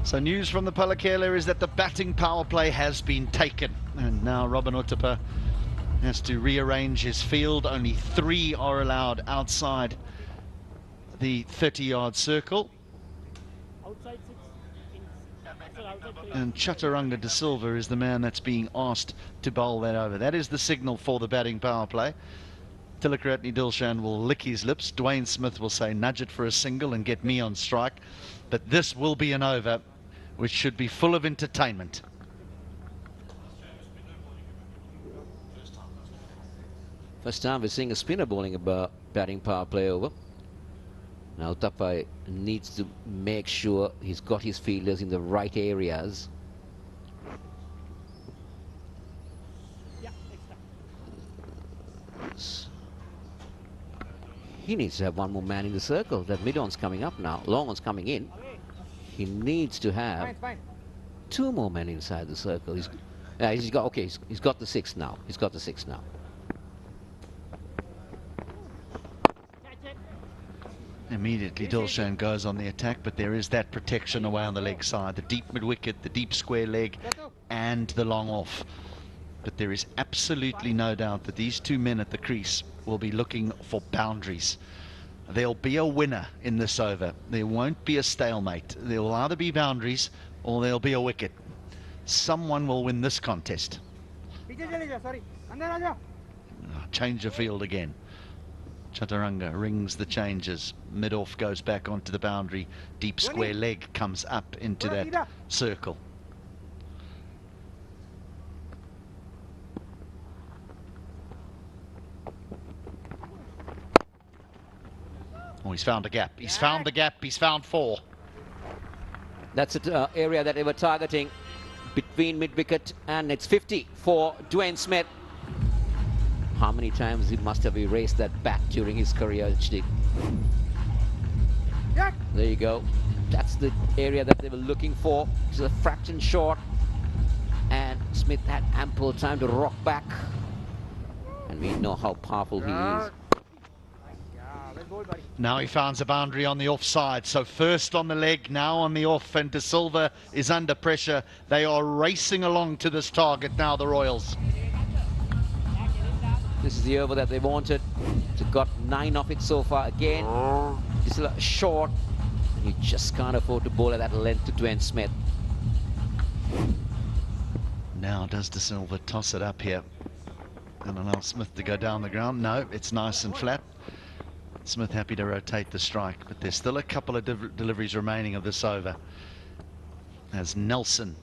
So news from the Palakela is that the batting power play has been taken. And now Robin Uthappa has to rearrange his field. Only 3 are allowed outside the 30-yard circle. And Chaturanga De Silva is the man that's being asked to bowl that over. That is the signal for the batting power play. Tillakaratne Dilshan will lick his lips. Dwayne Smith will say, nudge it for a single and get me on strike. But this will be an over which should be full of entertainment. First time we're seeing a spinner bowling a batting power play over. Now Uthappa needs to make sure he's got his fielders in the right areas. He needs to have 1 more man in the circle. That mid-on's coming up now. Long-on's coming in. He needs to have 2 more men inside the circle. He's got the 6 now. He's got the 6 now. Immediately Dilshan goes on the attack, but there is that protection away on the leg side. The deep mid-wicket, the deep square leg, and the long off. But there is absolutely no doubt that these 2 men at the crease will be looking for boundaries. There'll be a winner in this over. There won't be a stalemate. There will either be boundaries or there'll be a wicket. Someone will win this contest. Change the field again. Chaturanga rings the changes. Mid-off goes back onto the boundary. Deep square leg comes up into that circle. Oh, he's found a gap. He's found the gap. He's found 4. That's the area that they were targeting between mid-wicket, and it's 50 for Dwayne Smith. How many times he must have erased that bat during his career, HD. There you go. That's the area that they were looking for. It's a fraction short, and Smith had ample time to rock back. And we know how powerful he is. Now he finds a boundary on the offside. So first on the leg, now on the off, and De Silva is under pressure. They are racing along to this target now, the Royals. This is the over that they wanted. They've got 9 of it so far. Again, it's a short. You just can't afford to bowl at that length to Dwayne Smith. Now does De Silva toss it up here and allow Smith to go down the ground? No, it's nice and flat. Smith happy to rotate the strike, but there's still a couple of deliveries remaining of this over, as Nelson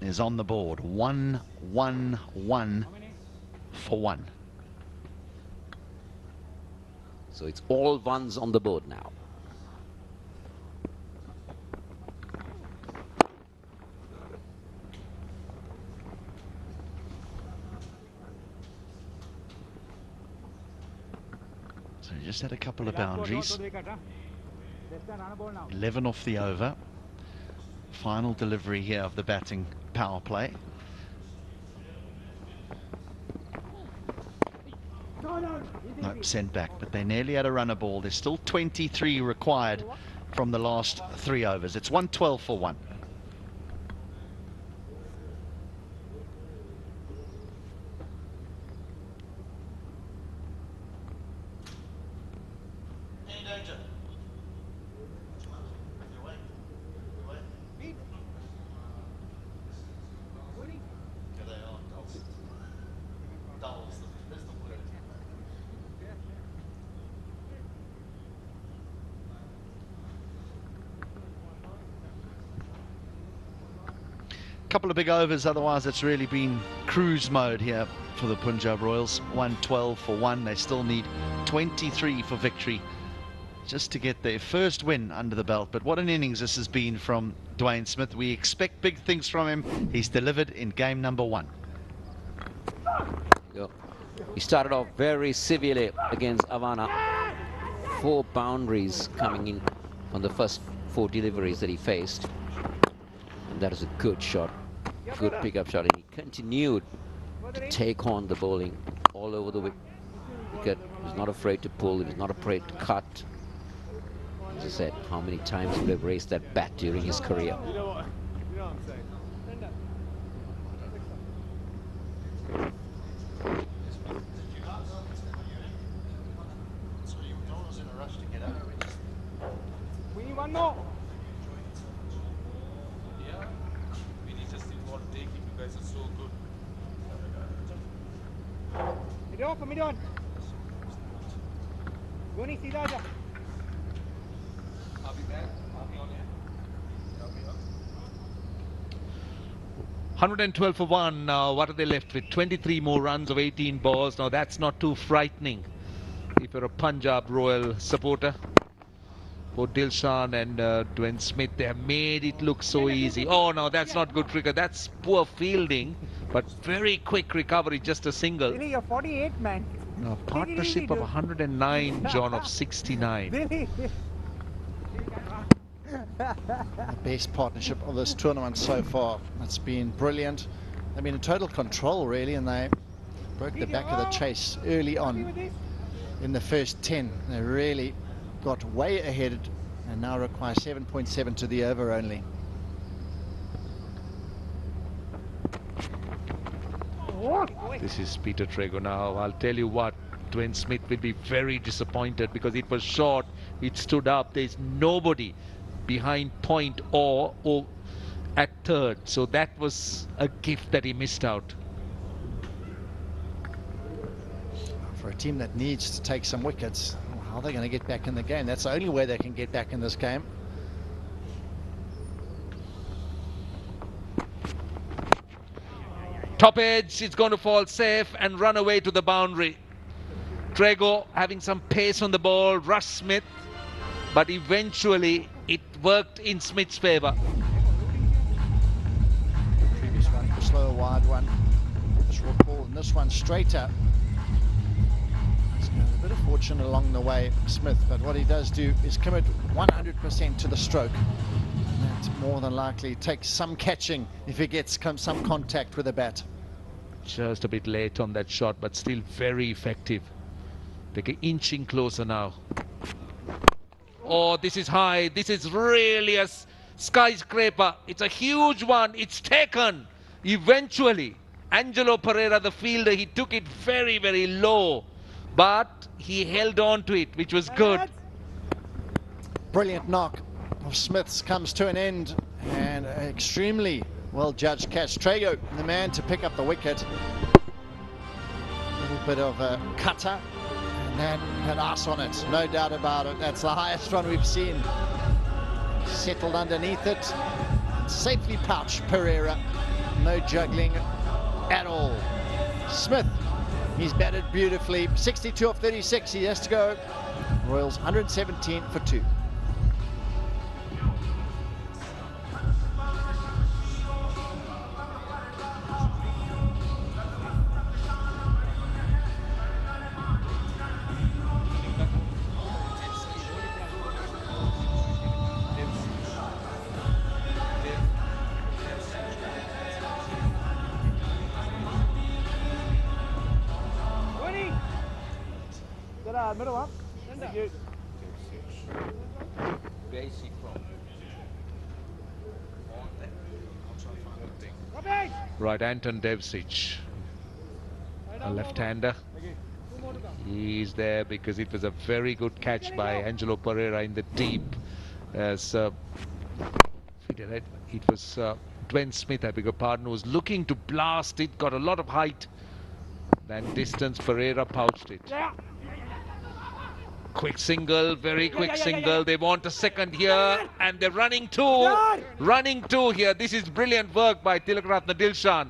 is on the board. 1-1-1 for 1. So it's all ones on the board now. So he just had a couple of boundaries. 11 off the over. Final delivery here of the batting power play. No, sent back, but they nearly had a runner ball. There's still 23 required from the last 3 overs. It's 112 for 1. couple of big overs, otherwise it's really been cruise mode here for the Punjab Royals. 112 for 1. They still need 23 for victory just to get their first win under the belt. But what an innings this has been from Dwayne Smith. We expect big things from him. He's delivered in game number 1. He started off very severely against Avana. 4 boundaries coming in on the first 4 deliveries that he faced. And that is a good shot, good pickup shot. And he continued to take on the bowling all over the wicket. He was not afraid to pull, he was not afraid to cut. As I said, how many times he would have raised that bat during his career. You know what I'm saying? We need one more. Yeah, we need just involve taking. You guys are so good. Mid on. Go नहीं सीधा जा. I'll be back. I'll be on here. 112 for 1. Now, what are they left with? 23 more runs of 18 balls. Now, that's not too frightening if you're a Punjab Royal supporter. For Dilshan and Dwayne Smith, they have made it look so easy. Oh, no, that's not good cricket. That's poor fielding, but very quick recovery, just a single. Really, you're 48, man. A partnership of 109, John, of 69. Really? The best partnership of this tournament so far. It's been brilliant. They've been in total control, really, and they broke the back of the chase early on in the first 10. They really got way ahead and now require 7.7 to the over only. This is Peter Trager now. I'll tell you what, Dwayne Smith will be very disappointed because it was short, it stood up, there's nobody behind point or at third, so that was a gift that he missed out. For a team that needs to take some wickets, how are they going to get back in the game? That's the only way they can get back in this game. Top edge, it's going to fall safe and run away to the boundary. Trager having some pace on the ball, rushed Smith, but eventually it worked in Smith's favour. Previous one, the slower wide one, this raw ball, and this one straighter. He's got a bit of fortune along the way, Smith, but what he does do is commit 100% to the stroke. And that more than likely takes some catching if he gets some contact with the bat. Just a bit late on that shot, but still very effective. They're inching closer now. Oh, this is high. This is really a skyscraper. It's a huge one. It's taken. Eventually, Angelo Pereira, the fielder, he took it very, very low, but he held on to it, which was good. Brilliant knock of Smith's comes to an end, and extremely well judged catch. Trager, the man to pick up the wicket. A little bit of a cutter, and that had ice on it, no doubt about it. That's the highest one we've seen. Settled underneath it, safely pouched Pereira. No juggling at all. Smith, he's batted beautifully. 62 of 36, he has to go. Royals 117 for 2. Middle up. Thank you. Right, Anton Devsic, a left-hander. He's there because it was a very good catch by Angelo Pereira in the deep. As it was Dwayne Smith, I beg your pardon, was looking to blast it, got a lot of height. Then distance, Pereira pouched it. Quick single, very quick single. They want a second here, and they're running two here. This is brilliant work by Tillakaratne Dilshan.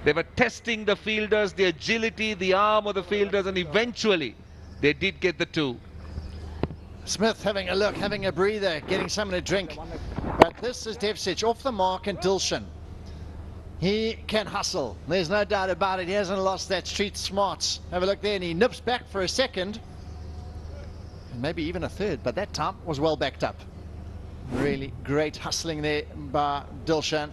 They were testing the fielders, the agility, the arm of the fielders, and eventually they did get the two. Smith having a look, having a breather, getting something to drink. But this is Devsic off the mark, and Dilshan. He can hustle. There's no doubt about it. He hasn't lost that street smarts. Have a look there, and he nips back for a second. And maybe even a third, but that time was well backed up. Really great hustling there by Dilshan.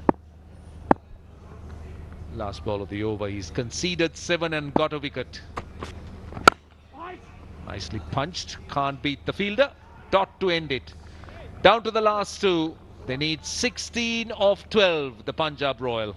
Last ball of the over. He's conceded 7 and got a wicket. Nicely punched. Can't beat the fielder. Dot to end it. Down to the last two. They need 16 of 12, the Punjab Royal.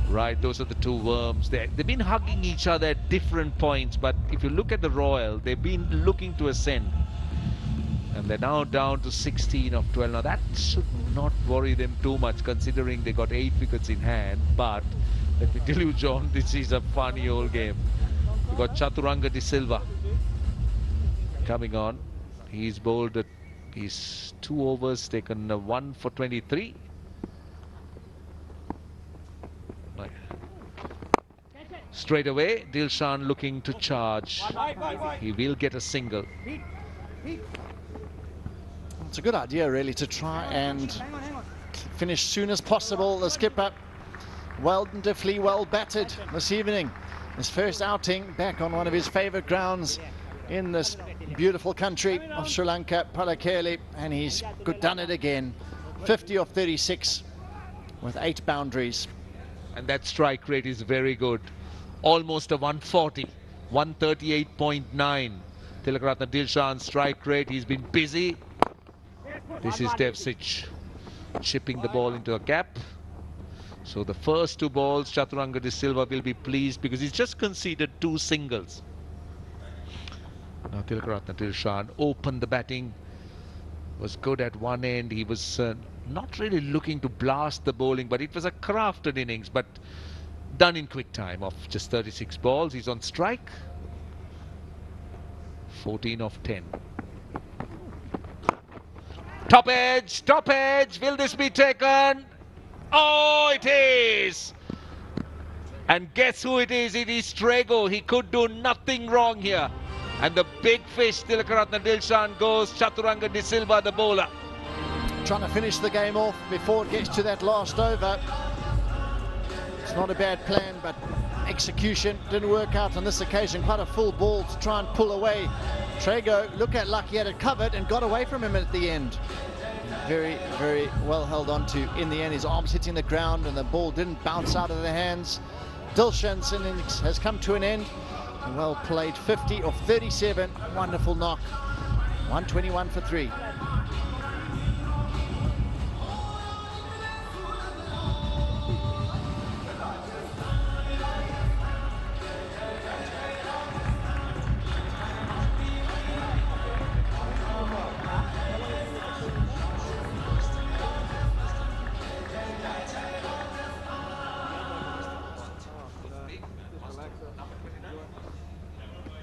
Right, those are the two worms. They've been hugging each other at different points, but if you look at the Royal, they've been looking to ascend. And they're now down to 16 of 12. Now that should not worry them too much, considering they got 8 wickets in hand. But let me tell you, John, this is a funny old game. You got Chaturanga De Silva coming on. He's bowled his 2 overs, taken 1 for 23. Straight away, Dilshan looking to charge. He will get a single. It's a good idea, really, to try and finish soon as possible. The skipper, wonderfully well battered this evening. His first outing back on one of his favourite grounds in this beautiful country of Sri Lanka, Palakkele, and he's done it again. 50 of 36 with 8 boundaries. And that strike rate is very good. Almost a 140, 138.9. Tillakaratne Dilshan's strike rate. He's been busy. This is Devsic chipping the ball into a gap. So the first 2 balls, Chaturanga De Silva will be pleased because he's just conceded 2 singles. Now Tillakaratne Dilshan opened the batting. Was good at one end. He was not really looking to blast the bowling, but it was a crafted innings, but done in quick time. Of just 36 balls, he's on strike. 14 of 10. Top edge, top edge. Will this be taken? Oh, it is. And guess who it is? It is Trager. He could do nothing wrong here. And the big fish, Tillakaratne Dilshan, goes. Chaturanga De Silva, the bowler. Trying to finish the game off before it gets to that last over. It's not a bad plan, but execution didn't work out on this occasion. Quite a full ball to try and pull away. Trager, look at luck, he had it covered and got away from him at the end. Very, very well held on to in the end. His arms hitting the ground and the ball didn't bounce out of the hands. Dilshan's innings has come to an end. Well played, 50 of 37. Wonderful knock. 121 for 3.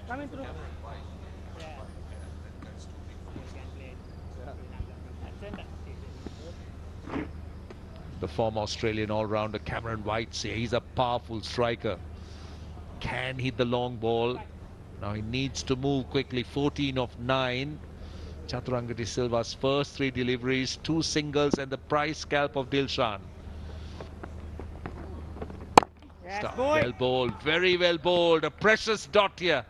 Coming through. The former Australian all-rounder Cameron White, he's a powerful striker. Can hit the long ball. Now he needs to move quickly. 14 of 9. Chaturanga De Silva's first 3 deliveries, 2 singles, and the prize scalp of Dilshan. Yes, well bowled, very well bowled. A precious dot here.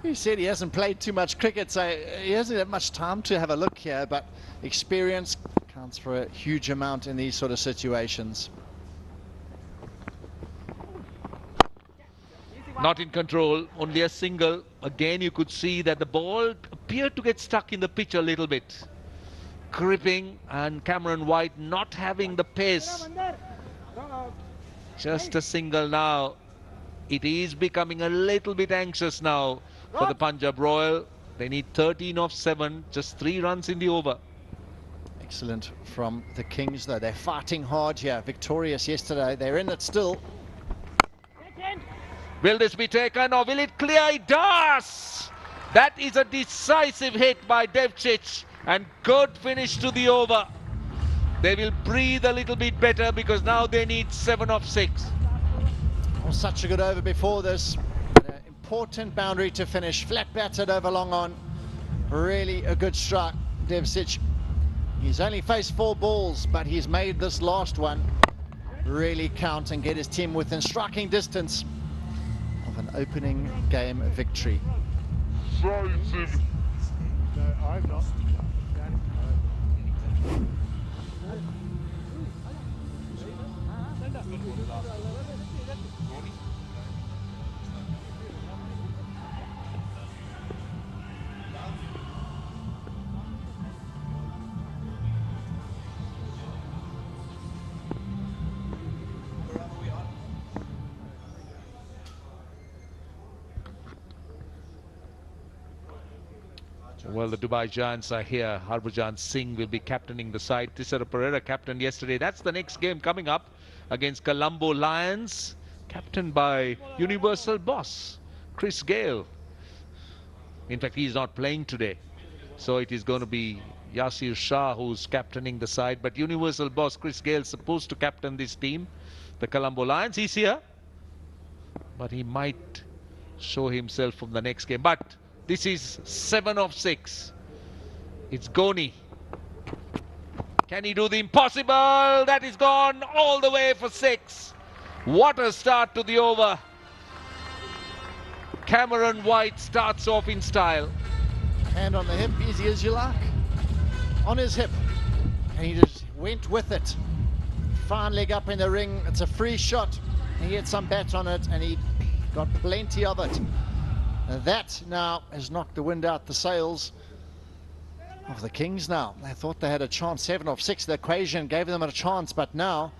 He said he hasn't played too much cricket, so he hasn't had much time to have a look here, but experience counts for a huge amount in these sort of situations. Not in control, only a single. Again, you could see that the ball appeared to get stuck in the pitch a little bit. Gripping, and Cameron White not having the pace. Just a single now. It is becoming a little bit anxious now for the Punjab Royal. They need 13 of 7, just 3 runs in the over. Excellent from the Kings, though. They're fighting hard here. Victorious yesterday. They're in it still. Will this be taken or will it clear? It does! That is a decisive hit by Devcich and good finish to the over. They will breathe a little bit better because now they need 7 of 6. Oh, such a good over before this. An important boundary to finish. Flat batted over long on. Really a good strike, Devcich. He's only faced 4 balls, but he's made this last one really count and get his team within striking distance of an opening game victory. No, I'm not. Well, the Dubai Giants are here. Harbhajan Singh will be captaining the side. Tissara Pereira captained yesterday. That's the next game coming up against Colombo Lions, captained by Universal boss Chris Gale. In fact, he's not playing today. So it is going to be Yasir Shah who's captaining the side. But Universal boss Chris Gale is supposed to captain this team, the Colombo Lions. He's here. But he might show himself from the next game. But this is 7 of 6. It's Goni. Can he do the impossible? That is gone all the way for 6. What a start to the over. Cameron White starts off in style. Hand on the hip, easy as you like. On his hip. And he just went with it. Fine leg up in the ring. It's a free shot. He had some bat on it and he got plenty of it. That now has knocked the wind out the sails of the Kings now. They thought they had a chance. 7 of 6. The equation gave them a chance, but now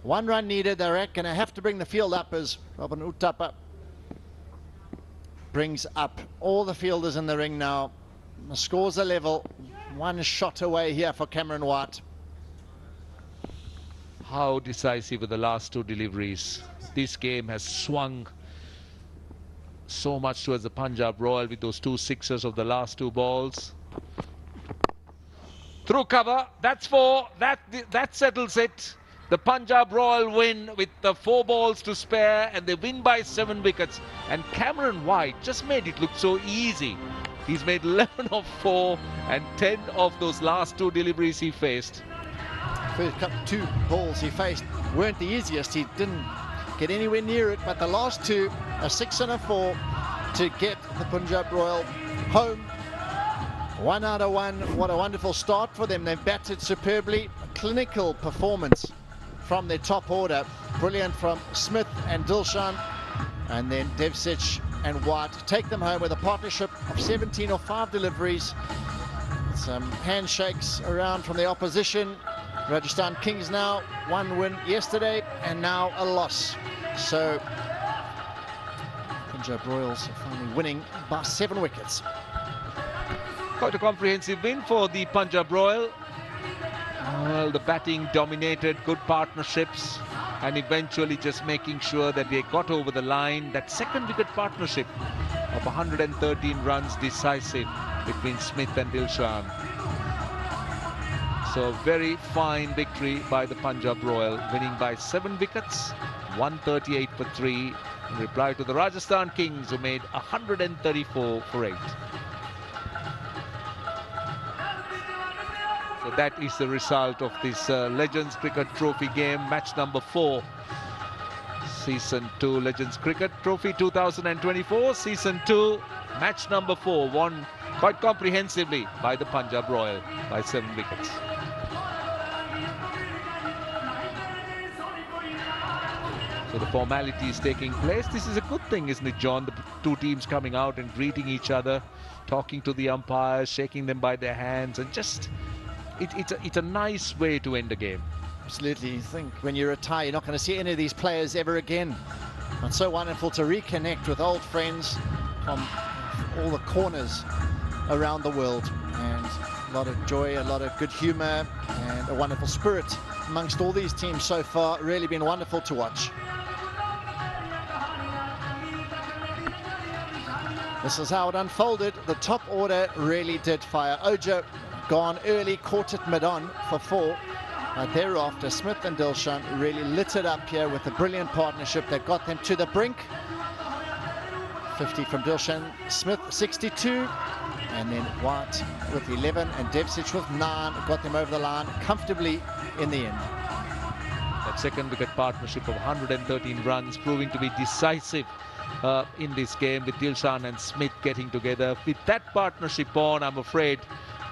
1 run needed. They're going to have to bring the field up as Robin Uthappa brings up all the fielders in the ring now. The scores are level. 1 shot away here for Cameron White. How decisive are the last 2 deliveries. This game has swung so much towards the Punjab Royal with those 2 sixers of the last 2 balls. Through cover, that's 4. That settles it. The Punjab Royal win with the 4 balls to spare and they win by 7 wickets. And Cameron White just made it look so easy. He's made 11 of 4 and 10 of those last 2 deliveries he faced. First 2 balls he faced weren't the easiest. He didn't get anywhere near it, but the last 2, a 6 and a 4 to get the Punjab Royal home. 1 out of 1. What a wonderful start for them. They've batted superbly. A clinical performance from their top order. Brilliant from Smith and Dilshan. And then Devcich and White take them home with a partnership of 17 or 5 deliveries. Some handshakes around from the opposition. Rajasthan Kings now 1 win yesterday and now a loss. So Punjab Royals are finally winning by 7 wickets. Quite a comprehensive win for the Punjab Royal. Well, the batting dominated, good partnerships, and eventually just making sure that they got over the line. That 2nd wicket partnership of 113 runs decisive between Smith and Dilshan. So very fine victory by the Punjab Royal, winning by 7 wickets, 138 for 3, in reply to the Rajasthan Kings who made 134 for 8. So that is the result of this Legends Cricket Trophy game, match number 4. Season 2 Legends Cricket Trophy 2024, Season 2, match number 4, won quite comprehensively by the Punjab Royal by 7 wickets. So the formality is taking place. This is a good thing, isn't it, John? The two teams coming out and greeting each other, talking to the umpires, shaking them by their hands, and just it's a nice way to end a game. Absolutely. You think when you retire, you're not going to see any of these players ever again. It's so wonderful to reconnect with old friends from all the corners around the world, and a lot of joy, a lot of good humor, and a wonderful spirit amongst all these teams so far. Really been wonderful to watch. This is how it unfolded. The top order really did fire. Oja gone early, caught it mid-on for 4. Thereafter, Smith and Dilshan really lit it up here with a brilliant partnership that got them to the brink. 50 from Dilshan, Smith 62, and then White with 11 and Devsic with 9 got them over the line comfortably in the end. That second wicket partnership of 113 runs proving to be decisive in this game, with Dilshan and Smith getting together. With that partnership on, I'm afraid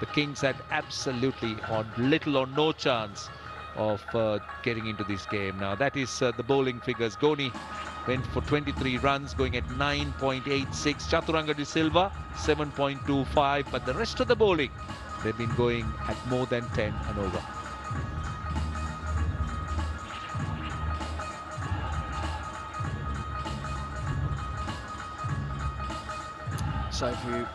the Kings had absolutely little or no chance of getting into this game. Now that is the bowling figures. Goni went for 23 runs, going at 9.86. Chaturanga de Silva 7.25, but the rest of the bowling, they've been going at more than 10 and over. So if you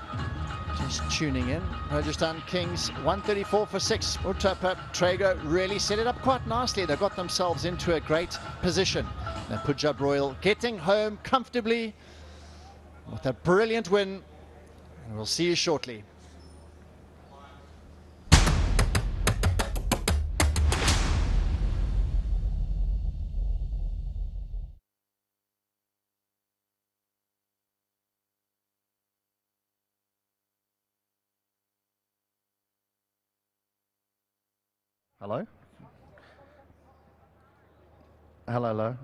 just tuning in, Rajasthan Kings 134 for 6. Uthappa, Trager really set it up quite nicely. They got themselves into a great position. Now Punjab Royal getting home comfortably with a brilliant win, and we'll see you shortly. Hello? Hello, hello.